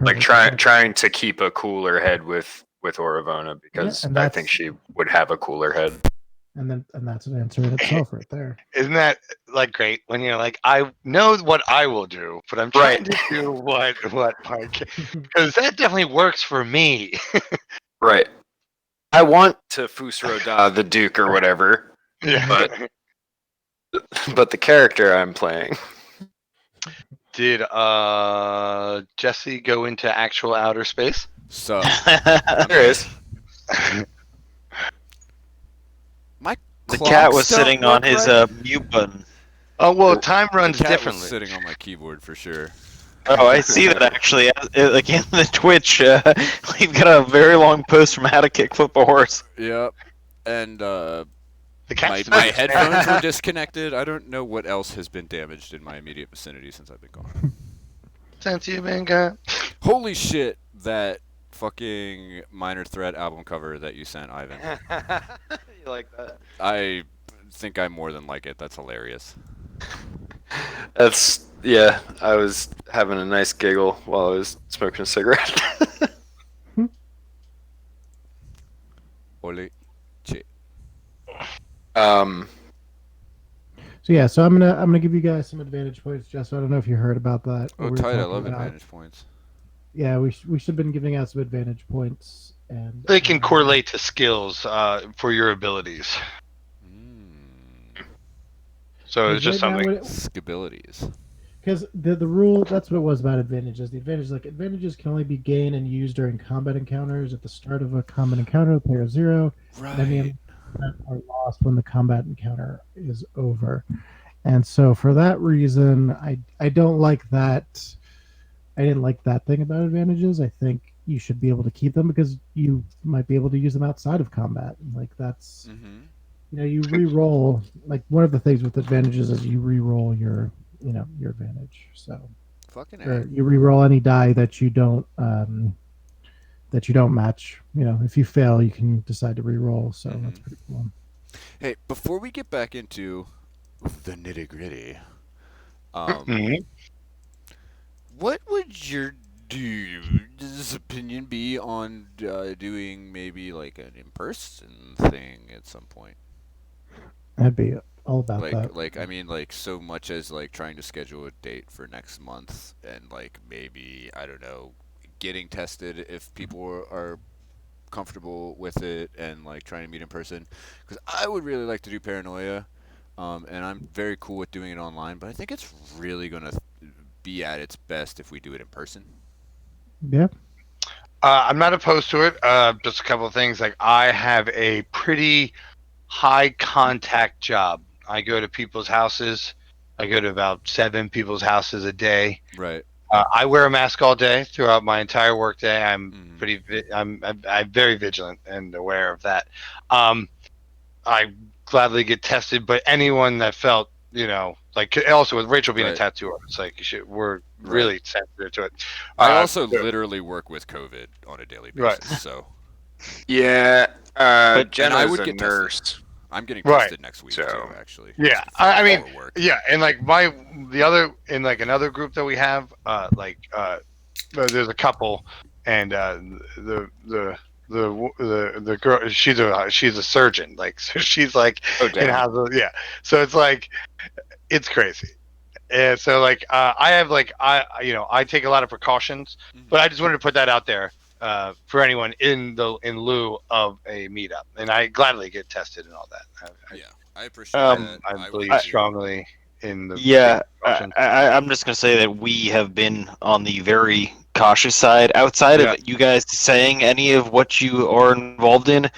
[SPEAKER 4] Like trying to keep a cooler head with OraVona, because I think she would have a cooler head.
[SPEAKER 1] And that's an answer in itself right there.
[SPEAKER 3] Isn't that like great when you're like, I know what I will do, but I'm trying to do what because that definitely works for me.
[SPEAKER 4] Right. I want to Fusroda the Duke or whatever.
[SPEAKER 3] Yeah.
[SPEAKER 4] But the character I'm playing.
[SPEAKER 3] Did Jesse go into actual outer space?
[SPEAKER 2] So
[SPEAKER 4] There is.
[SPEAKER 5] The cat was sitting on his mute button.
[SPEAKER 3] Oh well, time runs
[SPEAKER 2] the cat
[SPEAKER 3] differently.
[SPEAKER 2] was sitting on my keyboard for sure.
[SPEAKER 5] Oh, I see that actually. Like in the Twitch, we've got a very long post from How to Kick Flip a Horse.
[SPEAKER 2] Yep, and
[SPEAKER 3] The cat's
[SPEAKER 2] my headphones were disconnected. I don't know what else has been damaged in my immediate vicinity since I've been gone.
[SPEAKER 3] Since you've been gone.
[SPEAKER 2] Holy shit! That fucking Minor Threat album cover that you sent, Ivan.
[SPEAKER 4] You like that?
[SPEAKER 2] I think I more than like it. That's hilarious.
[SPEAKER 4] Yeah, I was having a nice giggle while I was smoking a cigarette.
[SPEAKER 2] Ole. Che.
[SPEAKER 1] So yeah, so I'm gonna give you guys some advantage points, Jess. I don't know if you heard about that.
[SPEAKER 2] Oh, tight! I love advantage points.
[SPEAKER 1] Yeah, we should have been giving out some advantage points, and
[SPEAKER 3] They can correlate to skills for your abilities. So it's just something.
[SPEAKER 2] Skabilities.
[SPEAKER 1] because the rule, that's what it was about advantages. The advantages can only be gained and used during combat encounters. At the start of a combat encounter, the player 0, and any
[SPEAKER 2] Right.
[SPEAKER 1] are lost when the combat encounter is over. And so for that reason, I don't like that. I didn't like that thing about advantages. I think you should be able to keep them because you might be able to use them outside of combat. Like that's
[SPEAKER 2] Mm-hmm.
[SPEAKER 1] you re-roll. Like one of the things with advantages is you re-roll your your advantage. So
[SPEAKER 2] Fucking
[SPEAKER 1] or
[SPEAKER 2] A.
[SPEAKER 1] you re-roll any die that you don't match. If you fail, you can decide to re-roll. So that's pretty cool.
[SPEAKER 2] Hey, before we get back into the nitty gritty, um,
[SPEAKER 3] Mhm.
[SPEAKER 2] what would your dude's opinion be on doing maybe like an in-person thing at some point?
[SPEAKER 1] I'd be all about that.
[SPEAKER 2] I mean, like so much as like trying to schedule a date for next month, and like maybe I don't know, getting tested if people are comfortable with it, and like trying to meet in person. Because I would really like to do Paranoia, and I'm very cool with doing it online. But I think it's really gonna be at its best if we do it in person.
[SPEAKER 1] Yeah.
[SPEAKER 3] I'm not opposed to it. Just a couple of things. Like I have a pretty high contact job. I go to people's houses. I go to about 7 people's houses a day.
[SPEAKER 2] Right.
[SPEAKER 3] I wear a mask all day throughout my entire workday. I'm
[SPEAKER 2] Mm.
[SPEAKER 3] pretty. I'm very vigilant and aware of that. I gladly get tested, but anyone that felt, like also with Rachel being a
[SPEAKER 2] Right.
[SPEAKER 3] tattoo artist, like we're
[SPEAKER 2] Right.
[SPEAKER 3] really sensitive to it.
[SPEAKER 2] I also
[SPEAKER 3] Yeah.
[SPEAKER 2] literally work with COVID on a daily
[SPEAKER 3] Right.
[SPEAKER 2] basis, so
[SPEAKER 4] Yeah,
[SPEAKER 2] and I
[SPEAKER 4] Jenna's
[SPEAKER 2] would
[SPEAKER 4] a
[SPEAKER 2] get
[SPEAKER 4] nurse.
[SPEAKER 2] tested. I'm getting
[SPEAKER 3] Right.
[SPEAKER 2] tested next week
[SPEAKER 4] So,
[SPEAKER 2] too, actually.
[SPEAKER 3] Yeah,
[SPEAKER 2] just
[SPEAKER 3] I mean,
[SPEAKER 2] before work.
[SPEAKER 3] yeah, and like another group that we have, there's a couple, and the girl, she's a surgeon, like so she's like
[SPEAKER 4] oh
[SPEAKER 3] in
[SPEAKER 4] damn.
[SPEAKER 3] house, yeah. So it's like it's crazy, and so like I have like I take a lot of precautions, but I just wanted to put that out there for anyone in lieu of a meetup, and I gladly get tested and all that.
[SPEAKER 2] Yeah, I appreciate that.
[SPEAKER 3] I
[SPEAKER 2] would
[SPEAKER 3] believe
[SPEAKER 2] too.
[SPEAKER 3] strongly in the
[SPEAKER 5] Yeah,
[SPEAKER 3] precautions.
[SPEAKER 5] I'm just gonna say that we have been on the very cautious side. Outside
[SPEAKER 3] Yeah.
[SPEAKER 5] of you guys saying any of what you are involved in,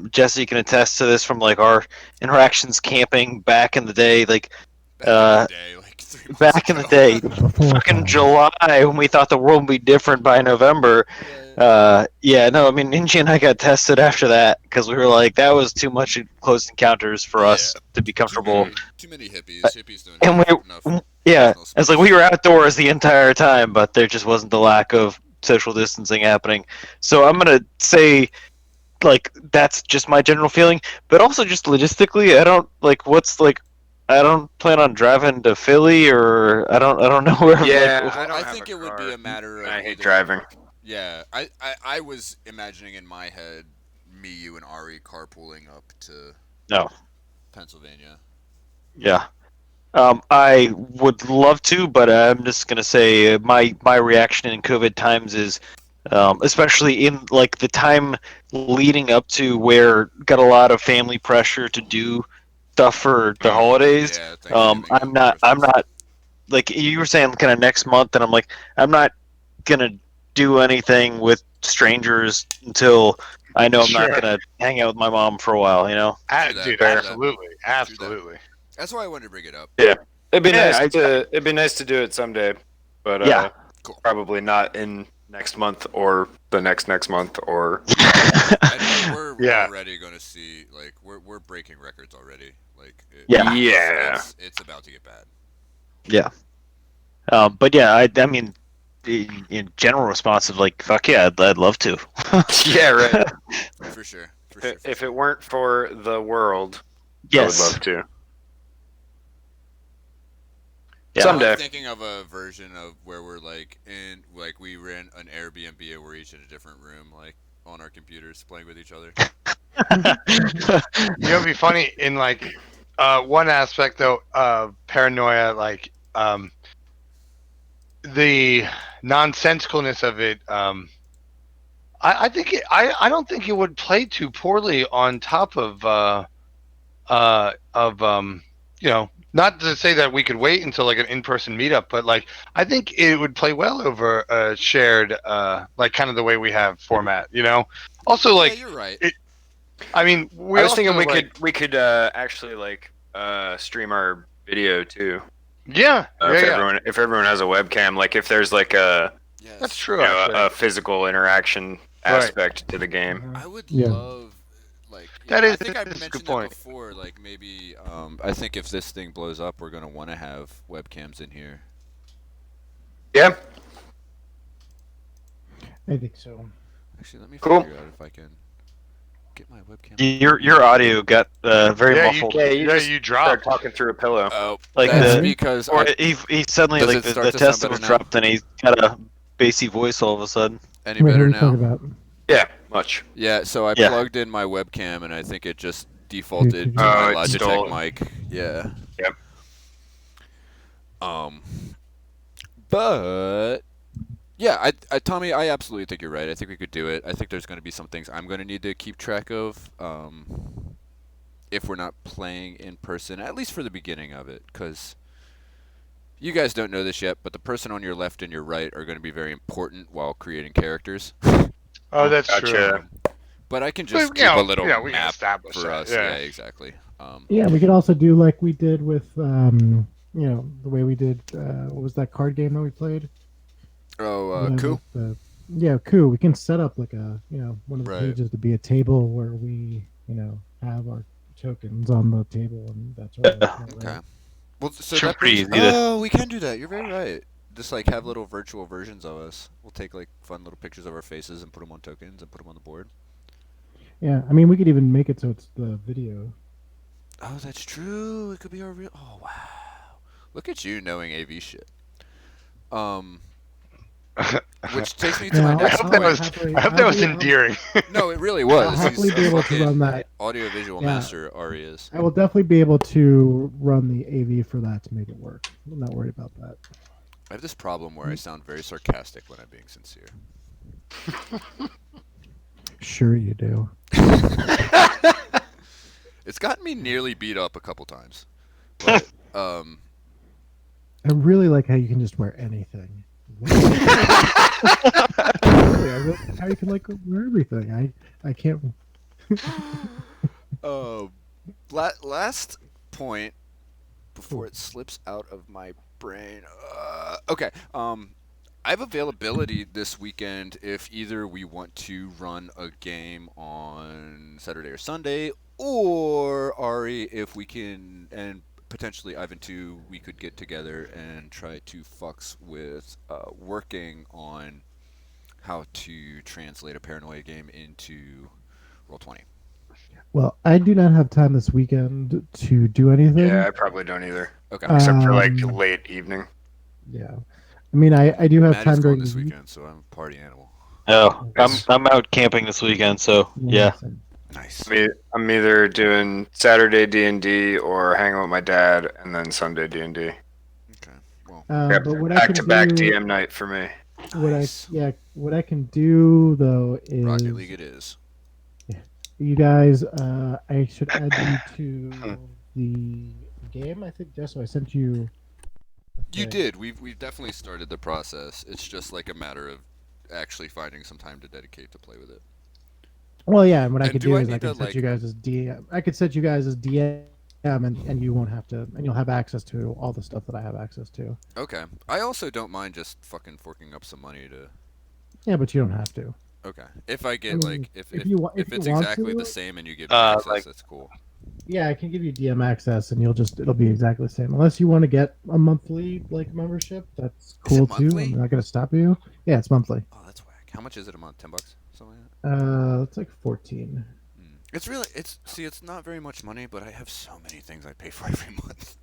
[SPEAKER 5] Jesse can attest to this from like our interactions camping back in the day. Like
[SPEAKER 2] Back in the day, like 3 months
[SPEAKER 5] back in the
[SPEAKER 2] ago.
[SPEAKER 5] day,
[SPEAKER 1] Before
[SPEAKER 5] fucking
[SPEAKER 1] time.
[SPEAKER 5] July when we thought the world would be different by November. Yeah, no, I mean Ninja and I got tested after that because we were like that was too much close encounters for us to be comfortable.
[SPEAKER 2] Too many hippies. Hippies don't
[SPEAKER 5] And
[SPEAKER 2] have enough
[SPEAKER 5] yeah,
[SPEAKER 2] personal
[SPEAKER 5] it's like
[SPEAKER 2] space.
[SPEAKER 5] we were outdoors the entire time, but there just wasn't the lack of social distancing happening. So I'm gonna say, like, that's just my general feeling. But also just logistically, I don't like what's like. I don't plan on driving to Philly, or I don't know where.
[SPEAKER 4] Yeah,
[SPEAKER 5] Like,
[SPEAKER 4] I don't
[SPEAKER 2] I
[SPEAKER 4] have
[SPEAKER 2] think
[SPEAKER 4] a
[SPEAKER 2] it would be
[SPEAKER 4] car.
[SPEAKER 2] a matter of
[SPEAKER 4] I hate
[SPEAKER 2] either-
[SPEAKER 4] driving.
[SPEAKER 2] Yeah, I was imagining in my head me, you, and Ari carpooling up to
[SPEAKER 5] No.
[SPEAKER 2] Pennsylvania.
[SPEAKER 5] Yeah. I would love to, but I'm just gonna say my reaction in COVID times is, especially in like the time leading up to where got a lot of family pressure to do stuff for the holidays.
[SPEAKER 2] Yeah, Thanksgiving
[SPEAKER 5] I'm
[SPEAKER 2] and
[SPEAKER 5] not. I'm
[SPEAKER 2] Christmas.
[SPEAKER 5] not like you were saying, kind of next month, and I'm like, I'm not gonna do anything with strangers until I know I'm not
[SPEAKER 3] Sure.
[SPEAKER 5] gonna hang out with my mom for a while. You know.
[SPEAKER 2] True that,
[SPEAKER 3] Dude,
[SPEAKER 2] true that.
[SPEAKER 3] absolutely.
[SPEAKER 2] That's why I wanted to bring it up.
[SPEAKER 4] It'd be
[SPEAKER 5] Yeah,
[SPEAKER 4] it'd be nice to do it someday, but
[SPEAKER 5] Yeah.
[SPEAKER 2] Cool.
[SPEAKER 4] probably not in next month or the next month or
[SPEAKER 2] We're
[SPEAKER 3] Yeah.
[SPEAKER 2] already going to see, like, we're breaking records already. Like,
[SPEAKER 4] Yeah.
[SPEAKER 2] it's about to get bad.
[SPEAKER 5] Yeah. But yeah, I mean, in general response of like, fuck yeah, I'd love to.
[SPEAKER 4] yeah, right.
[SPEAKER 2] For sure.
[SPEAKER 4] If it weren't for the world,
[SPEAKER 5] Yes.
[SPEAKER 4] I would love to.
[SPEAKER 5] Yeah.
[SPEAKER 4] Someday.
[SPEAKER 2] I'm thinking of a version of where we're like we ran an Airbnb and we're each in a different room, like on our computers playing with each other.
[SPEAKER 3] It'd be funny in like one aspect though of paranoia, like the nonsensicalness of it. I think I don't think it would play too poorly on top of not to say that we could wait until like an in-person meetup, but like I think it would play well over a shared, like kind of the way we have format. Also, like
[SPEAKER 2] yeah, you're right.
[SPEAKER 3] I mean, we
[SPEAKER 4] I was
[SPEAKER 3] also,
[SPEAKER 4] thinking
[SPEAKER 3] like,
[SPEAKER 4] we could actually stream our video too.
[SPEAKER 3] yeah,
[SPEAKER 4] If everyone has a webcam, like if there's like
[SPEAKER 2] Yes.
[SPEAKER 3] that's true. Actually,
[SPEAKER 4] a physical interaction aspect to the game.
[SPEAKER 2] I would
[SPEAKER 1] Yeah.
[SPEAKER 2] love, like,
[SPEAKER 3] That
[SPEAKER 2] I
[SPEAKER 3] is-
[SPEAKER 2] think I
[SPEAKER 3] that's a good
[SPEAKER 2] mentioned that
[SPEAKER 3] point.
[SPEAKER 2] before. Like maybe, I think if this thing blows up, we're gonna want to have webcams in here.
[SPEAKER 4] Yeah.
[SPEAKER 1] I think so.
[SPEAKER 2] Actually, let me
[SPEAKER 4] Cool.
[SPEAKER 2] figure out if I can get my webcam.
[SPEAKER 5] Your audio got very
[SPEAKER 3] Yeah,
[SPEAKER 5] muffled.
[SPEAKER 3] you
[SPEAKER 4] just
[SPEAKER 3] you
[SPEAKER 4] start
[SPEAKER 3] dropped.
[SPEAKER 4] talking through a pillow.
[SPEAKER 2] Oh,
[SPEAKER 5] Like
[SPEAKER 2] that's
[SPEAKER 5] the-
[SPEAKER 2] because
[SPEAKER 5] Or
[SPEAKER 2] I,
[SPEAKER 5] he suddenly
[SPEAKER 2] Does
[SPEAKER 5] like
[SPEAKER 2] it
[SPEAKER 5] the
[SPEAKER 2] start to sound
[SPEAKER 5] testicles
[SPEAKER 2] better now?
[SPEAKER 5] dropped and he's got a bassy voice all of a sudden.
[SPEAKER 2] any
[SPEAKER 1] Wait, who
[SPEAKER 2] better
[SPEAKER 1] are we
[SPEAKER 2] now?
[SPEAKER 1] talking about?
[SPEAKER 4] Yeah, much.
[SPEAKER 2] Yeah, so I
[SPEAKER 5] Yeah.
[SPEAKER 2] plugged in my webcam and I think it just defaulted to
[SPEAKER 1] Oh,
[SPEAKER 2] my
[SPEAKER 4] it
[SPEAKER 2] Logitech
[SPEAKER 4] stole it.
[SPEAKER 2] mic. Yeah.
[SPEAKER 4] Yep.
[SPEAKER 2] But yeah, Tommy, I absolutely think you're right. I think we could do it. I think there's going to be some things I'm going to need to keep track of if we're not playing in person, at least for the beginning of it, because you guys don't know this yet, but the person on your left and your right are going to be very important while creating characters.
[SPEAKER 3] Oh, that's
[SPEAKER 4] Gotcha.
[SPEAKER 3] true.
[SPEAKER 2] But I can just
[SPEAKER 3] But,
[SPEAKER 2] keep a little
[SPEAKER 3] we can
[SPEAKER 2] map
[SPEAKER 3] establish
[SPEAKER 2] for
[SPEAKER 3] that,
[SPEAKER 2] us.
[SPEAKER 3] yeah.
[SPEAKER 2] Yeah, exactly.
[SPEAKER 1] Yeah, we could also do like we did with, the way we did. What was that card game that we played?
[SPEAKER 2] Cool.
[SPEAKER 1] Yeah, Coup. We can set up like one of the
[SPEAKER 2] Right.
[SPEAKER 1] pages to be a table where we, have our tokens on the table and that's all.
[SPEAKER 2] Okay. Well, so
[SPEAKER 5] Sure,
[SPEAKER 2] that
[SPEAKER 5] pretty
[SPEAKER 2] brings,
[SPEAKER 5] easy to-
[SPEAKER 2] oh, we can do that. You're very right. Just like have little virtual versions of us. We'll take like fun little pictures of our faces and put them on tokens and put them on the board.
[SPEAKER 1] Yeah, I mean, we could even make it so it's the video.
[SPEAKER 2] Oh, that's true. It could be our real. Oh wow. Look at you knowing AV shit. Which takes me to my
[SPEAKER 1] Yeah,
[SPEAKER 2] next
[SPEAKER 3] I hope that
[SPEAKER 2] point.
[SPEAKER 3] was,
[SPEAKER 1] Happily-
[SPEAKER 3] I hope that was
[SPEAKER 1] happily-
[SPEAKER 3] endearing.
[SPEAKER 2] No, it really
[SPEAKER 1] I'll
[SPEAKER 2] was.
[SPEAKER 1] happily
[SPEAKER 2] He's
[SPEAKER 1] be
[SPEAKER 2] a
[SPEAKER 1] able to
[SPEAKER 2] fucking
[SPEAKER 1] run that.
[SPEAKER 2] audiovisual
[SPEAKER 1] Yeah.
[SPEAKER 2] master. Ari is.
[SPEAKER 1] I will definitely be able to run the AV for that to make it work. I'm not worried about that.
[SPEAKER 2] I have this problem where I sound very sarcastic when I'm being sincere.
[SPEAKER 1] Sure, you do.
[SPEAKER 2] It's gotten me nearly beat up a couple times. But
[SPEAKER 1] I really like how you can just wear anything. Really, I really like how you can like wear everything. I can't.
[SPEAKER 2] Last point before it slips out of my brain. Okay. I have availability this weekend if either we want to run a game on Saturday or Sunday, or Ari, if we can, and potentially Ivan too, we could get together and try to fucks with working on how to translate a paranoia game into Roll20.
[SPEAKER 1] Well, I do not have time this weekend to do anything.
[SPEAKER 4] Yeah, I probably don't either.
[SPEAKER 2] Okay.
[SPEAKER 4] Except for like
[SPEAKER 1] Um,
[SPEAKER 4] late evening.
[SPEAKER 1] Yeah. I mean, I do have
[SPEAKER 2] Matt
[SPEAKER 1] time
[SPEAKER 2] is
[SPEAKER 1] during
[SPEAKER 2] gone this
[SPEAKER 1] the week.
[SPEAKER 2] weekend, so I'm a party animal.
[SPEAKER 5] Oh, I'm out camping this weekend, so yeah.
[SPEAKER 1] so-
[SPEAKER 2] Nice.
[SPEAKER 4] I'm either doing Saturday D&D or hanging with my dad, and then Sunday D&D.
[SPEAKER 2] Okay. Well,
[SPEAKER 1] But what I
[SPEAKER 4] Back
[SPEAKER 1] can
[SPEAKER 4] to back
[SPEAKER 1] do,
[SPEAKER 4] DM night for me.
[SPEAKER 2] nice.
[SPEAKER 1] what I can do though is
[SPEAKER 2] Rocket League it is.
[SPEAKER 1] you guys. I should add you to the game. I think Jess. So I sent you. a
[SPEAKER 2] You
[SPEAKER 1] thing.
[SPEAKER 2] did. We've definitely started the process. It's just like a matter of actually finding some time to dedicate to play with it.
[SPEAKER 1] Well, yeah, and what I
[SPEAKER 2] And
[SPEAKER 1] could
[SPEAKER 2] do
[SPEAKER 1] do
[SPEAKER 2] I
[SPEAKER 1] is I
[SPEAKER 2] need
[SPEAKER 1] could
[SPEAKER 2] to,
[SPEAKER 1] set
[SPEAKER 2] like-
[SPEAKER 1] you guys as DM. I could set you guys as DM, and you won't have to, and you'll have access to all the stuff that I have access to.
[SPEAKER 2] Okay. I also don't mind just fucking forking up some money to.
[SPEAKER 1] Yeah, but you don't have to.
[SPEAKER 2] Okay. If I get
[SPEAKER 1] mean,
[SPEAKER 2] like if
[SPEAKER 1] if you wa- if you
[SPEAKER 2] it's
[SPEAKER 1] want
[SPEAKER 2] exactly
[SPEAKER 1] to-
[SPEAKER 2] the same and you give me access,
[SPEAKER 3] like-
[SPEAKER 2] that's cool.
[SPEAKER 1] Yeah, I can give you DM access, and it'll be exactly the same. Unless you want to get a monthly membership, that's cool too.
[SPEAKER 2] monthly?
[SPEAKER 1] I'm not gonna stop you. Yeah, it's monthly.
[SPEAKER 2] Oh, that's whack. How much is it a month? $10? Something like that.
[SPEAKER 1] It's like 14.
[SPEAKER 2] It's really it's not very much money, but I have so many things I pay for every month.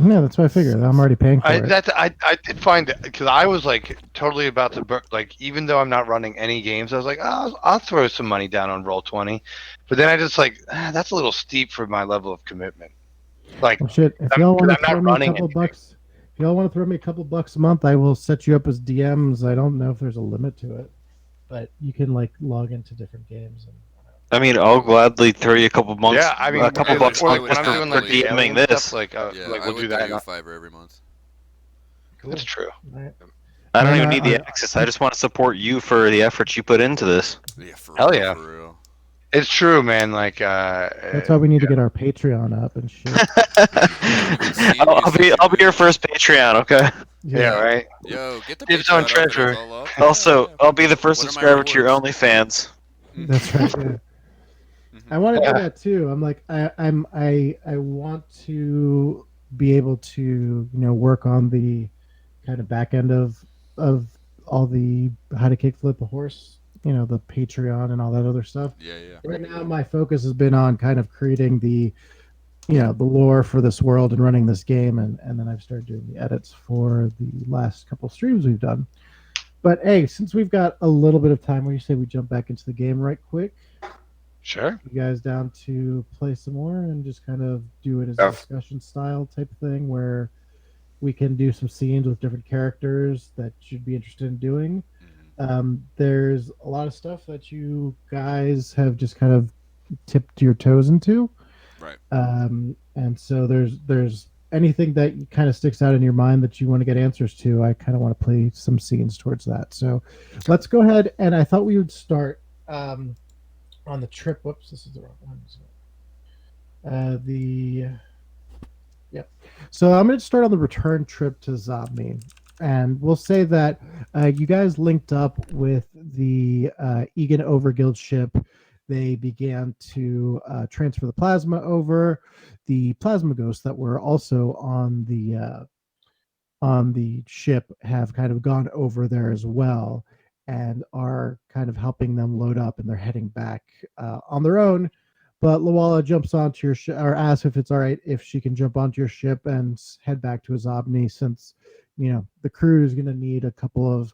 [SPEAKER 1] Yeah, that's what I figured. I'm already paying for it.
[SPEAKER 3] I did find it because I was like totally about to like, even though I'm not running any games, I was like, oh, I'll throw some money down on Roll20, but then I just like, that's a little steep for my level of commitment. Like,
[SPEAKER 1] Well, shit, if
[SPEAKER 3] I'm-
[SPEAKER 1] y'all want to
[SPEAKER 3] I'm not
[SPEAKER 1] throw me a
[SPEAKER 3] running
[SPEAKER 1] couple
[SPEAKER 3] anything.
[SPEAKER 1] bucks, if y'all want to throw me a couple bucks a month, I will set you up as DMs. I don't know if there's a limit to it, but you can log into different games. And
[SPEAKER 5] I mean, I'll gladly throw you a couple months,
[SPEAKER 3] Yeah, I mean,
[SPEAKER 5] a couple
[SPEAKER 2] I
[SPEAKER 5] bucks
[SPEAKER 2] would- I
[SPEAKER 5] on
[SPEAKER 2] would
[SPEAKER 3] when
[SPEAKER 5] just
[SPEAKER 3] I'm
[SPEAKER 5] for,
[SPEAKER 3] doing
[SPEAKER 5] for
[SPEAKER 3] like the
[SPEAKER 5] DMing
[SPEAKER 3] alien
[SPEAKER 5] this.
[SPEAKER 3] stuff, like
[SPEAKER 2] Yeah,
[SPEAKER 3] like
[SPEAKER 2] I
[SPEAKER 3] we'll
[SPEAKER 2] would
[SPEAKER 3] do
[SPEAKER 2] pay
[SPEAKER 3] that.
[SPEAKER 2] you $5 every month.
[SPEAKER 3] That's true.
[SPEAKER 1] Right.
[SPEAKER 5] I don't
[SPEAKER 1] And,
[SPEAKER 5] even need the access. I just want to support you for the efforts you put into this.
[SPEAKER 2] Yeah, for
[SPEAKER 3] Hell
[SPEAKER 2] real,
[SPEAKER 3] yeah.
[SPEAKER 2] for real.
[SPEAKER 3] It's true, man. Like,
[SPEAKER 1] That's why we need to get our Patreon up and shit.
[SPEAKER 5] I'll be your first Patreon, okay?
[SPEAKER 3] yeah, right.
[SPEAKER 2] Yo, get the
[SPEAKER 3] Dibs on
[SPEAKER 2] Patreon up and
[SPEAKER 3] treasure.
[SPEAKER 2] it's all up.
[SPEAKER 5] Also,
[SPEAKER 2] Yeah.
[SPEAKER 5] I'll be the first
[SPEAKER 2] What are my
[SPEAKER 5] subscriber to your
[SPEAKER 2] rewards?
[SPEAKER 5] OnlyFans.
[SPEAKER 1] That's right. Yeah.
[SPEAKER 2] Mhm.
[SPEAKER 1] I want to
[SPEAKER 3] Yeah.
[SPEAKER 1] do that too. I'm like, I want to be able to, work on the kind of back end of all the how to kickflip a horse, the Patreon and all that other stuff.
[SPEAKER 2] Yeah, yeah.
[SPEAKER 1] Right now, my focus has been on kind of creating the lore for this world and running this game, and then I've started doing the edits for the last couple streams we've done. But hey, since we've got a little bit of time, what do you say we jump back into the game right quick?
[SPEAKER 3] Sure.
[SPEAKER 1] You guys down to play some more and just kind of do it as a discussion style type of thing where we can do some scenes with different characters that you'd be interested in doing. There's a lot of stuff that you guys have just kind of tipped your toes into.
[SPEAKER 2] Right.
[SPEAKER 1] And so there's anything that kind of sticks out in your mind that you want to get answers to. I kind of want to play some scenes towards that. So let's go ahead. And I thought we would start on the trip. Whoops, this is the wrong one. Yep. So I'm going to start on the return trip to Zabni. And we'll say that you guys linked up with the Egan Overguild ship. They began to transfer the plasma over. The plasma ghosts that were also on the ship have kind of gone over there as well and are kind of helping them load up, and they're heading back on their own. But Luala jumps onto your ship, or asks if it's all right if she can jump onto your ship and head back to Azabni, since the crew is going to need a couple of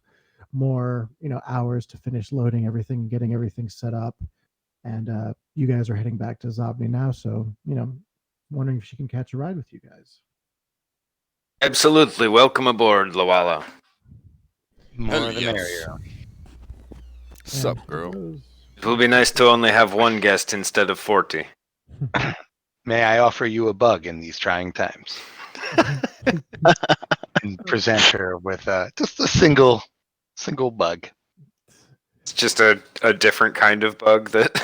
[SPEAKER 1] more hours to finish loading everything and getting everything set up. And you guys are heading back to Zabni now, so wondering if she can catch a ride with you guys.
[SPEAKER 4] Absolutely. Welcome aboard, Luala.
[SPEAKER 3] More
[SPEAKER 2] Hell
[SPEAKER 3] the
[SPEAKER 2] yes.
[SPEAKER 3] merrier.
[SPEAKER 2] Sup,
[SPEAKER 1] And
[SPEAKER 2] girl?
[SPEAKER 4] It will be nice to only have one guest instead of 40.
[SPEAKER 3] May I offer you a bug in these trying times? And present her with just a single bug.
[SPEAKER 4] It's just a different kind of bug that.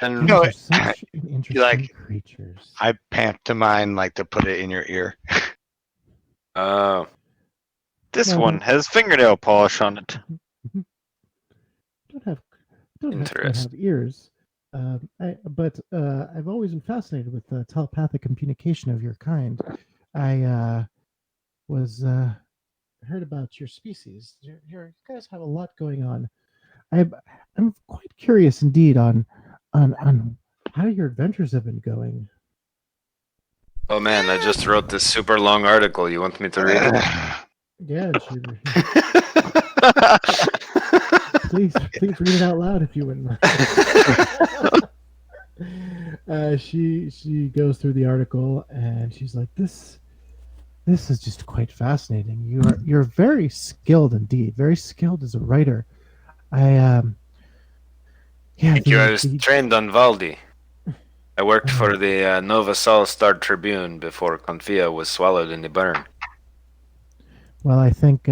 [SPEAKER 1] These
[SPEAKER 3] No,
[SPEAKER 1] are such interesting
[SPEAKER 3] like-
[SPEAKER 1] creatures.
[SPEAKER 3] I pantomime like to put it in your ear.
[SPEAKER 4] Oh,
[SPEAKER 5] This
[SPEAKER 1] No,
[SPEAKER 5] one has fingernail polish on it.
[SPEAKER 1] don't have to have
[SPEAKER 4] Interesting.
[SPEAKER 1] ears. But I've always been fascinated with telepathic communication of your kind. I was heard about your species. You guys have a lot going on. I'm quite curious indeed on how your adventures have been going.
[SPEAKER 4] oh man! I just wrote this super long article. You want me to read it?
[SPEAKER 1] Yeah, please read it out loud if you wouldn't mind. She goes through the article and she's like, this is just quite fascinating. You're very skilled indeed, very skilled as a writer.
[SPEAKER 4] Thank you. I was trained on Valdi. I worked for the Nova Sol Star Tribune before Confia was swallowed in the burn.
[SPEAKER 1] Well, I think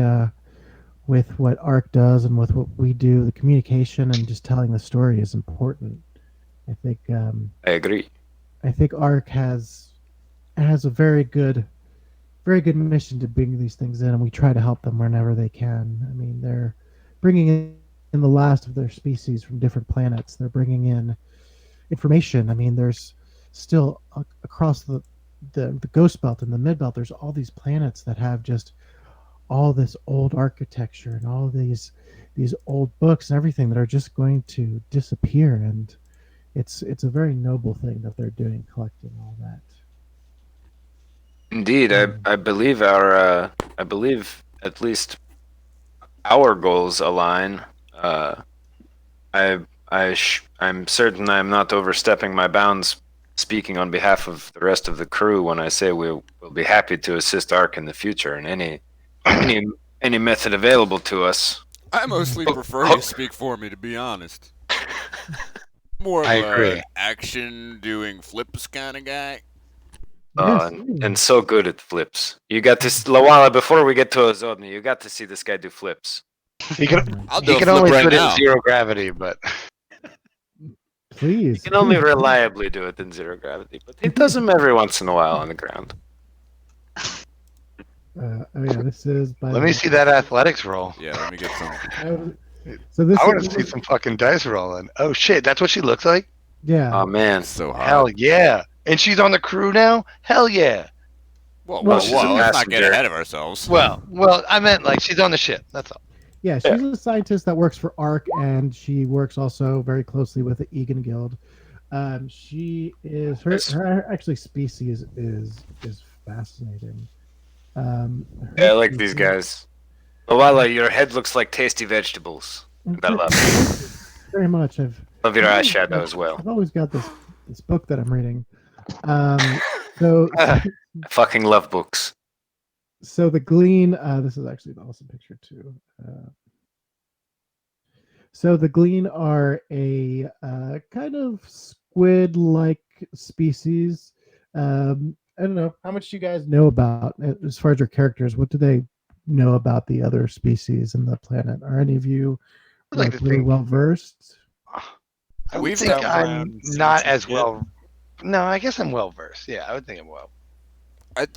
[SPEAKER 1] with what ARC does and with what we do, the communication and just telling the story is important. I think
[SPEAKER 4] I agree.
[SPEAKER 1] I think ARC has a very good mission to bring these things in, and we try to help them whenever they can. I mean, they're bringing in the last of their species from different planets. They're bringing in information. I mean, there's still across the Ghost Belt and the Mid Belt, there's all these planets that have just all this old architecture and all these old books and everything that are just going to disappear. And it's a very noble thing that they're doing, collecting all that.
[SPEAKER 4] Indeed, I believe I believe at least our goals align. I'm certain I'm not overstepping my bounds speaking on behalf of the rest of the crew when I say we will be happy to assist ARC in the future in any method available to us.
[SPEAKER 2] I mostly prefer you speak for me, to be honest. More of
[SPEAKER 3] I
[SPEAKER 2] a
[SPEAKER 3] agree.
[SPEAKER 2] action doing flips kind of guy.
[SPEAKER 1] Yes,
[SPEAKER 4] And so good at flips. You got to Lawala before we get to Ozobni. You got to see this guy do flips.
[SPEAKER 3] He can
[SPEAKER 2] I'll do
[SPEAKER 3] he
[SPEAKER 2] a
[SPEAKER 3] can
[SPEAKER 2] flip
[SPEAKER 3] only
[SPEAKER 2] right
[SPEAKER 3] do it in
[SPEAKER 2] now.
[SPEAKER 3] zero gravity, but
[SPEAKER 4] You
[SPEAKER 1] please.
[SPEAKER 4] can only
[SPEAKER 1] please.
[SPEAKER 4] reliably do it in zero gravity, but he does them every once in a while on the ground.
[SPEAKER 1] Oh yeah, this is by
[SPEAKER 3] let
[SPEAKER 1] the
[SPEAKER 3] me
[SPEAKER 1] way.
[SPEAKER 3] see that athletics roll.
[SPEAKER 2] Yeah, let me get some.
[SPEAKER 1] So this
[SPEAKER 3] I want to
[SPEAKER 1] is
[SPEAKER 3] see some fucking dice rolling. Oh shit, that's what she looks like?
[SPEAKER 1] yeah.
[SPEAKER 4] Oh man.
[SPEAKER 2] It's so hot.
[SPEAKER 3] Hell yeah. And she's on the crew now? Hell yeah.
[SPEAKER 2] Whoa,
[SPEAKER 1] Well,
[SPEAKER 2] whoa,
[SPEAKER 4] she's a
[SPEAKER 2] whoa! Let's not get
[SPEAKER 4] passenger.
[SPEAKER 2] ahead of ourselves.
[SPEAKER 3] Well, I meant like she's on the ship. That's all.
[SPEAKER 1] Yeah, she's a scientist that works for ARC, and she works also very closely with the Egan Guild. She is her actually species is fascinating. Her
[SPEAKER 4] Yeah, I like these
[SPEAKER 1] species-
[SPEAKER 4] guys. Lawala, your head looks like tasty vegetables. I love it.
[SPEAKER 1] very much.
[SPEAKER 4] Love your
[SPEAKER 1] I've always
[SPEAKER 4] eyeshadow
[SPEAKER 1] got-
[SPEAKER 4] as well.
[SPEAKER 1] I've always got this book that I'm reading. So
[SPEAKER 4] I fucking love books.
[SPEAKER 1] so the Glean. This is actually an awesome picture too. So the Glean are a kind of squid-like species. I don't know how much you guys know about as far as your characters. What do they know about the other species in the planet? Are any of you
[SPEAKER 3] I'd like
[SPEAKER 1] like
[SPEAKER 3] to
[SPEAKER 1] really
[SPEAKER 3] think-
[SPEAKER 1] well versed?
[SPEAKER 3] I would
[SPEAKER 2] We've
[SPEAKER 3] think
[SPEAKER 2] done
[SPEAKER 3] I'm
[SPEAKER 6] around, seen
[SPEAKER 3] not
[SPEAKER 6] some
[SPEAKER 3] as
[SPEAKER 6] shit.
[SPEAKER 3] well. No, I guess I'm well versed. Yeah, I would think I'm well.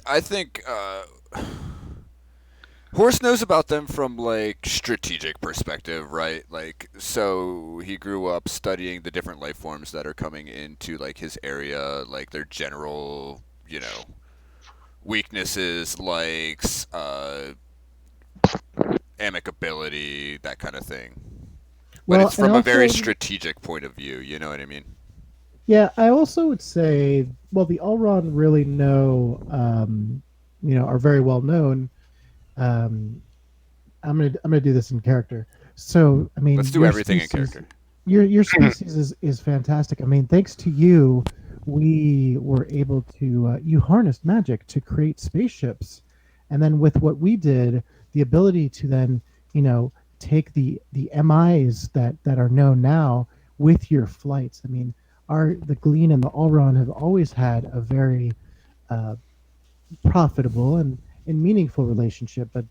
[SPEAKER 2] I think Horst knows about them from like strategic perspective, right? Like, so he grew up studying the different life forms that are coming into like his area, like their general, weaknesses, likes, amicability, that kind of thing. But
[SPEAKER 1] Well,
[SPEAKER 2] it's
[SPEAKER 1] and
[SPEAKER 2] from a very
[SPEAKER 1] also-
[SPEAKER 2] strategic point of view. You know what I mean?
[SPEAKER 1] Yeah, I also would say, well, the Elrond really know, are very well known. I'm gonna do this in character. So, I mean,
[SPEAKER 2] Let's do
[SPEAKER 1] your
[SPEAKER 2] everything in
[SPEAKER 1] species-
[SPEAKER 2] character.
[SPEAKER 1] Your species is fantastic. I mean, thanks to you, we were able to you harnessed magic to create spaceships, and then with what we did, the ability to then take the MIs that are known now with your flights. I mean, the Glean and the Allron have always had a very profitable and meaningful relationship, but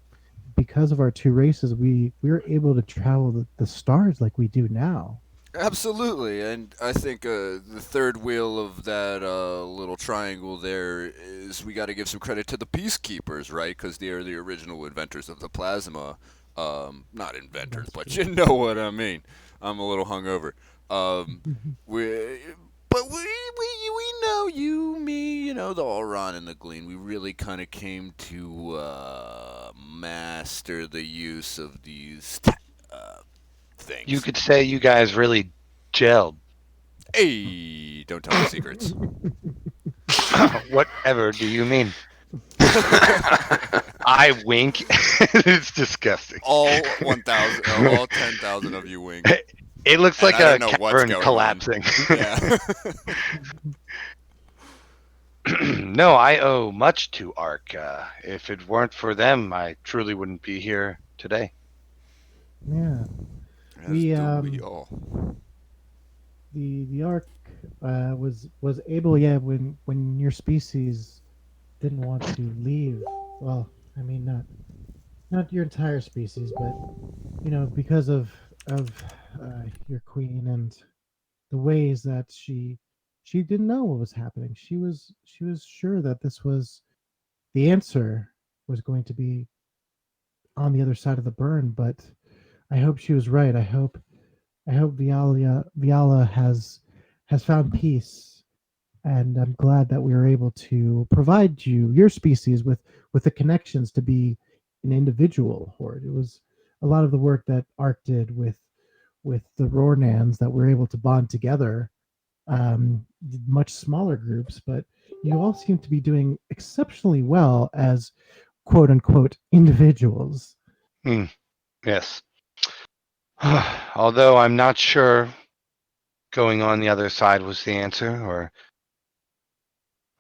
[SPEAKER 1] because of our two races, we were able to travel the stars like we do now.
[SPEAKER 2] Absolutely, and I think the third wheel of that little triangle there is we got to give some credit to the Peacekeepers, right? Because they are the original inventors of the plasma. Not inventors, but you know what I mean. I'm a little hungover. We know you, me, the Allron and the Glean. We really kind of came to master the use of these things.
[SPEAKER 3] You could say you guys really gelled.
[SPEAKER 2] Hey, don't tell me secrets.
[SPEAKER 3] Whatever do you mean? I wink. It's disgusting.
[SPEAKER 2] All 1,000, all 10,000 of you wink.
[SPEAKER 3] It looks
[SPEAKER 2] And
[SPEAKER 3] like
[SPEAKER 2] I
[SPEAKER 3] a
[SPEAKER 2] don't know what's
[SPEAKER 3] cavern
[SPEAKER 2] going on.
[SPEAKER 3] collapsing.
[SPEAKER 2] Yeah.
[SPEAKER 3] No, I owe much to ARC. If it weren't for them, I truly wouldn't be here today.
[SPEAKER 1] Yeah,
[SPEAKER 2] As
[SPEAKER 1] We,
[SPEAKER 2] do we all.
[SPEAKER 1] the Ark was able, yeah, when your species didn't want to leave. Well, I mean, not your entire species, but because of your queen and the ways that she didn't know what was happening. She was sure that this was the answer was going to be on the other side of the burn, but I hope she was right. I hope Viala has found peace, and I'm glad that we were able to provide your species with the connections to be an individual horde. It was a lot of the work that Ark did with the Rornans that we're able to bond together. Much smaller groups, but you all seem to be doing exceptionally well as quote unquote individuals.
[SPEAKER 3] Yes. Although I'm not sure going on the other side was the answer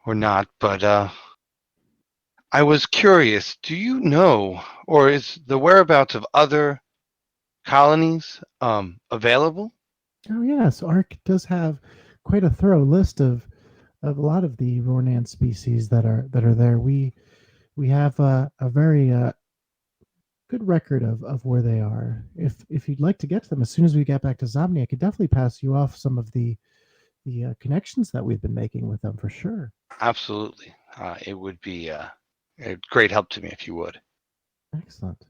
[SPEAKER 3] or not, but I was curious, do you know or is the whereabouts of other colonies available?
[SPEAKER 1] Oh yeah, so ARC does have quite a thorough list of a lot of the Rornan species that are there. We have a very good record of where they are. If you'd like to get to them, as soon as we get back to Zomni, I could definitely pass you off some of the connections that we've been making with them for sure.
[SPEAKER 3] Absolutely. It would be a great help to me if you would.
[SPEAKER 1] Excellent.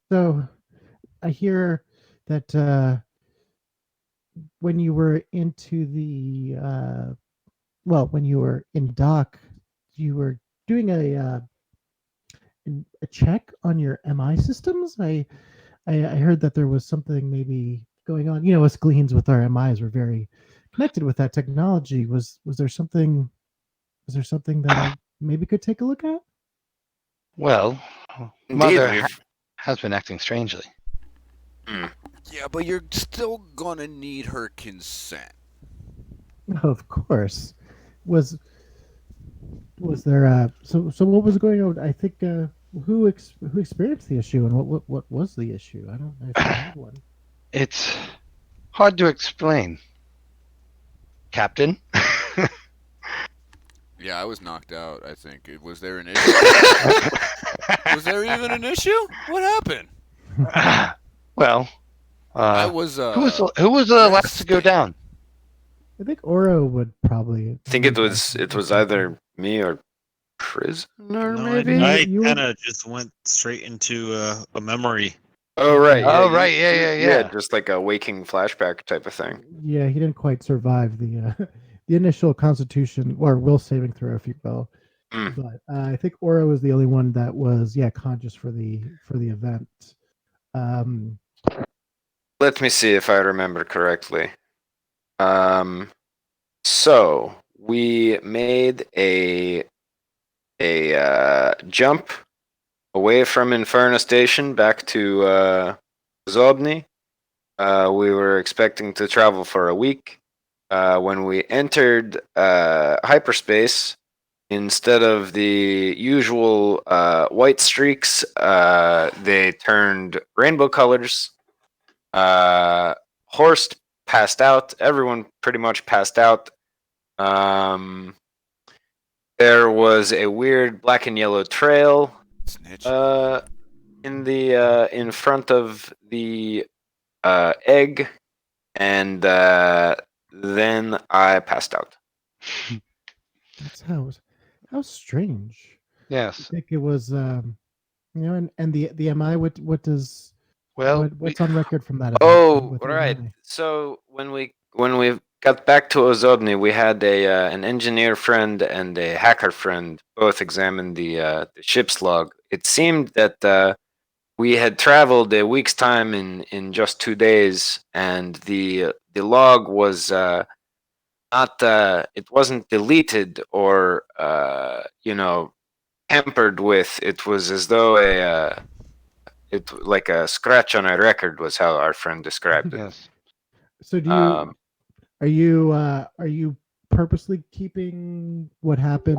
[SPEAKER 1] So I hear that when you were into the when you were in dock, you were doing a check on your MI systems. I heard that there was something maybe going on. You know, us Gleans with our MIs were very connected with that technology. Was there something? Was there something that I maybe could take a look at?
[SPEAKER 3] Well,
[SPEAKER 4] Indeed,
[SPEAKER 3] Mother
[SPEAKER 4] we've.
[SPEAKER 3] has been acting strangely.
[SPEAKER 2] Yeah, but you're still gonna need her consent.
[SPEAKER 1] Of course. Was was there so what was going on? I think who experienced the issue and what was the issue? I don't know if you had one.
[SPEAKER 3] It's hard to explain, Captain.
[SPEAKER 2] Yeah, I was knocked out, I think. Was there an issue? Was there even an issue? What happened?
[SPEAKER 3] Well,
[SPEAKER 2] I was
[SPEAKER 3] who was the last to go down?
[SPEAKER 1] I think Oro would probably.
[SPEAKER 4] I think it was either me or prisoner,
[SPEAKER 6] No,
[SPEAKER 4] maybe.
[SPEAKER 6] I
[SPEAKER 1] You were-
[SPEAKER 6] kind of just went straight into a memory.
[SPEAKER 4] Oh right, yeah.
[SPEAKER 3] Oh, right, yeah.
[SPEAKER 4] Just like a waking flashback type of thing.
[SPEAKER 1] Yeah, he didn't quite survive the the initial Constitution or will saving throw, if you will.
[SPEAKER 4] Mm.
[SPEAKER 1] But I think Oro was the only one that was conscious for the event. Um,
[SPEAKER 4] Let me see if I remember correctly. So we made a jump away from Inferna Station back to Zobni. We were expecting to travel for a week. When we entered hyperspace, instead of the usual white streaks, they turned rainbow colors. Horst passed out. Everyone pretty much passed out. There was a weird black and yellow trail
[SPEAKER 2] snitch.
[SPEAKER 4] in front of the egg, and then I passed out.
[SPEAKER 1] that's how strange.
[SPEAKER 3] Yes.
[SPEAKER 1] I think it was and the MI. What does
[SPEAKER 3] Well,
[SPEAKER 1] what's on record from that event?
[SPEAKER 4] Oh,
[SPEAKER 1] with the
[SPEAKER 4] right.
[SPEAKER 1] MI?
[SPEAKER 4] So when we got back to Ozobni, we had an engineer friend and a hacker friend both examine the ship's log. It seemed that we had traveled a week's time in just 2 days, and the log was not it wasn't deleted or tampered with. It was as though it like a scratch on a record was how our friend described it.
[SPEAKER 3] yes.
[SPEAKER 1] So do you
[SPEAKER 4] Um,
[SPEAKER 1] are you purposely keeping what happened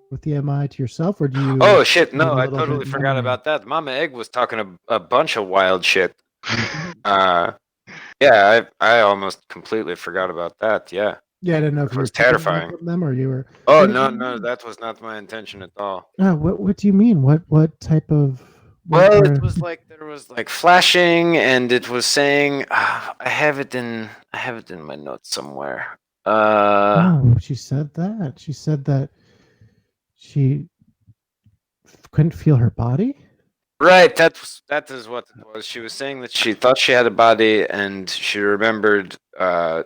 [SPEAKER 1] with the MI to yourself, or do you?
[SPEAKER 4] Oh shit!
[SPEAKER 1] leave
[SPEAKER 4] No,
[SPEAKER 1] a
[SPEAKER 4] I
[SPEAKER 1] little
[SPEAKER 4] totally
[SPEAKER 1] bit
[SPEAKER 4] forgot
[SPEAKER 1] more?
[SPEAKER 4] about that. Mama Egg was talking a bunch of wild shit. Yeah, I almost completely forgot about that. Yeah.
[SPEAKER 1] Yeah, I didn't know if
[SPEAKER 4] It
[SPEAKER 1] you were
[SPEAKER 4] was
[SPEAKER 1] keeping that
[SPEAKER 4] terrifying.
[SPEAKER 1] from them or you were.
[SPEAKER 4] Oh
[SPEAKER 1] What-
[SPEAKER 4] no, that was not my intention at all.
[SPEAKER 1] what do you mean? What type of?
[SPEAKER 4] Well, it was like there was like flashing, and it was saying, I have it in my notes somewhere.
[SPEAKER 1] Oh, she said that. She said that she couldn't feel her body.
[SPEAKER 4] Right, that is what it was. She was saying that she thought she had a body, and she remembered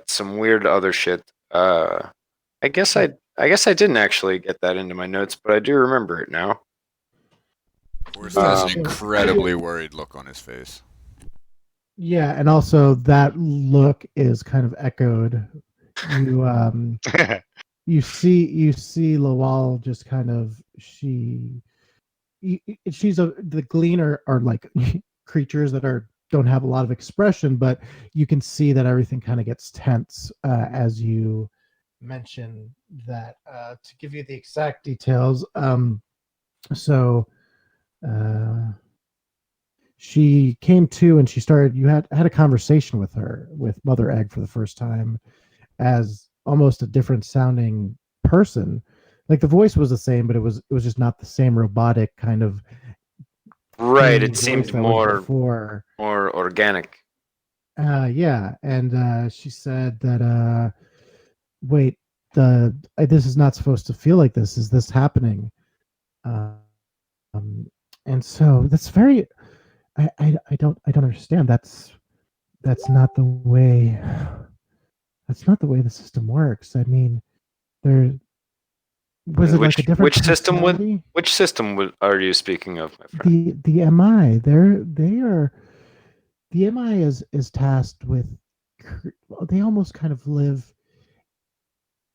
[SPEAKER 4] some weird other shit. I guess I didn't actually get that into my notes, but I do remember it now.
[SPEAKER 2] Horst has an
[SPEAKER 1] Um,
[SPEAKER 2] incredibly worried look on his face.
[SPEAKER 1] Yeah, and also that look is kind of echoed. You you see Lawal just kind of she's the Glean are like creatures that don't have a lot of expression, but you can see that everything kind of gets tense as you mention that. To give you the exact details, so she came to and she started. You had a conversation with her, with Mother Egg, for the first time as almost a different sounding person. Like the voice was the same, but it was just not the same robotic kind of
[SPEAKER 4] Right.
[SPEAKER 1] clean
[SPEAKER 4] It
[SPEAKER 1] voice
[SPEAKER 4] seemed
[SPEAKER 1] that was
[SPEAKER 4] more
[SPEAKER 1] before.
[SPEAKER 4] organic.
[SPEAKER 1] Yeah, and she said that wait, this is not supposed to feel like this. Is this happening? Um, and so that's very. I don't understand. That's not the way. That's not the way the system works. I mean, there was it like a different personality?
[SPEAKER 4] Which system are you speaking of, my friend?
[SPEAKER 1] The MI, the MI is tasked with. Well, they almost kind of live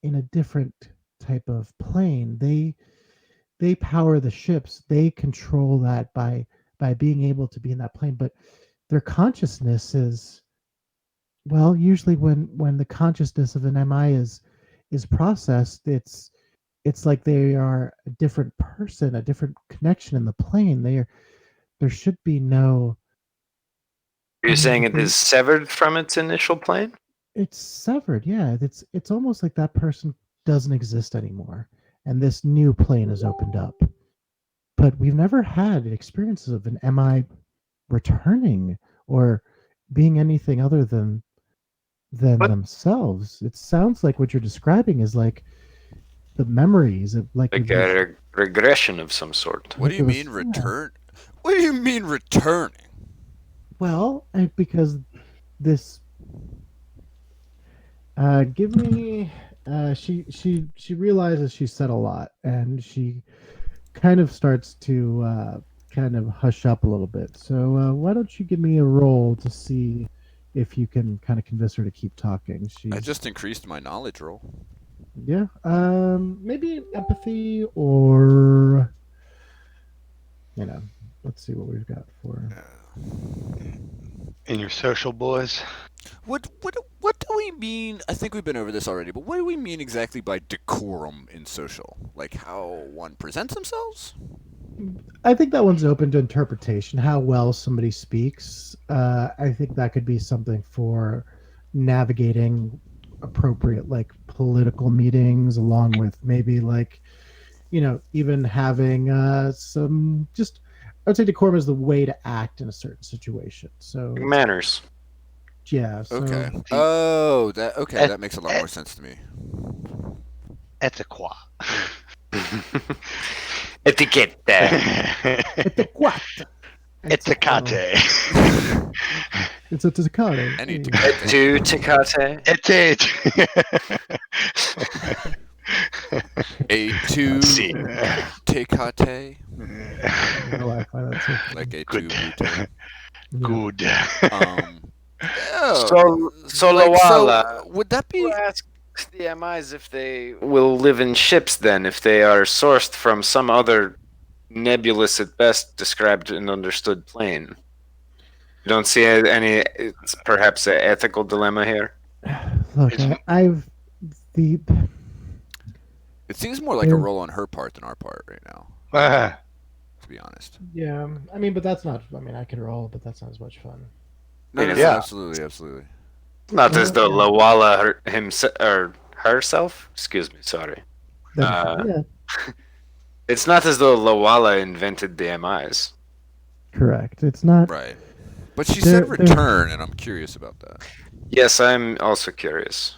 [SPEAKER 1] in a different type of plane. They power the ships. They control that by being able to be in that plane. But their consciousness is, well, usually when the consciousness of an MI is processed, it's like they are a different person, a different connection in the plane. There should be no.
[SPEAKER 4] You're saying it is severed from its initial plane?
[SPEAKER 1] It's severed. Yeah, it's almost like that person doesn't exist anymore, and this new plane is opened up. But we've never had experiences of an MI returning or being anything other than
[SPEAKER 4] What?
[SPEAKER 1] themselves. It sounds like what you're describing is like the memories of like
[SPEAKER 4] Like a regression of some sort.
[SPEAKER 2] What do you mean return? What do you mean returning?
[SPEAKER 1] well, because this give me she realizes she said a lot, and she kind of starts to kind of hush up a little bit. So why don't you give me a roll to see if you can kind of convince her to keep talking?
[SPEAKER 2] I just increased my knowledge roll.
[SPEAKER 1] Yeah, maybe empathy, or let's see what we've got for her.
[SPEAKER 3] In your social boys.
[SPEAKER 2] What do we mean? I think we've been over this already, but what do we mean exactly by decorum in social? Like how one presents themselves?
[SPEAKER 1] I think that one's open to interpretation. How well somebody speaks. I think that could be something for navigating appropriate like political meetings, along with maybe like even having some just. I would say decorum is the way to act in a certain situation. So
[SPEAKER 4] Manners.
[SPEAKER 1] yeah. So,
[SPEAKER 2] Okay. Oh, that makes a lot more sense to me.
[SPEAKER 3] Etiquette.
[SPEAKER 4] Etiquette.
[SPEAKER 1] Etiquette.
[SPEAKER 3] Etiquette.
[SPEAKER 1] It's a ticate.
[SPEAKER 2] Any
[SPEAKER 4] Tu Tecate.
[SPEAKER 2] A two
[SPEAKER 3] See.
[SPEAKER 2] tecate,
[SPEAKER 1] Like
[SPEAKER 2] like a
[SPEAKER 3] Good.
[SPEAKER 2] two bute.
[SPEAKER 3] Good.
[SPEAKER 2] Yeah,
[SPEAKER 4] So
[SPEAKER 2] would that be?
[SPEAKER 4] who asks the MIs if they will live in ships then, if they are sourced from some other nebulous at best described and understood plane? You don't see any, it's perhaps an ethical dilemma here?
[SPEAKER 1] Look, I've the.
[SPEAKER 2] It seems more like a role on her part than our part right now, to be honest.
[SPEAKER 1] Yeah, I mean, but that's not. I mean, I could roll, but that's not as much fun.
[SPEAKER 2] No,
[SPEAKER 3] Yeah.
[SPEAKER 2] absolutely.
[SPEAKER 4] Not as though Lawala himself or herself. Excuse me, sorry.
[SPEAKER 1] Yeah,
[SPEAKER 4] It's not as though Lawala invented the MIs.
[SPEAKER 1] correct. It's not.
[SPEAKER 2] Right. But she said return, and I'm curious about that.
[SPEAKER 4] Yes, I'm also curious.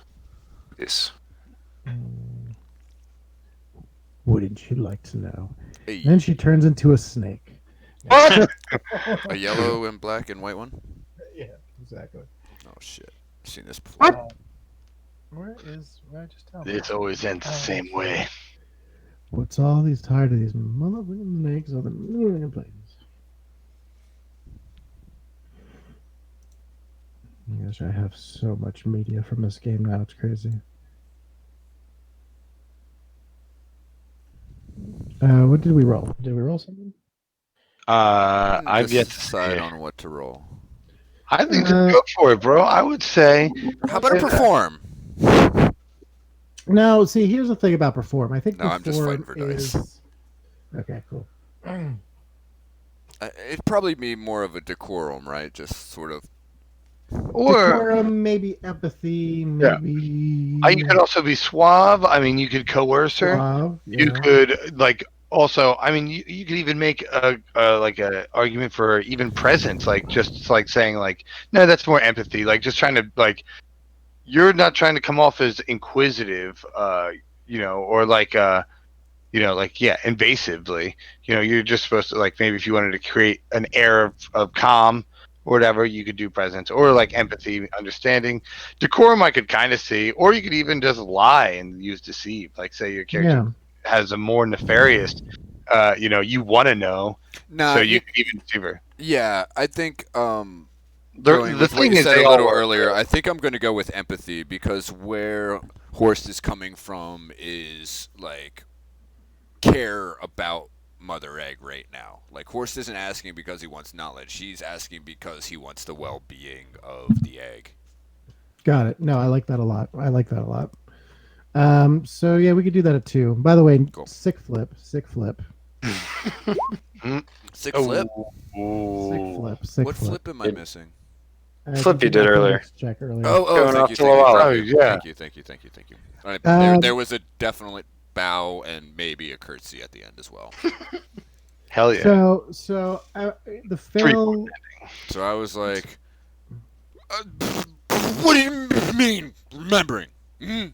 [SPEAKER 4] Yes.
[SPEAKER 1] Wouldn't you like to know?
[SPEAKER 2] Hey,
[SPEAKER 1] Then she turns into a snake.
[SPEAKER 4] What?
[SPEAKER 2] a yellow and black and white one?
[SPEAKER 1] Yeah, exactly.
[SPEAKER 2] Oh shit! I've seen this before.
[SPEAKER 4] What?
[SPEAKER 1] Where I just tell
[SPEAKER 3] It always ends the same way.
[SPEAKER 1] What's all these tired of these motherfucking snakes on the million planes? Gosh, I have so much media from this game now. It's crazy. What did we roll? Did we roll something?
[SPEAKER 3] I've
[SPEAKER 2] Just
[SPEAKER 3] yet to
[SPEAKER 2] decide
[SPEAKER 3] say.
[SPEAKER 2] on what to roll.
[SPEAKER 3] I think just go for it, bro. I would say.
[SPEAKER 2] How about a perform?
[SPEAKER 1] No, see, here's the thing about perform. I think
[SPEAKER 2] No, I'm just
[SPEAKER 1] perform
[SPEAKER 2] fighting for dice.
[SPEAKER 1] is okay. Cool.
[SPEAKER 2] I It'd probably be more of a decorum, right? Just sort of.
[SPEAKER 3] Or
[SPEAKER 1] Decorum, maybe empathy, maybe
[SPEAKER 3] you could also be suave. I mean, you could coerce her.
[SPEAKER 1] suave.
[SPEAKER 3] You
[SPEAKER 1] Yeah.
[SPEAKER 3] could like also. I mean, you could even make a like a argument for even presence, like just like saying like, no, that's more empathy. Like just trying to like, you're not trying to come off as inquisitive, or like like yeah, invasively. You're just supposed to like maybe if you wanted to create an air of calm or whatever, you could do presence or like empathy, understanding. Decorum I could kind of see, or you could even just lie and use deceive. Like say your character has a more nefarious, you want to know,
[SPEAKER 2] Nah,
[SPEAKER 3] so you could even deceive her.
[SPEAKER 2] yeah, I think going
[SPEAKER 3] The
[SPEAKER 2] with what
[SPEAKER 3] thing
[SPEAKER 2] you
[SPEAKER 3] is,
[SPEAKER 2] said
[SPEAKER 3] they
[SPEAKER 2] a
[SPEAKER 3] all
[SPEAKER 2] little
[SPEAKER 3] work.
[SPEAKER 2] earlier, I think I'm going to go with empathy because where Horst is coming from is like care about Mother Egg right now. Like Horst isn't asking because he wants knowledge; he's asking because he wants the well-being of the egg.
[SPEAKER 1] Got it. No, I like that a lot. I like that a lot. So yeah, we could do that at 2. By the way,
[SPEAKER 2] Cool.
[SPEAKER 1] sick flip.
[SPEAKER 2] Sick flip.
[SPEAKER 1] Sick
[SPEAKER 2] What
[SPEAKER 1] flip.
[SPEAKER 2] flip am I missing?
[SPEAKER 4] Flip you did earlier.
[SPEAKER 1] Check earlier.
[SPEAKER 2] Oh,
[SPEAKER 4] Going
[SPEAKER 2] thank
[SPEAKER 4] off
[SPEAKER 2] you,
[SPEAKER 4] to
[SPEAKER 2] thank you,
[SPEAKER 4] Lala.
[SPEAKER 2] thank
[SPEAKER 3] Oh,
[SPEAKER 2] you,
[SPEAKER 3] yeah.
[SPEAKER 2] thank you, thank you, thank you, thank you. All right, there was a definite bow and maybe a curtsy at the end as well.
[SPEAKER 3] Hell yeah.
[SPEAKER 1] So the fail.
[SPEAKER 2] So I was like, "What do you mean remembering?" Mm.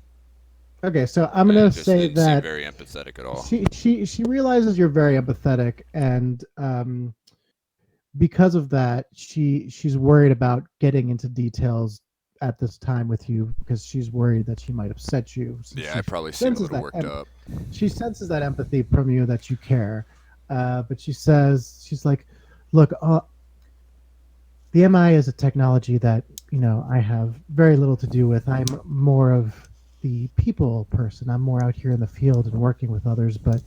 [SPEAKER 1] Okay, so I'm gonna
[SPEAKER 2] It just
[SPEAKER 1] say
[SPEAKER 2] didn't seem
[SPEAKER 1] that
[SPEAKER 2] very empathetic at all.
[SPEAKER 1] she realizes you're very empathetic, and because of that, she's worried about getting into details at this time with you because she's worried that she might upset you. since
[SPEAKER 2] Yeah,
[SPEAKER 1] she
[SPEAKER 2] I probably seemed a
[SPEAKER 1] senses
[SPEAKER 2] little
[SPEAKER 1] that
[SPEAKER 2] worked up.
[SPEAKER 1] She senses that empathy from you, that you care, but she's like, look, the MI is a technology that I have very little to do with. I'm more of the people person. I'm more out here in the field and working with others, but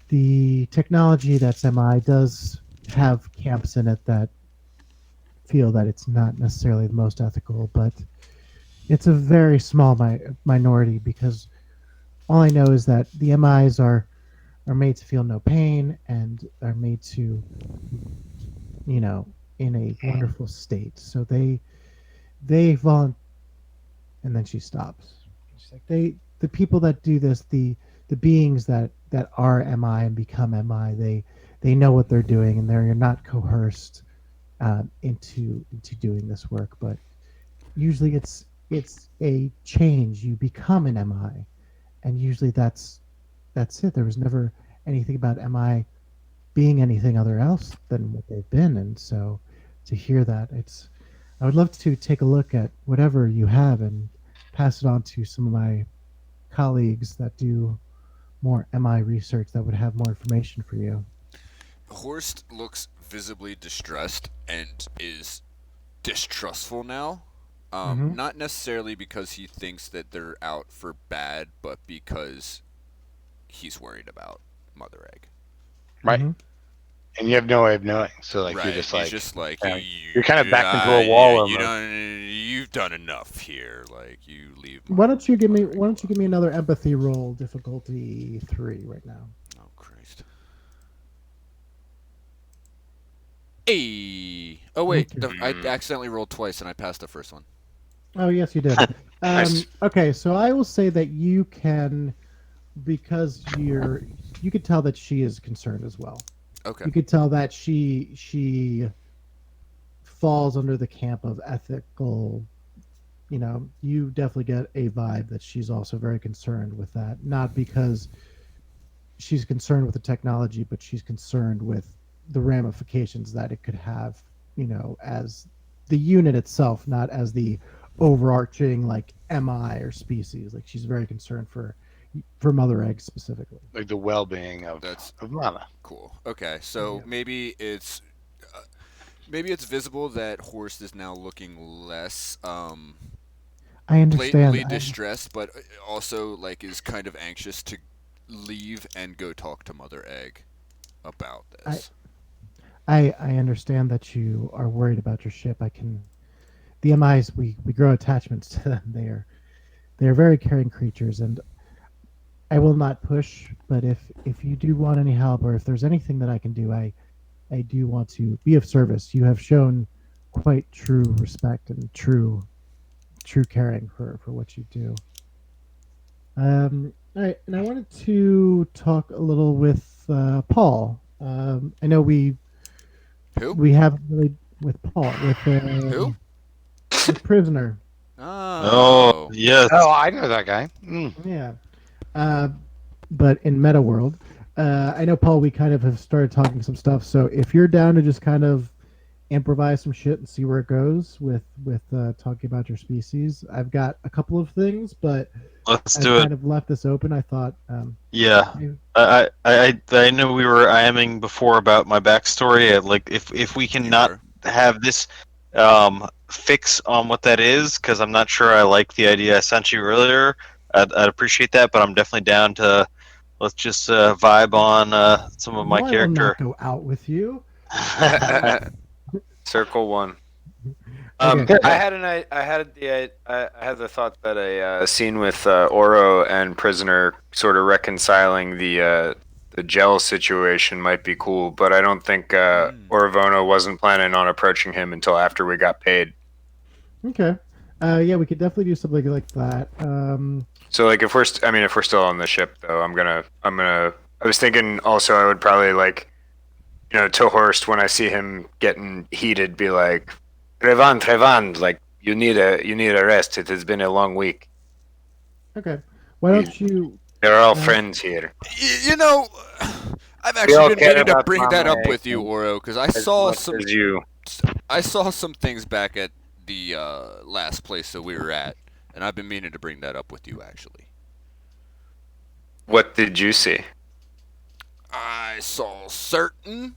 [SPEAKER 1] the technology that's MI does have camps in it that feel that it's not necessarily the most ethical, but it's a very small minority because all I know is that the MIs are made to feel no pain and are made to, in a wonderful state. So they volunteer, and then she stops. She's like, the people that do this, the beings that are MI and become MI, they know what they're doing, and they're not coerced into doing this work. But usually it's a change. You become an MI, and usually that's it. There was never anything about MI being anything other else than what they've been, and so to hear that, I would love to take a look at whatever you have and pass it on to some of my colleagues that do more MI research that would have more information for you.
[SPEAKER 2] Horst looks visibly distressed and is distrustful now.
[SPEAKER 1] Mhm.
[SPEAKER 2] Not necessarily because he thinks that they're out for bad, but because he's worried about Mother Egg.
[SPEAKER 3] Right.
[SPEAKER 1] Mhm.
[SPEAKER 3] And you have no way of knowing. So like
[SPEAKER 2] Right.
[SPEAKER 3] you're just
[SPEAKER 2] He's
[SPEAKER 3] like,
[SPEAKER 2] just like
[SPEAKER 3] yeah, you're kind of backed into a wall almost.
[SPEAKER 2] You've done enough here. Like you leave.
[SPEAKER 1] Why don't you give me
[SPEAKER 2] Mother Egg
[SPEAKER 1] another empathy roll, difficulty 3 right now?
[SPEAKER 2] alone. Oh Christ. Hey. Oh wait,
[SPEAKER 1] Thank
[SPEAKER 2] I accidentally rolled twice and I passed the first one.
[SPEAKER 1] Oh yes, you did.
[SPEAKER 3] Nice.
[SPEAKER 1] Okay, so I will say that you can, because you could tell that she is concerned as well.
[SPEAKER 2] Okay.
[SPEAKER 1] You could tell that she falls under the camp of ethical. You definitely get a vibe that she's also very concerned with that, not because she's concerned with the technology, but she's concerned with the ramifications that it could have, as the unit itself, not as the overarching like MI or species. Like she's very concerned for Mother Egg specifically.
[SPEAKER 3] Like the well-being of Mama.
[SPEAKER 2] Cool. Okay, so
[SPEAKER 1] Yeah.
[SPEAKER 2] maybe it's visible that Horst is now looking less
[SPEAKER 1] I understand.
[SPEAKER 2] blatantly distressed, but also like is kind of anxious to leave and go talk to Mother Egg about this.
[SPEAKER 1] I understand that you are worried about your ship. The MIs, we grow attachments to them. They are very caring creatures, and I will not push. But if you do want any help, or if there's anything that I can do, I I do want to be of service. You have shown quite true respect and true caring for what you do. All right, and I wanted to talk a little with Paul. I know
[SPEAKER 2] Who?
[SPEAKER 1] we haven't really with Paul
[SPEAKER 2] Who?
[SPEAKER 1] the prisoner.
[SPEAKER 6] Oh, yes.
[SPEAKER 3] Oh, I know that guy. Mm.
[SPEAKER 1] Yeah, but in Meta World, I know Paul. We kind of have started talking some stuff. So if you're down to just kind of improvise some shit and see where it goes with talking about your species, I've got a couple of things, but
[SPEAKER 6] Let's
[SPEAKER 1] I
[SPEAKER 6] do
[SPEAKER 1] kind
[SPEAKER 6] it.
[SPEAKER 1] of left this open. I thought,
[SPEAKER 6] Yeah. I know we were IMing before about my backstory. Like, if we can
[SPEAKER 2] You
[SPEAKER 6] not
[SPEAKER 2] were.
[SPEAKER 6] have this fix on what that is, because I'm not sure I like the idea I sent you earlier. I'd appreciate that, but I'm definitely down to let's just vibe on some of my
[SPEAKER 1] no, I will
[SPEAKER 6] character.
[SPEAKER 1] not go out with you.
[SPEAKER 4] Circle one.
[SPEAKER 1] Okay.
[SPEAKER 4] I had the thought that a scene with Oro and Prisoner sort of reconciling the gel situation might be cool, but I don't think OraVona wasn't planning on approaching him until after we got paid.
[SPEAKER 1] Okay. Yeah, we could definitely do something like that.
[SPEAKER 4] So like if we're still on the ship though, I was thinking also I would probably like, to Horst when I see him getting heated, be like, Trevand, like you need a rest. It has been a long week.
[SPEAKER 1] Okay. Why don't you?
[SPEAKER 4] They're all friends here.
[SPEAKER 2] You know, I've
[SPEAKER 4] We all
[SPEAKER 2] actually been
[SPEAKER 4] care
[SPEAKER 2] meaning to
[SPEAKER 4] about
[SPEAKER 2] bring that
[SPEAKER 4] Mama
[SPEAKER 2] up with you,
[SPEAKER 4] Egg
[SPEAKER 2] Oro, because I
[SPEAKER 4] as
[SPEAKER 2] saw
[SPEAKER 4] much
[SPEAKER 2] some.
[SPEAKER 4] as you.
[SPEAKER 2] I saw some things back at the last place that we were at, and I've been meaning to bring that up with you actually.
[SPEAKER 4] What did you see?
[SPEAKER 2] I saw certain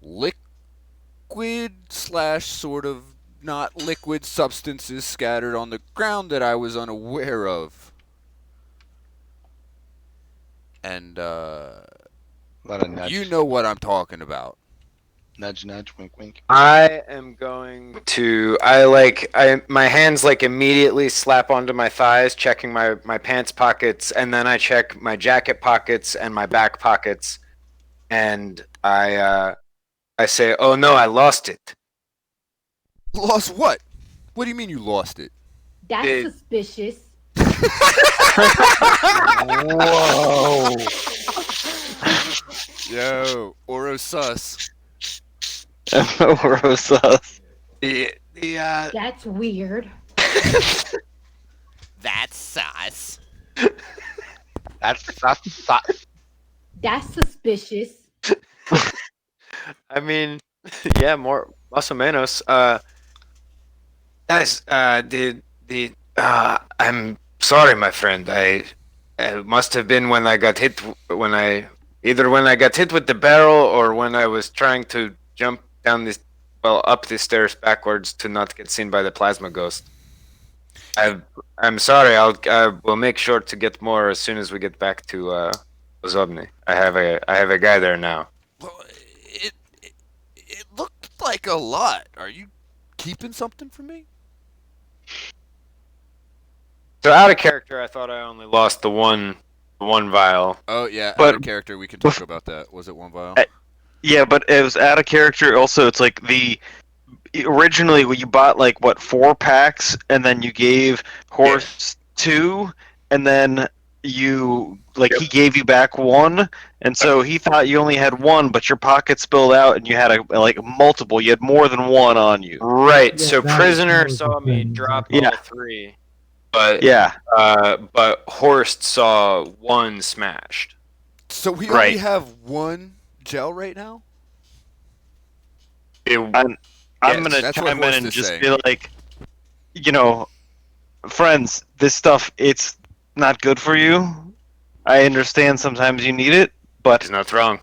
[SPEAKER 2] liquid slash sort of not liquid substances scattered on the ground that I was unaware of. And
[SPEAKER 3] A lot of nudge.
[SPEAKER 2] you know what I'm talking about.
[SPEAKER 3] Nudge, nudge, wink, wink.
[SPEAKER 4] I am going to. My hands like immediately slap onto my thighs, checking my pants pockets, and then I check my jacket pockets and my back pockets, and I say, "Oh no, I lost it."
[SPEAKER 2] Lost what? What do you mean you lost it?
[SPEAKER 7] That's
[SPEAKER 4] It-
[SPEAKER 7] suspicious.
[SPEAKER 3] Whoa!
[SPEAKER 2] Yo, Oro sus.
[SPEAKER 6] Rosas.
[SPEAKER 3] The
[SPEAKER 7] That's weird.
[SPEAKER 2] That's sus.
[SPEAKER 3] that's
[SPEAKER 7] That's suspicious.
[SPEAKER 4] I mean, yeah, more más o menos. Guys, I'm sorry, my friend. It must have been when I got hit either when I got hit with the barrel or when I was trying to jump up the stairs backwards to not get seen by the plasma ghost. I'm sorry. I will make sure to get more as soon as we get back to Ozobny. I have a guy there now.
[SPEAKER 2] Well, it looked like a lot. Are you keeping something from me?
[SPEAKER 4] So out of character, I thought I only lost the one vial.
[SPEAKER 2] Oh yeah,
[SPEAKER 6] But-
[SPEAKER 2] out of character. We can talk about that. Was it one vial?
[SPEAKER 6] Yeah, but it was out of character. Also, it's like originally when you bought like 4 packs, and then you gave Horst 2, and then he gave you back 1, and so he thought you only had 1, but your pocket spilled out, and you had multiple. You had more than 1 on you.
[SPEAKER 4] Right.
[SPEAKER 1] Yeah,
[SPEAKER 4] So
[SPEAKER 1] that
[SPEAKER 4] prisoner
[SPEAKER 1] was the
[SPEAKER 4] saw me
[SPEAKER 1] thing,
[SPEAKER 4] drop
[SPEAKER 6] exactly.
[SPEAKER 4] all 3, but
[SPEAKER 6] Yeah.
[SPEAKER 4] but Horst saw 1 smashed.
[SPEAKER 2] So we
[SPEAKER 6] Right.
[SPEAKER 2] only have one gel right now.
[SPEAKER 6] I'm
[SPEAKER 4] Yes,
[SPEAKER 6] gonna
[SPEAKER 2] that's what
[SPEAKER 6] chime in
[SPEAKER 2] Horst
[SPEAKER 6] and
[SPEAKER 2] is
[SPEAKER 6] just
[SPEAKER 2] saying.
[SPEAKER 6] be like, friends, this stuff, it's not good for you. I understand sometimes you need it, but
[SPEAKER 4] He's not wrong.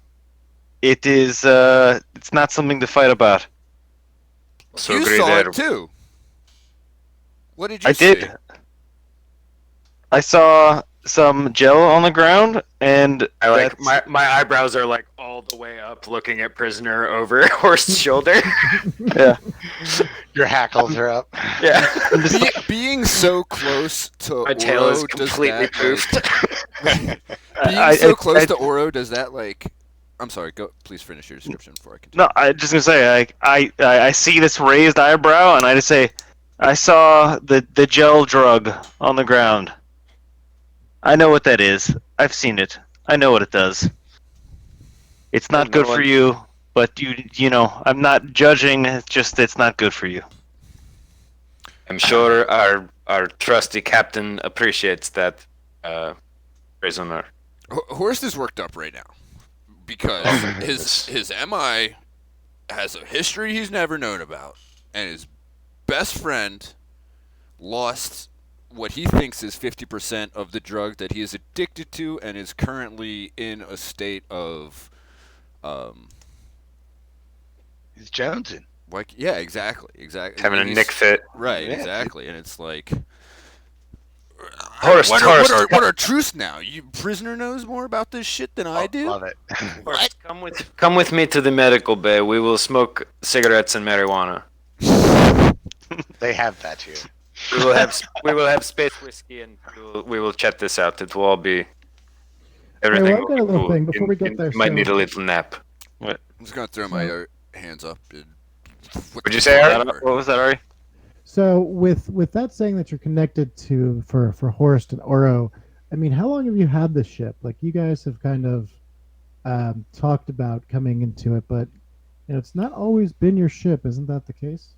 [SPEAKER 6] it is it's not something to fight about.
[SPEAKER 4] So
[SPEAKER 2] You
[SPEAKER 4] agree
[SPEAKER 2] saw
[SPEAKER 4] there.
[SPEAKER 2] it too. What did you
[SPEAKER 6] I
[SPEAKER 2] see?
[SPEAKER 6] did. I saw some gel on the ground, and
[SPEAKER 4] I like
[SPEAKER 6] that's-
[SPEAKER 4] my eyebrows are like all the way up, looking at prisoner over Horst's shoulder.
[SPEAKER 6] yeah.
[SPEAKER 3] your hackles are up.
[SPEAKER 4] Yeah.
[SPEAKER 2] Being so close to
[SPEAKER 4] My tail
[SPEAKER 2] Oro,
[SPEAKER 4] is
[SPEAKER 2] does
[SPEAKER 4] completely
[SPEAKER 2] that,
[SPEAKER 4] poofed.
[SPEAKER 2] being
[SPEAKER 6] I-
[SPEAKER 2] so
[SPEAKER 6] I-
[SPEAKER 2] close
[SPEAKER 6] I-
[SPEAKER 2] to Oro, does that like I'm sorry. Go. Please finish your description before I continue.
[SPEAKER 6] No, I just gonna say I see this raised eyebrow, and I just say, I saw the gel drug on the ground. I know what that is. I've seen it. I know what it does. It's not
[SPEAKER 4] No
[SPEAKER 6] good for
[SPEAKER 4] one-
[SPEAKER 6] you, but you know, I'm not judging. It's just it's not good for you.
[SPEAKER 4] I'm sure our trusty captain appreciates that, prisoner.
[SPEAKER 2] Horst is worked up right now because his MI has a history he's never known about, and his best friend lost what he thinks is 50% of the drug that he is addicted to, and is currently in a state of,
[SPEAKER 3] He's jonesing.
[SPEAKER 2] like, yeah, exactly.
[SPEAKER 4] Having a
[SPEAKER 2] He's-
[SPEAKER 4] nick fit.
[SPEAKER 2] Right,
[SPEAKER 3] Yeah.
[SPEAKER 2] exactly, and it's like.
[SPEAKER 4] Horst,
[SPEAKER 2] what are truths now? You prisoner knows more about this shit than I do.
[SPEAKER 3] Love it.
[SPEAKER 4] Horst, come with me to the medical bay. We will smoke cigarettes and marijuana.
[SPEAKER 3] They have that here.
[SPEAKER 4] We will have space whiskey, and we will chat this out. It will all be. Everything
[SPEAKER 1] well, I've
[SPEAKER 4] will
[SPEAKER 1] got
[SPEAKER 4] be
[SPEAKER 1] a little
[SPEAKER 4] cool.
[SPEAKER 1] thing before we get there,
[SPEAKER 4] You might
[SPEAKER 1] so-
[SPEAKER 4] need a little nap.
[SPEAKER 2] I'm just gonna throw my hands up. And
[SPEAKER 4] Would you say, Ari?
[SPEAKER 6] What was that, Ari?
[SPEAKER 1] So with that saying that you're connected to for Horst and Oro, I mean, how long have you had this ship? Like, you guys have kind of talked about coming into it, but you know, it's not always been your ship, isn't that the case?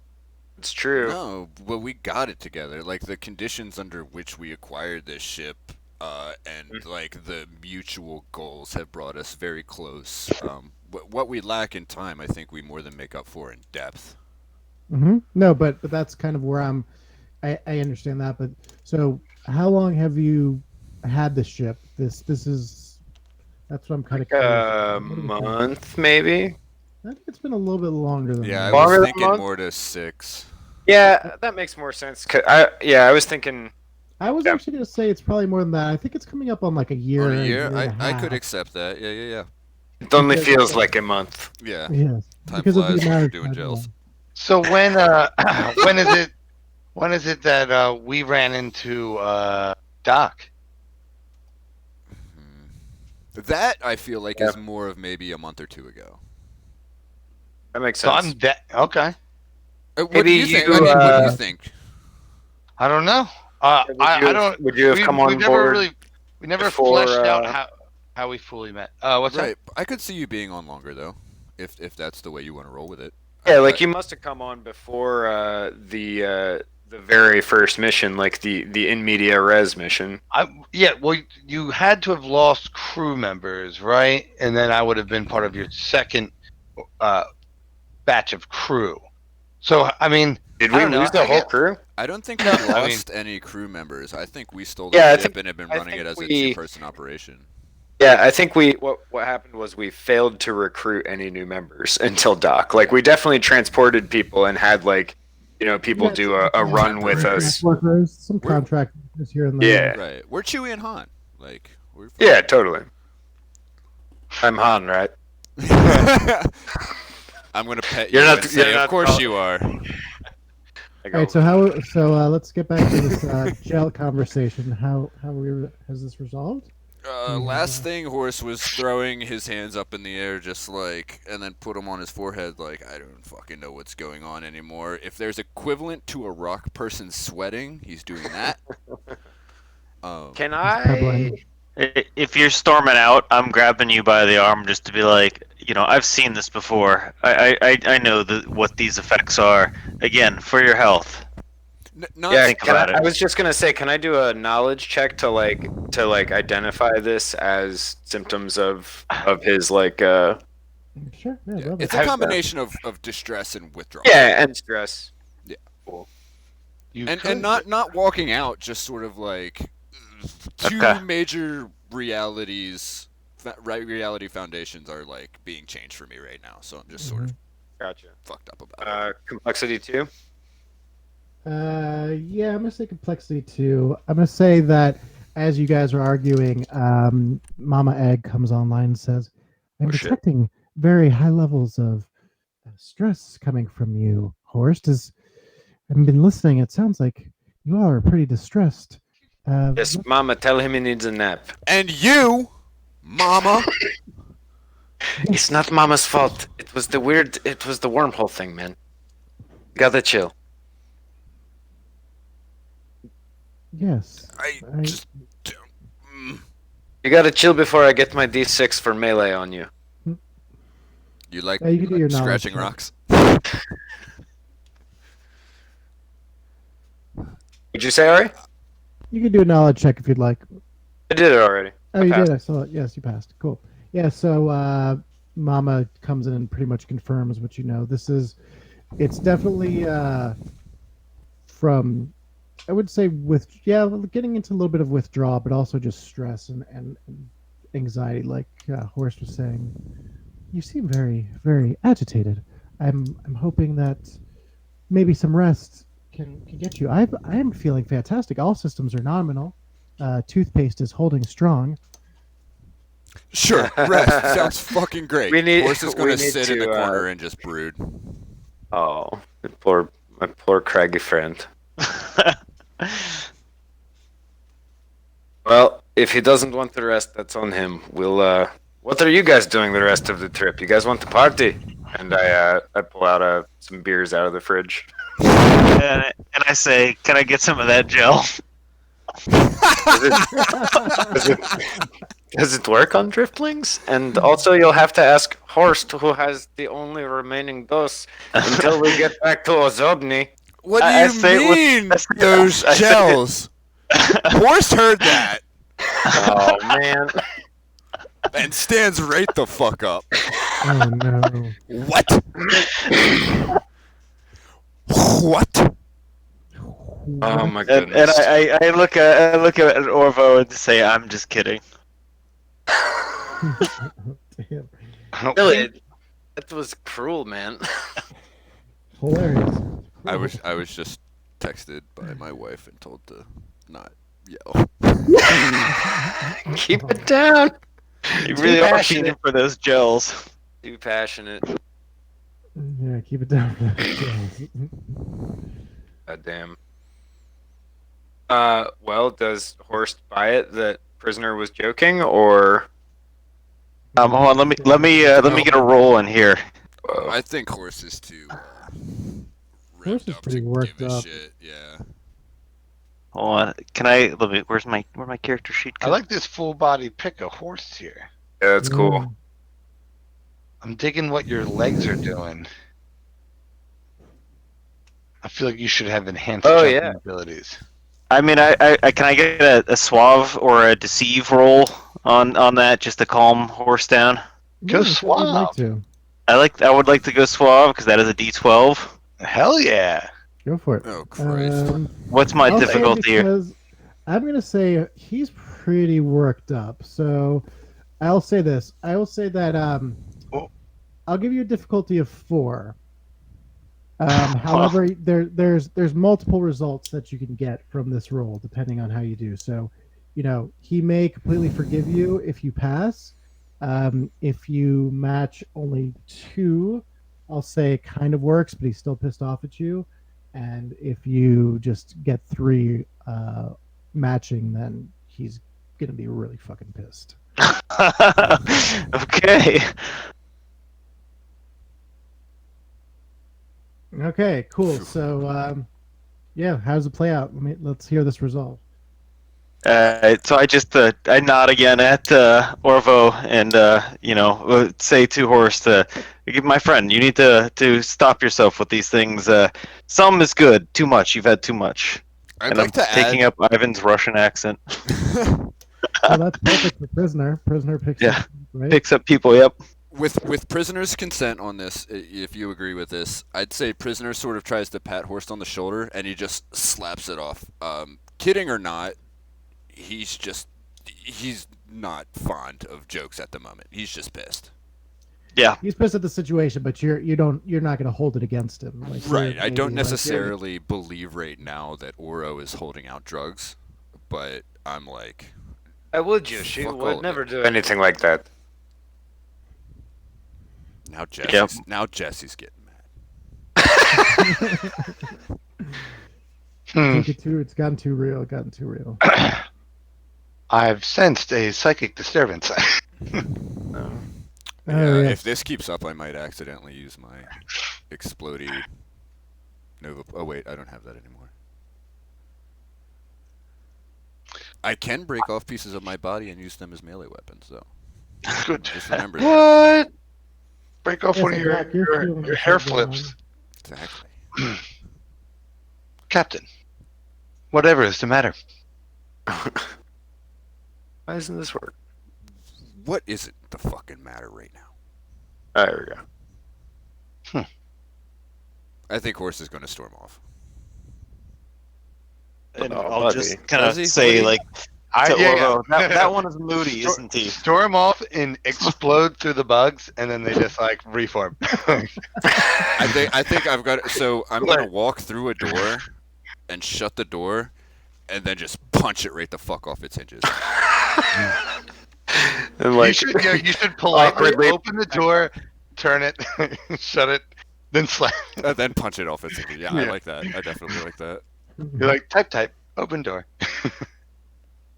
[SPEAKER 4] It's true.
[SPEAKER 2] No, well, we got it together. Like, the conditions under which we acquired this ship, and like the mutual goals have brought us very close. What we lack in time, I think we more than make up for in depth.
[SPEAKER 1] Mm-hmm. No, but that's kind of where I understand that. But so, how long have you had this ship? That's what I'm kind of curious
[SPEAKER 4] A
[SPEAKER 1] about. What do you think?
[SPEAKER 4] month, maybe.
[SPEAKER 1] I think it's been a little bit longer than
[SPEAKER 2] Yeah, I
[SPEAKER 1] that.
[SPEAKER 4] Longer
[SPEAKER 2] was
[SPEAKER 4] than a
[SPEAKER 2] thinking
[SPEAKER 4] month?
[SPEAKER 2] more to 6.
[SPEAKER 4] Yeah, that makes more sense. I was thinking.
[SPEAKER 1] I was
[SPEAKER 4] Yeah.
[SPEAKER 1] actually going to say it's probably more than that. I think it's coming up on like a year.
[SPEAKER 2] On a year,
[SPEAKER 1] and a
[SPEAKER 2] I could
[SPEAKER 1] half.
[SPEAKER 2] accept that. Yeah.
[SPEAKER 4] It only
[SPEAKER 1] Because-
[SPEAKER 4] feels like a month.
[SPEAKER 2] Yeah.
[SPEAKER 1] Yes,
[SPEAKER 2] Time
[SPEAKER 1] because of
[SPEAKER 2] flies
[SPEAKER 1] the
[SPEAKER 2] when
[SPEAKER 1] amount
[SPEAKER 2] you're
[SPEAKER 1] of
[SPEAKER 2] doing
[SPEAKER 1] time,
[SPEAKER 2] gels.
[SPEAKER 3] So when is it that we ran into Doc?
[SPEAKER 2] That I feel like
[SPEAKER 4] Yeah.
[SPEAKER 2] is more of maybe a month or 2 ago.
[SPEAKER 4] That makes
[SPEAKER 3] So
[SPEAKER 4] sense.
[SPEAKER 3] I'm okay.
[SPEAKER 2] What do
[SPEAKER 4] Maybe
[SPEAKER 2] you think?
[SPEAKER 4] you,
[SPEAKER 2] I mean, what do you
[SPEAKER 4] uh,
[SPEAKER 2] think?
[SPEAKER 3] I don't know.
[SPEAKER 4] Would you
[SPEAKER 3] I
[SPEAKER 4] have-
[SPEAKER 3] don't.
[SPEAKER 4] Would you have come on board?
[SPEAKER 3] We never
[SPEAKER 4] before,
[SPEAKER 3] fleshed out how we fully met. What's
[SPEAKER 2] Right. I could see you being on longer though, if that's the way you want to roll with it.
[SPEAKER 4] Yeah, like you must have come on before the very first mission, like the in media res mission.
[SPEAKER 3] Yeah. Well, you had to have lost crew members, right? And then I would have been part of your second batch of crew. So I mean,
[SPEAKER 4] Did
[SPEAKER 3] I
[SPEAKER 4] we
[SPEAKER 3] don't know,
[SPEAKER 4] lose the
[SPEAKER 3] I
[SPEAKER 4] whole
[SPEAKER 3] get-
[SPEAKER 4] crew?
[SPEAKER 2] I don't think we
[SPEAKER 3] I mean-
[SPEAKER 2] lost any crew members. I think we stole the
[SPEAKER 4] Yeah, I
[SPEAKER 2] ship
[SPEAKER 4] think-
[SPEAKER 2] and have been
[SPEAKER 4] I
[SPEAKER 2] running it
[SPEAKER 4] think
[SPEAKER 2] as a
[SPEAKER 4] we-
[SPEAKER 2] 2-person operation.
[SPEAKER 4] Yeah, I think what happened was we failed to recruit any new members until Doc. Like we definitely transported people and had people
[SPEAKER 1] Yeah,
[SPEAKER 4] do a run with
[SPEAKER 2] temporary.
[SPEAKER 4] us.
[SPEAKER 1] Workers, some
[SPEAKER 2] We're-
[SPEAKER 1] contract workers here and there.
[SPEAKER 4] Yeah.
[SPEAKER 2] Right. We're Chewie and Han. Like we're.
[SPEAKER 4] Yeah, totally. I'm Han, right?
[SPEAKER 2] I'm gonna pet you
[SPEAKER 4] You're not-
[SPEAKER 2] and say,
[SPEAKER 4] you're not
[SPEAKER 2] of course
[SPEAKER 4] called-
[SPEAKER 2] you are.
[SPEAKER 4] I
[SPEAKER 1] All
[SPEAKER 4] go,
[SPEAKER 1] right, so let's get back to this gel conversation. How has this resolved?
[SPEAKER 2] Last thing, Horst was throwing his hands up in the air, just like, and then put them on his forehead, like, I don't fucking know what's going on anymore. If there's equivalent to a rock person sweating, he's doing that.
[SPEAKER 4] Can
[SPEAKER 1] Pebbling.
[SPEAKER 6] If you're storming out, I'm grabbing you by the arm just to be like, I've seen this before. I know what these effects are. Again, for your health.
[SPEAKER 2] Not
[SPEAKER 4] Yeah,
[SPEAKER 6] think about it.
[SPEAKER 4] I was just gonna say, can I do a knowledge check to identify this as symptoms of his
[SPEAKER 1] Sure. Yeah,
[SPEAKER 2] yeah,
[SPEAKER 1] love
[SPEAKER 2] it's
[SPEAKER 1] it.
[SPEAKER 2] a combination of distress and withdrawal.
[SPEAKER 4] and stress.
[SPEAKER 3] You
[SPEAKER 2] And
[SPEAKER 3] could-
[SPEAKER 2] not walking out, just sort of like two
[SPEAKER 6] Okay.
[SPEAKER 2] major realities, reality foundations are like being changed for me right now. So I'm just sort of
[SPEAKER 4] Gotcha.
[SPEAKER 2] fucked up about it.
[SPEAKER 4] Complexity 2.
[SPEAKER 1] Yeah, I'm gonna say complexity 2. I'm gonna say that as you guys are arguing, Mama Egg comes online and says, "I'm
[SPEAKER 4] Oh, shit.
[SPEAKER 1] detecting very high levels of stress coming from you, Horst. I've been listening. It sounds like you all are pretty distressed."
[SPEAKER 4] Yes, Mama, tell him he needs a nap.
[SPEAKER 2] And you, Mama,
[SPEAKER 8] It's not Mama's fault. It was the wormhole thing, man. Gotta chill.
[SPEAKER 1] Yes.
[SPEAKER 2] I
[SPEAKER 1] I-
[SPEAKER 2] just don't.
[SPEAKER 8] You gotta chill before I get my D6 for melee on you.
[SPEAKER 2] You like
[SPEAKER 1] Yeah, you can do your knowledge
[SPEAKER 2] scratching
[SPEAKER 1] check.
[SPEAKER 2] rocks?
[SPEAKER 8] Would you say, Ari?
[SPEAKER 1] You can do a knowledge check if you'd like.
[SPEAKER 8] I did it already.
[SPEAKER 1] Oh,
[SPEAKER 8] I
[SPEAKER 1] you
[SPEAKER 8] passed.
[SPEAKER 1] did. I saw it. Yes, you passed. Cool. Yeah. So, Mama comes in and pretty much confirms what you know. It's definitely from, I would say, getting into a little bit of withdrawal, but also just stress and anxiety. Like Horst was saying, you seem very, very agitated. I'm hoping that maybe some rest can get you. I am feeling fantastic. All systems are nominal. Toothpaste is holding strong.
[SPEAKER 2] Sure, rest sounds fucking great.
[SPEAKER 4] We need-
[SPEAKER 2] Horse is
[SPEAKER 4] we
[SPEAKER 2] gonna
[SPEAKER 4] need
[SPEAKER 2] sit in the
[SPEAKER 4] to,
[SPEAKER 2] corner and just brood.
[SPEAKER 4] Oh, my poor craggy friend. Well, if he doesn't want to rest, that's on him. We'll. What are you guys doing the rest of the trip? You guys want to party? And I pull out some beers out of the fridge.
[SPEAKER 6] And I say, can I get some of that gel?
[SPEAKER 4] Does it work on driftlings? And also, you'll have to ask Horst, who has the only remaining dose, until we get back to Ozobni.
[SPEAKER 2] What do
[SPEAKER 6] I
[SPEAKER 2] you
[SPEAKER 6] say
[SPEAKER 2] mean, those
[SPEAKER 6] I say-
[SPEAKER 2] gels? Horse heard that
[SPEAKER 4] Oh man!
[SPEAKER 2] and stands right the fuck up.
[SPEAKER 1] Oh no.
[SPEAKER 2] What? What?
[SPEAKER 4] Oh my
[SPEAKER 6] And
[SPEAKER 4] goodness!
[SPEAKER 6] I look at Orvo and say, I'm just kidding.
[SPEAKER 1] Damn.
[SPEAKER 4] No, it was cruel, man.
[SPEAKER 1] Hilarious.
[SPEAKER 2] I was just texted by my wife and told to not yell.
[SPEAKER 4] Keep it down.
[SPEAKER 6] You
[SPEAKER 4] Too
[SPEAKER 6] really are
[SPEAKER 4] passionate.
[SPEAKER 6] feeding for those gels.
[SPEAKER 4] Too passionate.
[SPEAKER 1] Yeah, keep it down.
[SPEAKER 4] God damn. Well, does Horst buy it that prisoner was joking, or?
[SPEAKER 6] Hold on, let me get a roll in here.
[SPEAKER 2] I think Horse is too.
[SPEAKER 1] Horse
[SPEAKER 2] revved
[SPEAKER 1] is
[SPEAKER 2] up
[SPEAKER 1] pretty
[SPEAKER 2] to
[SPEAKER 1] worked
[SPEAKER 2] give a
[SPEAKER 1] up.
[SPEAKER 2] shit. Yeah.
[SPEAKER 6] Hold on, can I? Let me. Where's my character sheet?
[SPEAKER 3] I like this full body pick of horse here.
[SPEAKER 4] Yeah, that's cool.
[SPEAKER 3] I'm digging what your legs are doing. I feel like you should have enhanced
[SPEAKER 4] Oh,
[SPEAKER 3] jumping
[SPEAKER 4] yeah.
[SPEAKER 3] abilities.
[SPEAKER 6] I mean, I can I get a suave or a deceive roll on that just to calm Horse down.
[SPEAKER 3] Go
[SPEAKER 1] Yeah, if you'd like
[SPEAKER 3] suave.
[SPEAKER 1] to.
[SPEAKER 6] I would like to go suave because that is a D12.
[SPEAKER 3] Hell yeah.
[SPEAKER 1] Go for it.
[SPEAKER 2] Oh Christ.
[SPEAKER 6] What's my
[SPEAKER 1] I'll say
[SPEAKER 6] difficulty here?
[SPEAKER 1] because I'm gonna say he's pretty worked up. So I'll say this. I will say that
[SPEAKER 3] Oh.
[SPEAKER 1] I'll give you a difficulty of 4. However, there's multiple results that you can get from this roll depending on how you do. So, he may completely forgive you if you pass. If you match only 2, I'll say it kind of works, but he's still pissed off at you. And if you just get 3 matching, then he's gonna be really fucking pissed.
[SPEAKER 6] Okay.
[SPEAKER 1] Okay, cool. So, yeah, how does it play out? Let's hear this resolve.
[SPEAKER 6] So I just I nod again at Orvo and say to Horst, my friend, you need to stop yourself with these things. Some is good, too much. You've had too much.
[SPEAKER 2] I'd
[SPEAKER 6] And
[SPEAKER 2] like
[SPEAKER 6] I'm
[SPEAKER 2] to
[SPEAKER 6] taking
[SPEAKER 2] add.
[SPEAKER 6] up Ivan's Russian accent.
[SPEAKER 1] Well, that's perfect for prisoner. Prisoner picks
[SPEAKER 6] Yeah.
[SPEAKER 1] up, right?
[SPEAKER 6] Picks up people. Yep.
[SPEAKER 2] With prisoner's consent on this, if you agree with this, I'd say prisoner sort of tries to pat Horst on the shoulder and he just slaps it off. Kidding or not, he's not fond of jokes at the moment. He's just pissed.
[SPEAKER 6] Yeah.
[SPEAKER 1] He's pissed at the situation, but you're not going to hold it against him. Like,
[SPEAKER 2] Right.
[SPEAKER 1] you're
[SPEAKER 2] I don't
[SPEAKER 1] maybe, like,
[SPEAKER 2] necessarily believe right now that Oro is holding out drugs, but I'm like,
[SPEAKER 4] I would you? She
[SPEAKER 2] Fuck all
[SPEAKER 4] would
[SPEAKER 2] of
[SPEAKER 4] never
[SPEAKER 2] it.
[SPEAKER 4] do anything like that.
[SPEAKER 2] now Jesse's getting mad.
[SPEAKER 3] Hmm.
[SPEAKER 1] It's gotten too real. Gotten too real.
[SPEAKER 3] I've sensed a psychic disturbance.
[SPEAKER 1] Oh,
[SPEAKER 2] Yeah,
[SPEAKER 1] yeah.
[SPEAKER 2] if this keeps up, I might accidentally use my explodey Nova. Oh wait, I don't have that anymore. I can break off pieces of my body and use them as melee weapons, though.
[SPEAKER 3] Good.
[SPEAKER 2] Just remember that.
[SPEAKER 3] What? Break off
[SPEAKER 1] Yes,
[SPEAKER 3] one of your,
[SPEAKER 1] Doc, you're feeling
[SPEAKER 3] your
[SPEAKER 1] the
[SPEAKER 3] hair
[SPEAKER 1] shit going
[SPEAKER 3] flips.
[SPEAKER 2] Exactly.
[SPEAKER 3] Captain, whatever is the matter?
[SPEAKER 8] Why doesn't this work?
[SPEAKER 2] What is it the fucking matter right now?
[SPEAKER 8] There we go.
[SPEAKER 2] I think Horst is going to storm off.
[SPEAKER 5] And
[SPEAKER 8] Oh,
[SPEAKER 5] I'll
[SPEAKER 8] buddy.
[SPEAKER 5] just kind
[SPEAKER 2] Does
[SPEAKER 5] of
[SPEAKER 2] he?
[SPEAKER 5] say,
[SPEAKER 2] Would
[SPEAKER 5] like, to Oro, that one is moody, isn't he?
[SPEAKER 3] Storm off and explode through the bugs, and then they just like reform.
[SPEAKER 2] I think I've got it. So I'm going to walk through a door and shut the door and then just punch it right the fuck off its hinges.
[SPEAKER 8] And
[SPEAKER 3] you should politely
[SPEAKER 8] awkwardly-
[SPEAKER 3] open the door, turn it, shut it, then slam.
[SPEAKER 2] And then punch it off its hinges. Yeah, I
[SPEAKER 3] Yeah.
[SPEAKER 2] like that. I definitely like that.
[SPEAKER 3] You're like type, open door.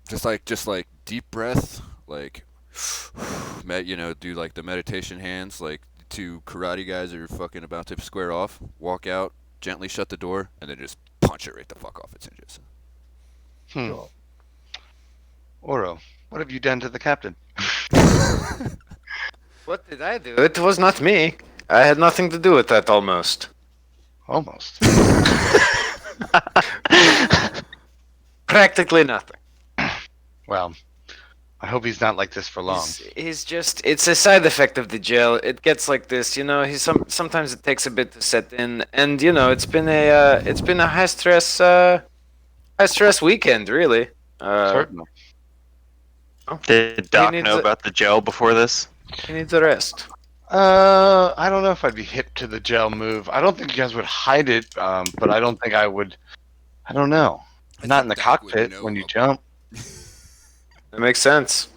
[SPEAKER 2] Just like deep breath, like do like the meditation hands, like two karate guys are fucking about to square off. Walk out, gently shut the door, and then just punch it right the fuck off its hinges.
[SPEAKER 3] Oro, what have you done to the captain?
[SPEAKER 8] What did I do? It was not me. I had nothing to do with that almost.
[SPEAKER 3] Almost.
[SPEAKER 8] Practically nothing.
[SPEAKER 3] Well, I hope he's not like this for long.
[SPEAKER 8] He's just, it's a side effect of the gel. It gets like this, sometimes it takes a bit to set in, and it's been a high stress weekend, really.
[SPEAKER 3] Certainly.
[SPEAKER 5] Did Doc
[SPEAKER 8] needs
[SPEAKER 5] know
[SPEAKER 8] a-
[SPEAKER 5] about the gel before this?
[SPEAKER 8] He needs a rest.
[SPEAKER 3] I don't know if I'd be hip to the gel move. I don't think you guys would hide it, but I don't think I would. I don't know. Not in the
[SPEAKER 2] Doc would
[SPEAKER 3] cockpit
[SPEAKER 2] know
[SPEAKER 3] when you
[SPEAKER 2] about-
[SPEAKER 3] jump.
[SPEAKER 8] That makes sense.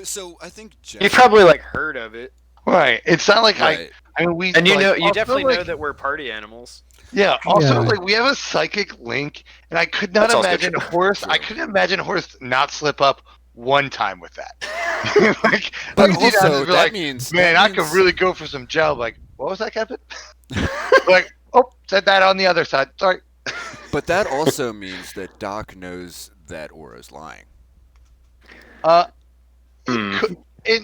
[SPEAKER 2] So I think
[SPEAKER 8] You probably heard of it,
[SPEAKER 3] Right. It's not like
[SPEAKER 2] right.
[SPEAKER 3] I mean, we.
[SPEAKER 8] and you
[SPEAKER 3] also,
[SPEAKER 8] definitely know
[SPEAKER 3] like,
[SPEAKER 8] that we're party animals.
[SPEAKER 3] Yeah. Also,
[SPEAKER 1] Yeah.
[SPEAKER 3] like we have a psychic link, and I could not
[SPEAKER 8] That's also
[SPEAKER 3] imagine
[SPEAKER 8] true.
[SPEAKER 3] Horst. I
[SPEAKER 2] True.
[SPEAKER 3] couldn't imagine Horst not slip up one time with that. like,
[SPEAKER 2] But
[SPEAKER 3] I could see that
[SPEAKER 2] also
[SPEAKER 3] and be
[SPEAKER 2] that
[SPEAKER 3] like,
[SPEAKER 2] means
[SPEAKER 3] man,
[SPEAKER 2] that
[SPEAKER 3] I
[SPEAKER 2] means-
[SPEAKER 3] could really go for some gel. Like, what was that, Captain? Like, oh, said that on the other side. Sorry.
[SPEAKER 2] But that also means that Doc knows that Aura's lying.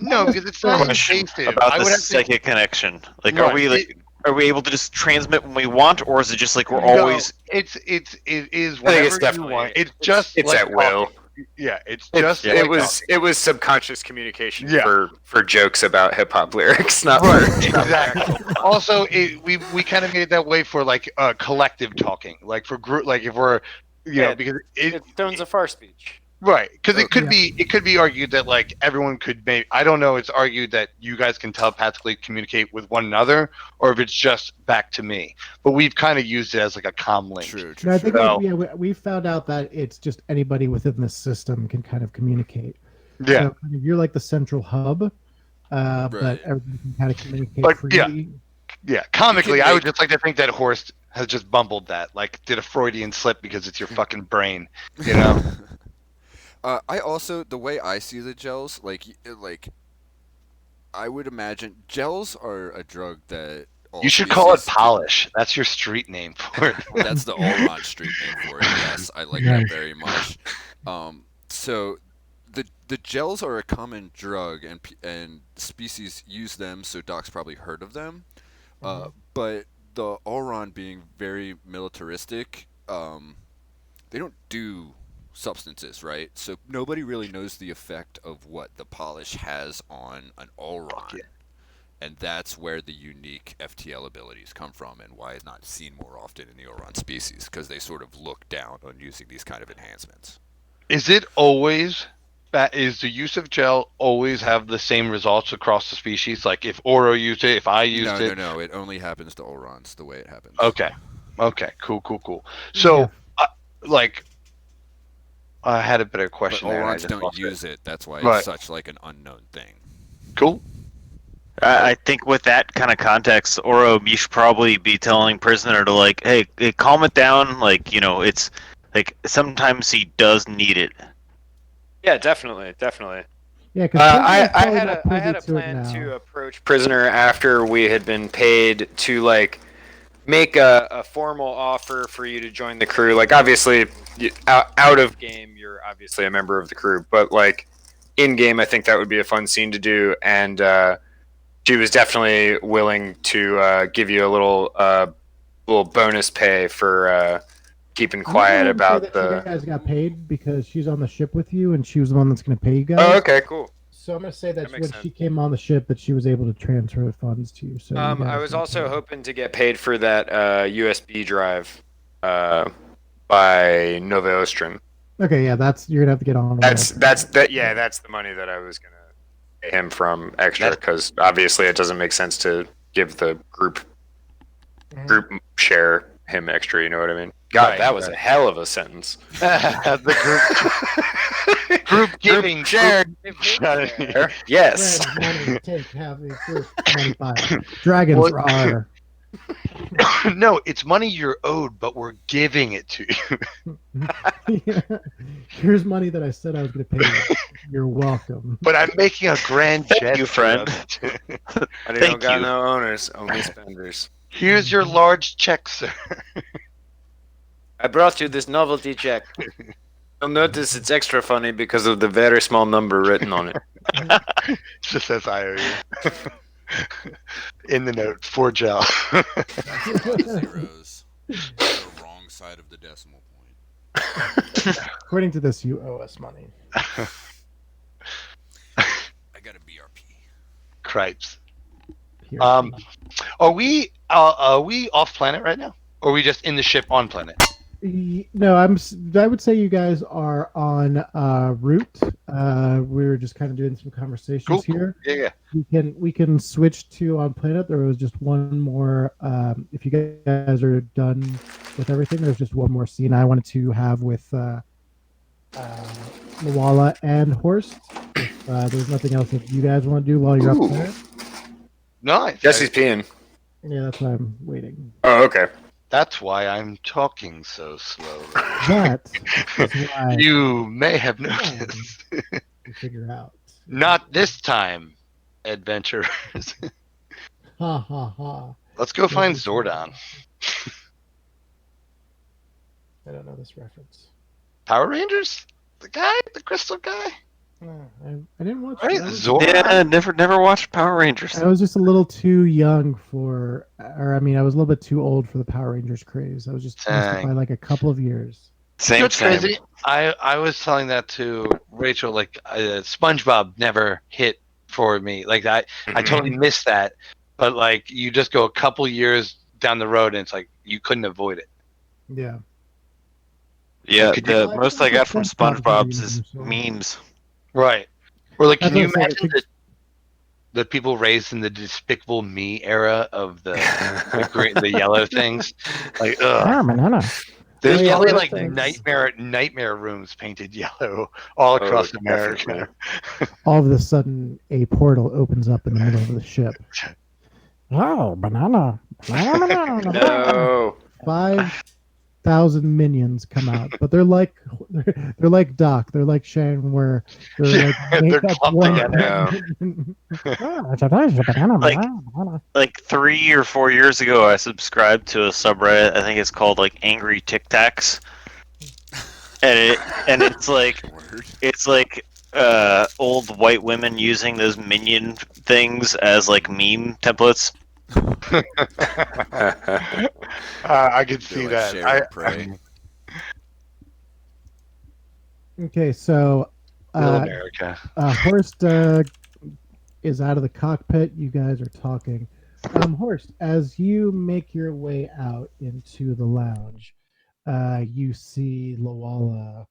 [SPEAKER 3] No, because it's not
[SPEAKER 5] Question
[SPEAKER 3] invasive.
[SPEAKER 5] about
[SPEAKER 3] I
[SPEAKER 5] the
[SPEAKER 3] would have to.
[SPEAKER 5] psychic connection. Like,
[SPEAKER 3] Right,
[SPEAKER 5] are we able to just transmit when we want, or is it just like we're
[SPEAKER 3] No,
[SPEAKER 5] always?
[SPEAKER 3] it is
[SPEAKER 8] I think
[SPEAKER 3] whatever
[SPEAKER 8] it's
[SPEAKER 3] you
[SPEAKER 8] definitely.
[SPEAKER 3] want. It's just
[SPEAKER 8] It's
[SPEAKER 3] like
[SPEAKER 8] at will.
[SPEAKER 3] talking. Yeah, it's just.
[SPEAKER 5] Yeah.
[SPEAKER 3] like
[SPEAKER 8] It was subconscious communication
[SPEAKER 3] Yeah.
[SPEAKER 8] for jokes about hip hop lyrics, not
[SPEAKER 3] Right,
[SPEAKER 8] for
[SPEAKER 3] exactly. Also, we kind of made it that way for like collective talking, like for group, like if we're,
[SPEAKER 8] Yeah,
[SPEAKER 3] because
[SPEAKER 8] It's tones of far speech.
[SPEAKER 3] right, because it could
[SPEAKER 1] Yeah.
[SPEAKER 3] be argued that like everyone could make. I don't know. It's argued that you guys can telepathically communicate with one another, or if it's just back to me. But we've kind of used it as like a comm link.
[SPEAKER 2] True.
[SPEAKER 1] No, I think
[SPEAKER 3] No.
[SPEAKER 1] we found out that it's just anybody within the system can kind of communicate.
[SPEAKER 3] Yeah.
[SPEAKER 1] So kind of you're like the central hub, but
[SPEAKER 2] Right.
[SPEAKER 1] everybody can kind of communicate
[SPEAKER 3] But,
[SPEAKER 1] freely.
[SPEAKER 3] Yeah, comically,
[SPEAKER 2] can
[SPEAKER 3] I would
[SPEAKER 2] make-
[SPEAKER 3] just like to think that Horst has just bumbled that, like did a Freudian slip because it's your fucking brain, you know?
[SPEAKER 2] I also, the way I see the gels, like I would imagine gels are a drug that all
[SPEAKER 3] You should call it
[SPEAKER 2] species-
[SPEAKER 3] polish. That's your street name for it.
[SPEAKER 2] That's the Allron street name for it. Yes, I like
[SPEAKER 1] Nice.
[SPEAKER 2] that very much. So the gels are a common drug, and species use them. So Doc's probably heard of them. But the Allron being very militaristic, they don't do substances, right? So nobody really knows the effect of what the polish has on an Allron.
[SPEAKER 3] Yeah.
[SPEAKER 2] And that's where the unique FTL abilities come from, and why it's not seen more often in the Allron species, because they sort of look down on using these kind of enhancements.
[SPEAKER 3] Is it always is the use of gel always have the same results across the species? Like if Oro used it, if I used it?
[SPEAKER 2] No. It only happens to Allrons the way it happens.
[SPEAKER 3] Okay. Cool. So, like, I had a better
[SPEAKER 2] But
[SPEAKER 3] question there. and I
[SPEAKER 2] Allrons
[SPEAKER 3] just
[SPEAKER 2] don't
[SPEAKER 3] lost it.
[SPEAKER 2] use it. That's why
[SPEAKER 3] Right.
[SPEAKER 2] it's such like an unknown thing.
[SPEAKER 3] Cool.
[SPEAKER 5] I think with that kind of context, Oro, you should probably be telling prisoner to like, hey, calm it down. Like, it's like sometimes he does need it.
[SPEAKER 4] Yeah, definitely.
[SPEAKER 1] Yeah, because
[SPEAKER 4] I had a plan to approach prisoner after we had been paid to like make a formal offer for you to join the crew. Like obviously, out of game, you're obviously a member of the crew, but like in game, I think that would be a fun scene to do. And she was definitely willing to give you a little bonus pay for keeping quiet about
[SPEAKER 1] You guys got paid because she's on the ship with you, and she was the one that's going to pay you guys.
[SPEAKER 4] Oh, okay, cool.
[SPEAKER 1] So I'm going to say that when
[SPEAKER 4] makes
[SPEAKER 1] she came on the ship, that she was able to transfer the funds to you. So you guys
[SPEAKER 4] I was
[SPEAKER 1] got
[SPEAKER 4] also
[SPEAKER 1] paid.
[SPEAKER 4] hoping to get paid for that USB drive by Nova Ostrom.
[SPEAKER 1] Okay, yeah, you're gonna have to get on.
[SPEAKER 4] That's the money that I was gonna pay him from extra because obviously it doesn't make sense to give the group share him extra. You know what I mean? God,
[SPEAKER 3] Right,
[SPEAKER 4] that was a hell of a sentence.
[SPEAKER 3] The group giving
[SPEAKER 4] share. Yes.
[SPEAKER 1] Red money, take half the group 25. Dragons are.
[SPEAKER 3] No, it's money you're owed, but we're giving it to you.
[SPEAKER 1] Yeah. Here's money that I said I was going to pay you. You're welcome.
[SPEAKER 3] But I'm making a grand
[SPEAKER 6] Thank
[SPEAKER 3] gesture
[SPEAKER 6] you, friend.
[SPEAKER 3] of it.
[SPEAKER 4] Money
[SPEAKER 6] Thank
[SPEAKER 4] don't got
[SPEAKER 6] you.
[SPEAKER 4] no owners, only spenders.
[SPEAKER 3] Here's your large check, sir.
[SPEAKER 4] I brought you this novelty check. You'll notice it's extra funny because of the very small number written on it.
[SPEAKER 3] It just says IOU. In the note, for gel.
[SPEAKER 2] Zeros. The wrong side of the decimal point.
[SPEAKER 1] According to this, you owe us money.
[SPEAKER 2] I got a BRP.
[SPEAKER 3] Cripes.
[SPEAKER 1] Here.
[SPEAKER 3] Are we off planet right now? Or are we just in the ship on planet?
[SPEAKER 1] No, I would say you guys are on route. We were just kind of doing some conversations here.
[SPEAKER 3] Yeah.
[SPEAKER 1] We can switch to on planet. There was just one more. If you guys are done with everything, there's just one more scene I wanted to have with Mawala and Horst. If there's nothing else that you guys want to do while you're up there.
[SPEAKER 3] Nice.
[SPEAKER 4] Jesse's peeing.
[SPEAKER 1] Yeah, that's why I'm waiting.
[SPEAKER 4] Oh, okay.
[SPEAKER 3] That's why I'm talking so slowly.
[SPEAKER 1] That is why
[SPEAKER 3] You may have noticed.
[SPEAKER 1] we figure out.
[SPEAKER 3] Not this time, adventurers.
[SPEAKER 1] Ha ha ha.
[SPEAKER 3] Let's go find Zordon.
[SPEAKER 1] I don't know this reference.
[SPEAKER 3] Power Rangers? The guy? The crystal guy?
[SPEAKER 1] No, I didn't watch.
[SPEAKER 3] Right?
[SPEAKER 1] I was-
[SPEAKER 3] Zordon?
[SPEAKER 6] Yeah, never watched Power Rangers.
[SPEAKER 1] I was just a little too young for, or I mean, I was a little bit too old for the Power Rangers craze. I was just missed it
[SPEAKER 3] Dang.
[SPEAKER 1] by like a couple of years.
[SPEAKER 3] You know
[SPEAKER 6] Same,
[SPEAKER 3] what's
[SPEAKER 6] same.
[SPEAKER 3] crazy? I was telling that to Rachel, like SpongeBob never hit for me. Like I totally missed that. But like you just go a couple years down the road and it's like you couldn't avoid it.
[SPEAKER 1] Yeah.
[SPEAKER 6] Yeah,
[SPEAKER 3] Could
[SPEAKER 6] the
[SPEAKER 1] you-
[SPEAKER 6] most I got from
[SPEAKER 1] SpongeBob
[SPEAKER 6] SpongeBob's
[SPEAKER 1] is
[SPEAKER 6] is memes.
[SPEAKER 3] Right. Or like can
[SPEAKER 1] That's
[SPEAKER 3] you
[SPEAKER 1] what I'm
[SPEAKER 3] imagine
[SPEAKER 1] saying.
[SPEAKER 3] the people raised in the Despicable Me era of the the yellow things? Like ugh. There's
[SPEAKER 1] Yeah,
[SPEAKER 3] probably
[SPEAKER 1] those
[SPEAKER 3] like
[SPEAKER 1] things.
[SPEAKER 3] nightmare rooms painted yellow all across America.
[SPEAKER 4] definitely.
[SPEAKER 1] All of a sudden, a portal opens up in the middle of the ship. Oh, banana!
[SPEAKER 4] No.
[SPEAKER 1] 5,000 minions come out, but they're like Doc. They're like Sharon, where they're like
[SPEAKER 3] They're
[SPEAKER 1] make up
[SPEAKER 3] clumped
[SPEAKER 1] one.
[SPEAKER 6] Like 3 or 4 years ago, I subscribed to a subreddit. I think it's called like Angry Tic Tacs, and it's like old white women using those minion things as like meme templates.
[SPEAKER 3] I could see
[SPEAKER 2] They're like
[SPEAKER 3] that.
[SPEAKER 2] share and pray.
[SPEAKER 1] Okay, so
[SPEAKER 3] Little America.
[SPEAKER 1] Horst is out of the cockpit. You guys are talking. Horst, as you make your way out into the lounge, you see Lawala,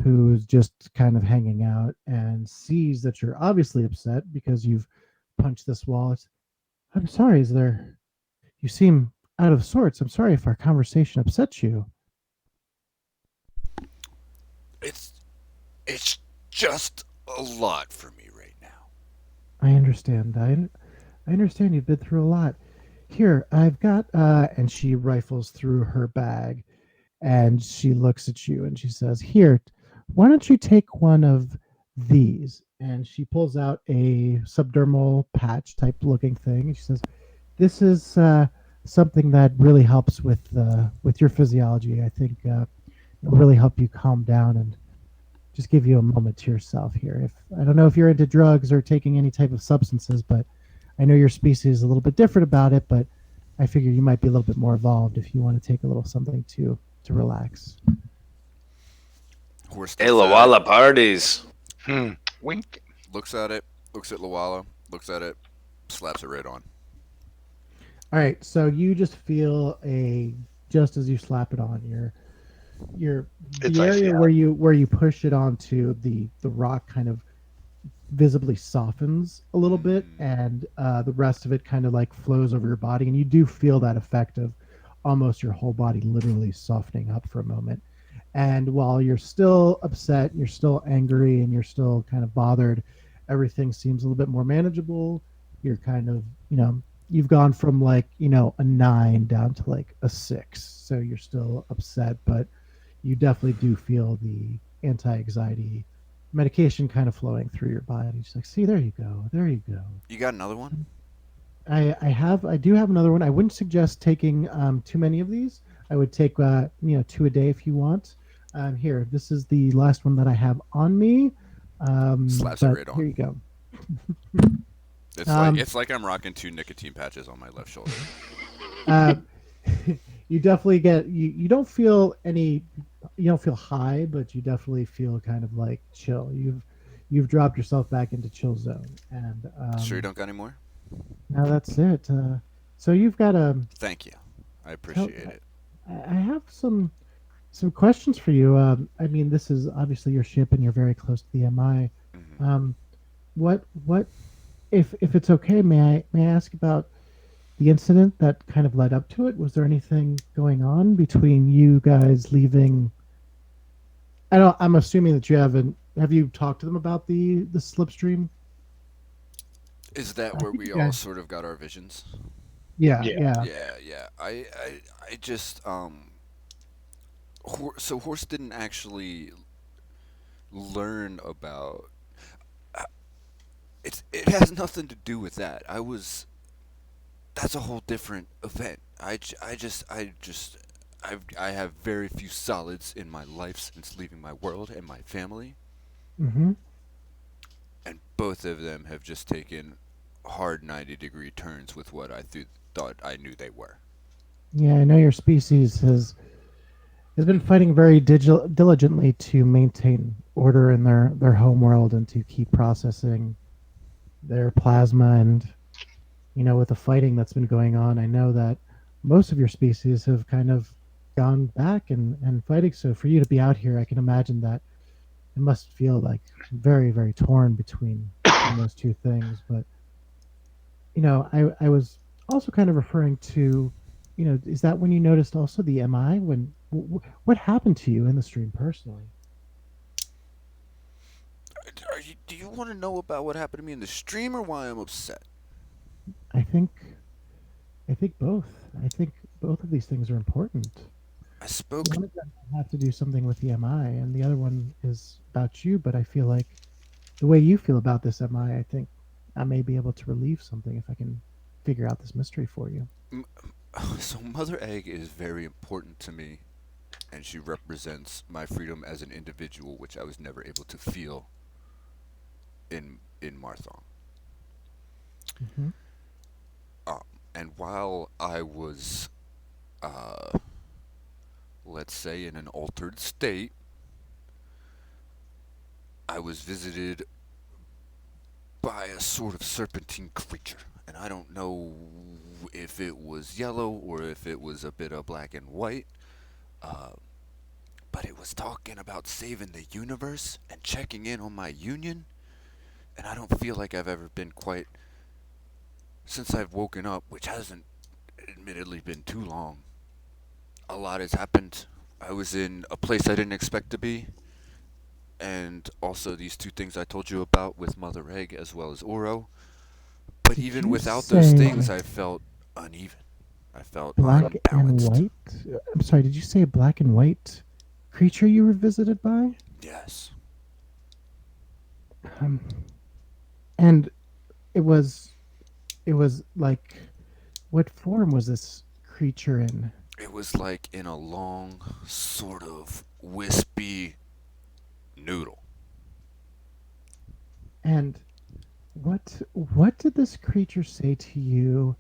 [SPEAKER 1] who's just kind of hanging out and sees that you're obviously upset because you've punched this wall. I'm sorry, you seem out of sorts. I'm sorry if our conversation upset you.
[SPEAKER 2] It's just a lot for me right now.
[SPEAKER 1] I understand. I understand you've been through a lot. Here, I've got, and she rifles through her bag, and she looks at you and she says, "Here, why don't you take one of these. And she pulls out a subdermal patch type looking thing, and she says, "This is something that really helps with your physiology. I think it'll really help you calm down and just give you a moment to yourself here. If I don't know if you're into drugs or taking any type of substances, but I know your species is a little bit different about it, but I figure you might be a little bit more evolved if you want to take a little something to relax."
[SPEAKER 2] Horst
[SPEAKER 8] Hey,
[SPEAKER 2] steps at
[SPEAKER 8] Lawala parties.
[SPEAKER 3] Wink.
[SPEAKER 2] looks at it, looks at Lawala, looks at it, slaps it right on.
[SPEAKER 1] All right, so you just feel just as you slap it on
[SPEAKER 3] It's
[SPEAKER 1] the
[SPEAKER 3] icy
[SPEAKER 1] area
[SPEAKER 3] out.
[SPEAKER 1] where you push it onto the rock kind of visibly softens a little bit, and the rest of it kind of like flows over your body, and you do feel that effect of almost your whole body literally softening up for a moment. And while you're still upset, you're still angry, and you're still kind of bothered, everything seems a little bit more manageable. You're kind of, you've gone from like, a 9 down to like a 6. So you're still upset, but you definitely do feel the anti-anxiety medication kind of flowing through your body. Just like, see, there you go. There you go.
[SPEAKER 2] You got another one?
[SPEAKER 1] I do have another one. I wouldn't suggest taking too many of these. I would take 2 a day if you want. Here, this is the last one that I have on me.
[SPEAKER 2] Slaps it
[SPEAKER 1] but
[SPEAKER 2] right on.
[SPEAKER 1] Here you go.
[SPEAKER 2] It's like I'm rocking 2 nicotine patches on my left shoulder.
[SPEAKER 1] You definitely get you don't feel high, but you definitely feel kind of like chill. You've dropped yourself back into chill zone, and
[SPEAKER 2] Sure you don't got any more?
[SPEAKER 1] now that's it. So you've got
[SPEAKER 2] Thank you. I appreciate it.
[SPEAKER 1] I have some questions for you. I mean, this is obviously your ship, and you're very close to the MI.
[SPEAKER 2] Mhm.
[SPEAKER 1] What if it's okay? May I ask about the incident that kind of led up to it? Was there anything going on between you guys leaving? I'm assuming that you haven't. Have you talked to them about the slipstream?
[SPEAKER 2] Is that
[SPEAKER 1] I
[SPEAKER 2] where
[SPEAKER 1] think
[SPEAKER 2] we
[SPEAKER 1] you
[SPEAKER 2] all
[SPEAKER 1] guys-
[SPEAKER 2] sort of got our visions?
[SPEAKER 1] Yeah,
[SPEAKER 3] Yeah.
[SPEAKER 1] yeah.
[SPEAKER 2] Yeah. I just so Horst didn't actually learn about. It has nothing to do with that. That's a whole different event. I have very few solids in my life since leaving my world and my family,
[SPEAKER 1] Mm-hmm.
[SPEAKER 2] and both of them have just taken hard 90-degree turns with what I thought I knew they were.
[SPEAKER 1] Yeah, I know your species has been fighting very diligently to maintain order in their home world and to keep processing their plasma. And with the fighting that's been going on, I know that most of your species have kind of gone back and fighting. So for you to be out here, I can imagine that it must feel like very, very torn between those two things. But I was also kind of referring to, is that when you noticed also the MI? What happened to you in the stream personally?
[SPEAKER 2] Do you want to know about what happened to me in the stream or why I'm upset?
[SPEAKER 1] I think both. I think both of these things are important.
[SPEAKER 2] I spoke.
[SPEAKER 1] One of them have to do something with the MI, and the other one is about you. But I feel like the way you feel about this MI, I think I may be able to relieve something if I can figure out this mystery for you.
[SPEAKER 2] So Mother Egg is very important to me, and she represents my freedom as an individual, which I was never able to feel in Marthong.
[SPEAKER 1] Mm-hmm.
[SPEAKER 2] And while I was, let's say, in an altered state, I was visited by a sort of serpentine creature. And I don't know if it was yellow or if it was a bit of black and white, but it was talking about saving the universe and checking in on my union. And I don't feel like I've ever been quite, since I've woken up, which hasn't admittedly been too long. A lot has happened. I was in a place I didn't expect to be, and also these 2 things I told you about with Mother Egg as well as Oro. But
[SPEAKER 1] Did
[SPEAKER 2] even
[SPEAKER 1] you
[SPEAKER 2] without those
[SPEAKER 1] say
[SPEAKER 2] things, I felt uneven. I felt
[SPEAKER 1] black and
[SPEAKER 2] unbalanced.
[SPEAKER 1] white? I'm sorry, did you say a black and white creature you were visited by?
[SPEAKER 2] Yes.
[SPEAKER 1] Um, and it was like, what form was this creature in?
[SPEAKER 2] It was like in a long, sort of wispy noodle.
[SPEAKER 1] And what did this creature say to you,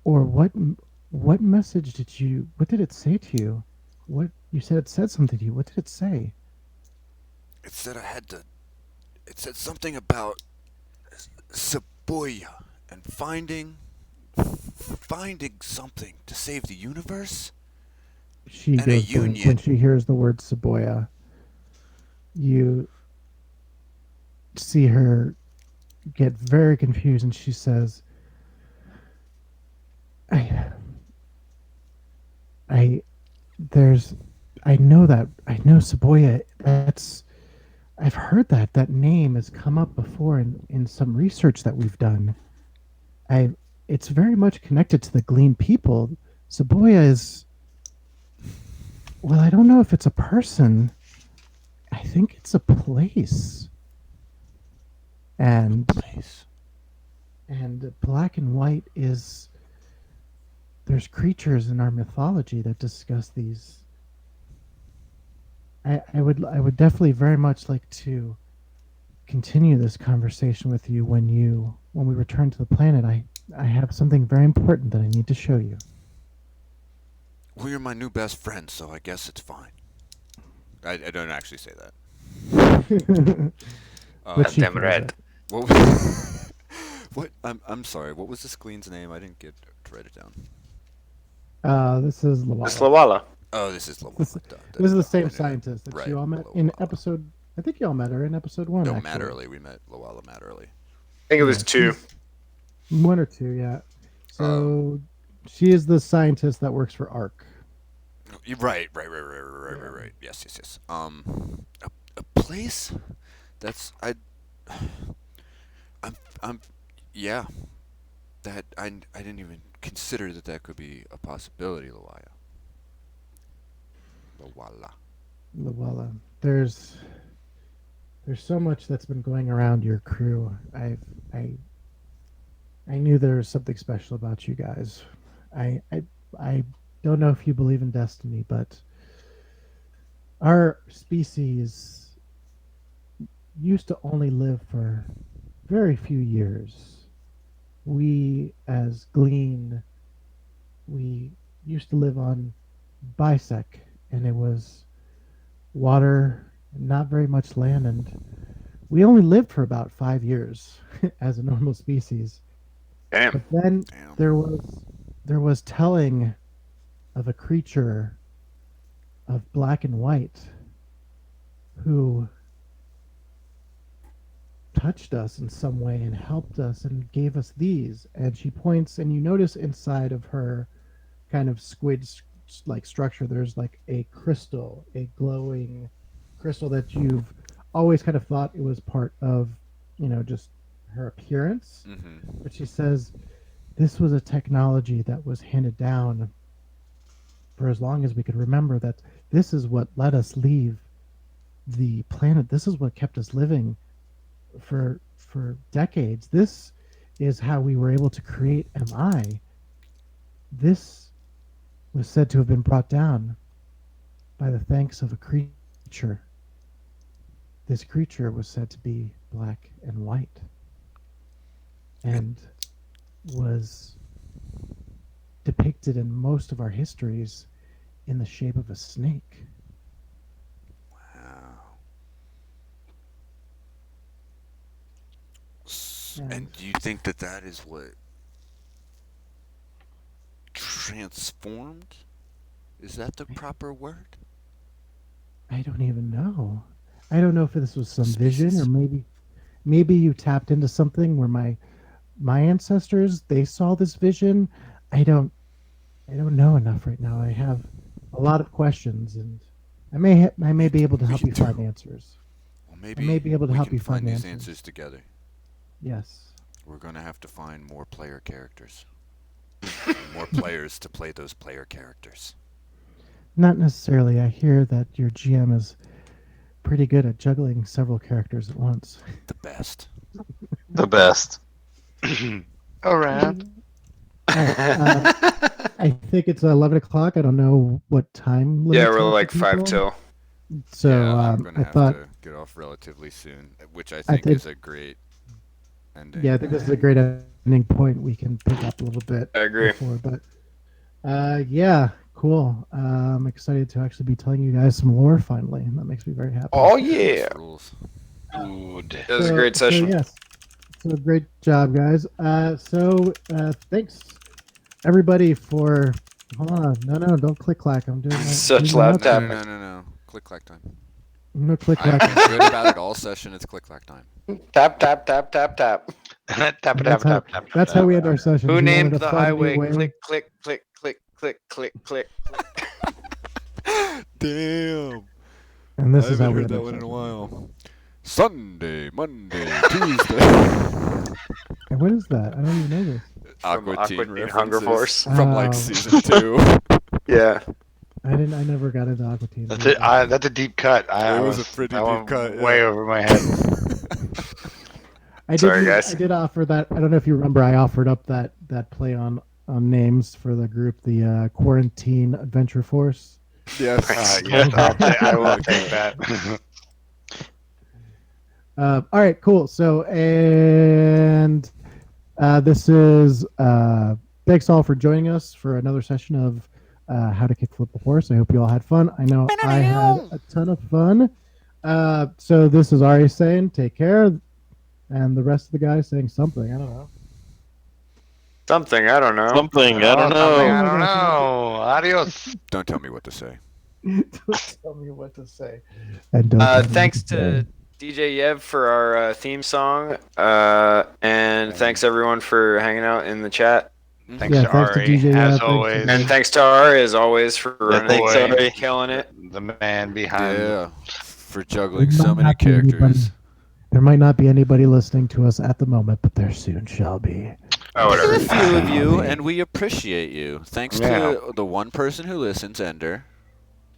[SPEAKER 1] or what message did you? What did it say to you? What you said it said something to you. What did it say?
[SPEAKER 2] It said I had to. It said something about Saboya and finding something to save the universe.
[SPEAKER 1] She
[SPEAKER 2] And a
[SPEAKER 1] goes blank
[SPEAKER 2] union.
[SPEAKER 1] when she hears the word Saboya. You see her get very confused, and she says, I there's I know Saboya. I've heard that name has come up before in some research that we've done. I It's very much connected to the Glean people. Saboya is, well, I don't know if it's a person. I think it's a place. And
[SPEAKER 2] Place.
[SPEAKER 1] and black and white is, there's creatures in our mythology that discuss these. I would definitely very much like to continue this conversation with you when we return to the planet. I have something very important that I need to show you.
[SPEAKER 2] Well, you're my new best friend, so I guess it's fine. I don't actually say that.
[SPEAKER 1] But she
[SPEAKER 4] Damn
[SPEAKER 1] feels
[SPEAKER 4] right.
[SPEAKER 1] it.
[SPEAKER 2] What? Was, what? I'm sorry. What was this Glean's name? I didn't get to write it down.
[SPEAKER 1] This is Lawala.
[SPEAKER 4] It's Lawala.
[SPEAKER 2] Oh, this is Lawala.
[SPEAKER 1] This is the same
[SPEAKER 2] I knew that.
[SPEAKER 1] scientist that
[SPEAKER 2] Right,
[SPEAKER 1] you all met in
[SPEAKER 2] Lawala.
[SPEAKER 1] episode. I think you all met her in episode 1.
[SPEAKER 2] No,
[SPEAKER 1] actually.
[SPEAKER 2] Matt Early. We met Lawala Matt Early.
[SPEAKER 4] I think it was 2.
[SPEAKER 1] 1 or 2, yeah. So she is the scientist that works for ARC.
[SPEAKER 2] Right. Yes. A place that's I'm yeah. That I didn't even consider that could be a possibility, Lawala.
[SPEAKER 1] Lawala. There's so much that's been going around your crew. I knew there was something special about you guys. I don't know if you believe in destiny, but our species used to only live for very few years. We, as Glean, we used to live on Bisec, and it was water, not very much land, and we only lived for about 5 years as a normal species.
[SPEAKER 4] Damn.
[SPEAKER 1] But then
[SPEAKER 2] Damn.
[SPEAKER 1] there was telling of a creature of black and white who touched us in some way and helped us and gave us these. And she points, and you notice inside of her kind of squid like structure, there's like a crystal, a glowing crystal that you've always kind of thought it was part of, just her appearance.
[SPEAKER 2] Mm-hmm.
[SPEAKER 1] But she says this was a technology that was handed down for as long as we could remember, that this is what let us leave the planet. This is what kept us living for decades. This is how we were able to create MI. This was said to have been brought down by the thanks of a creature. This creature was said to be black and white, and was depicted in most of our histories in the shape of a snake.
[SPEAKER 2] Wow.
[SPEAKER 1] And-
[SPEAKER 2] And do you think that is what transformed? Is that the proper word?
[SPEAKER 1] I don't even know. I don't know if this was some vision,
[SPEAKER 2] Species.
[SPEAKER 1] or maybe you tapped into something where my ancestors, they saw this vision. I don't know enough right now. I have a lot of questions, and I may be able to help
[SPEAKER 2] Me
[SPEAKER 1] you find
[SPEAKER 2] too.
[SPEAKER 1] answers.
[SPEAKER 2] Well, maybe
[SPEAKER 1] may be able to
[SPEAKER 2] we
[SPEAKER 1] help
[SPEAKER 2] can
[SPEAKER 1] you
[SPEAKER 2] find
[SPEAKER 1] find
[SPEAKER 2] these
[SPEAKER 1] answers.
[SPEAKER 2] answers together.
[SPEAKER 1] Yes.
[SPEAKER 2] We're gonna have to find more player characters. More players to play those player characters.
[SPEAKER 1] Not necessarily. I hear that your GM is pretty good at juggling several characters at once.
[SPEAKER 2] The best.
[SPEAKER 6] The best.
[SPEAKER 3] All right.
[SPEAKER 1] I think it's 11 o'clock. I don't know what time.
[SPEAKER 4] Yeah,
[SPEAKER 1] limits
[SPEAKER 4] we're
[SPEAKER 1] are for
[SPEAKER 4] like 5
[SPEAKER 1] people.
[SPEAKER 4] till.
[SPEAKER 1] So
[SPEAKER 2] yeah, I'm gonna
[SPEAKER 1] I
[SPEAKER 2] have
[SPEAKER 1] thought,
[SPEAKER 2] to get off relatively soon, which I think
[SPEAKER 1] think-
[SPEAKER 2] is a great ending.
[SPEAKER 1] yeah, I think this is a great ending point. We can pick up a little bit.
[SPEAKER 4] I agree.
[SPEAKER 1] Before, but yeah, cool. I'm excited to actually be telling you guys some lore finally, and that makes me very happy.
[SPEAKER 4] Oh
[SPEAKER 2] This
[SPEAKER 4] yeah,
[SPEAKER 2] rules.
[SPEAKER 3] Dude.
[SPEAKER 4] that was a great session.
[SPEAKER 1] So, yes. So great job, guys. Thanks everybody for. Hold on, no, don't click clack. I'm doing
[SPEAKER 4] Such
[SPEAKER 1] doing my
[SPEAKER 4] loud
[SPEAKER 2] No,
[SPEAKER 1] outro.
[SPEAKER 4] tapping.
[SPEAKER 2] no. Click clack time.
[SPEAKER 1] No click
[SPEAKER 2] I'm
[SPEAKER 1] clack.
[SPEAKER 2] good about it all session. It's click clack time.
[SPEAKER 4] Tap tap tap tap tap.
[SPEAKER 3] Tap,
[SPEAKER 1] That's
[SPEAKER 3] tap,
[SPEAKER 1] how,
[SPEAKER 3] tap, tap,
[SPEAKER 1] that's
[SPEAKER 3] tap.
[SPEAKER 1] how we end our session.
[SPEAKER 8] Who named the highway? Click,
[SPEAKER 4] Click click click click click click.
[SPEAKER 2] Damn.
[SPEAKER 1] And this
[SPEAKER 2] I
[SPEAKER 1] is how
[SPEAKER 2] haven't
[SPEAKER 1] we
[SPEAKER 2] heard
[SPEAKER 1] end
[SPEAKER 2] that
[SPEAKER 1] our
[SPEAKER 2] one in a
[SPEAKER 1] session.
[SPEAKER 2] while. Sunday, Monday, Tuesday.
[SPEAKER 1] Hey, what is that? I don't even know this.
[SPEAKER 2] Aqua
[SPEAKER 4] Aqua
[SPEAKER 2] Teen
[SPEAKER 4] Teen Hunger
[SPEAKER 2] references
[SPEAKER 4] Force.
[SPEAKER 2] from like
[SPEAKER 1] Oh.
[SPEAKER 2] season 2.
[SPEAKER 4] Yeah.
[SPEAKER 1] I never got into Aqua Teen.
[SPEAKER 3] That's it. That's a deep cut.
[SPEAKER 2] It was a pretty
[SPEAKER 3] that
[SPEAKER 2] deep
[SPEAKER 3] went
[SPEAKER 2] cut, yeah.
[SPEAKER 3] Way over my head.
[SPEAKER 4] Sorry, guys.
[SPEAKER 1] I did offer that. I don't know if you remember. I offered up that play on names for the group, the Quarantine Adventure Force.
[SPEAKER 2] Yes.
[SPEAKER 3] Yes, I will take that.
[SPEAKER 1] All right, cool. So, and this is thanks all for joining us for another session of How to Kickflip a Horse. I hope you all had fun. I know I had a ton of fun. So this is Ari saying, take care, and the rest of the guys saying something. I don't know.
[SPEAKER 4] Something I don't know.
[SPEAKER 6] Something, I don't
[SPEAKER 3] Something, I
[SPEAKER 6] know.
[SPEAKER 3] don't know. Adios.
[SPEAKER 2] Don't tell me what to say.
[SPEAKER 1] Don't tell me what to say. And don't tell me
[SPEAKER 4] Thanks
[SPEAKER 1] what say.
[SPEAKER 4] to DJ Yev for our theme song, and thanks everyone for hanging out in the chat.
[SPEAKER 3] Thanks
[SPEAKER 1] Yeah,
[SPEAKER 3] to
[SPEAKER 1] thanks to
[SPEAKER 3] Ari,
[SPEAKER 1] DJ,
[SPEAKER 3] as
[SPEAKER 1] thanks to
[SPEAKER 3] always.
[SPEAKER 1] DJ.
[SPEAKER 4] And thanks to Ari as always for running
[SPEAKER 6] thanks,
[SPEAKER 4] away,
[SPEAKER 6] Ari.
[SPEAKER 4] killing it.
[SPEAKER 3] The man behind.
[SPEAKER 2] Yeah. For juggling
[SPEAKER 1] There
[SPEAKER 2] so
[SPEAKER 1] might
[SPEAKER 2] many
[SPEAKER 1] not be anybody-
[SPEAKER 2] characters.
[SPEAKER 1] There might not be anybody listening to us at the moment, but there soon shall be.
[SPEAKER 4] Oh,
[SPEAKER 2] There are a
[SPEAKER 4] whatever.
[SPEAKER 2] few of you, and we appreciate you. Thanks
[SPEAKER 3] Yeah.
[SPEAKER 2] to the one person who listens, Ender.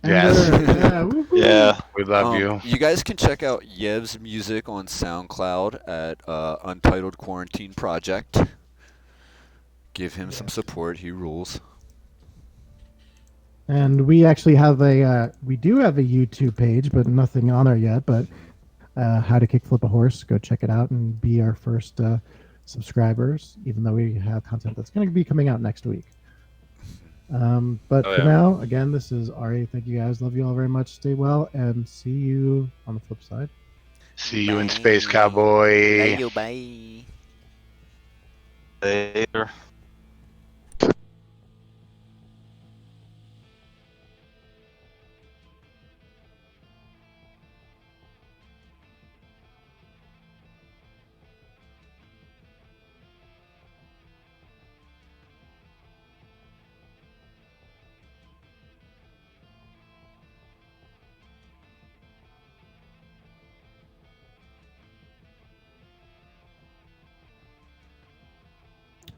[SPEAKER 3] Yes.
[SPEAKER 1] Yeah, woohoo.
[SPEAKER 6] Yeah.
[SPEAKER 3] We love you.
[SPEAKER 2] You guys can check out Yev's music on SoundCloud at Untitled Quarantine Project. Give him some support. He rules.
[SPEAKER 1] And we actually have we do have a YouTube page, but nothing on there yet. But How to Kickflip a Horse, go check it out and be our first subscribers. Even though we have content that's going to be coming out next week. But
[SPEAKER 4] Oh,
[SPEAKER 1] for
[SPEAKER 4] yeah.
[SPEAKER 1] now, again, this is Ari. Thank you guys. Love you all very much. Stay well, and see you on the flip side.
[SPEAKER 3] See you in space, cowboy.
[SPEAKER 2] Bye.
[SPEAKER 6] Later.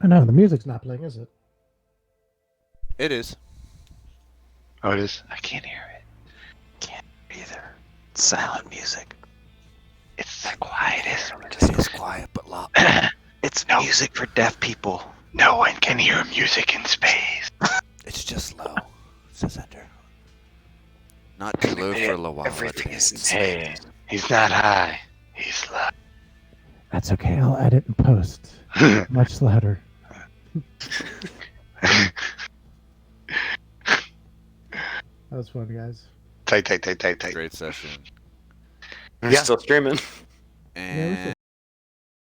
[SPEAKER 1] I know the music's not playing, is it?
[SPEAKER 2] It is.
[SPEAKER 3] Oh, it is. I can't hear it.
[SPEAKER 6] Can't either. Silent music.
[SPEAKER 3] It's the quietest.
[SPEAKER 2] It is quiet but loud.
[SPEAKER 6] It's music for deaf people.
[SPEAKER 3] No one can hear music in space.
[SPEAKER 2] It's just low, says Ender. Not too low for Lawala.
[SPEAKER 4] Everything is insane.
[SPEAKER 3] Hey, he's not high. He's low.
[SPEAKER 1] That's okay. I'll edit and post much louder. That was fun, guys.
[SPEAKER 3] Tight.
[SPEAKER 2] Great session.
[SPEAKER 4] We're
[SPEAKER 3] Yeah.
[SPEAKER 4] still streaming.
[SPEAKER 2] And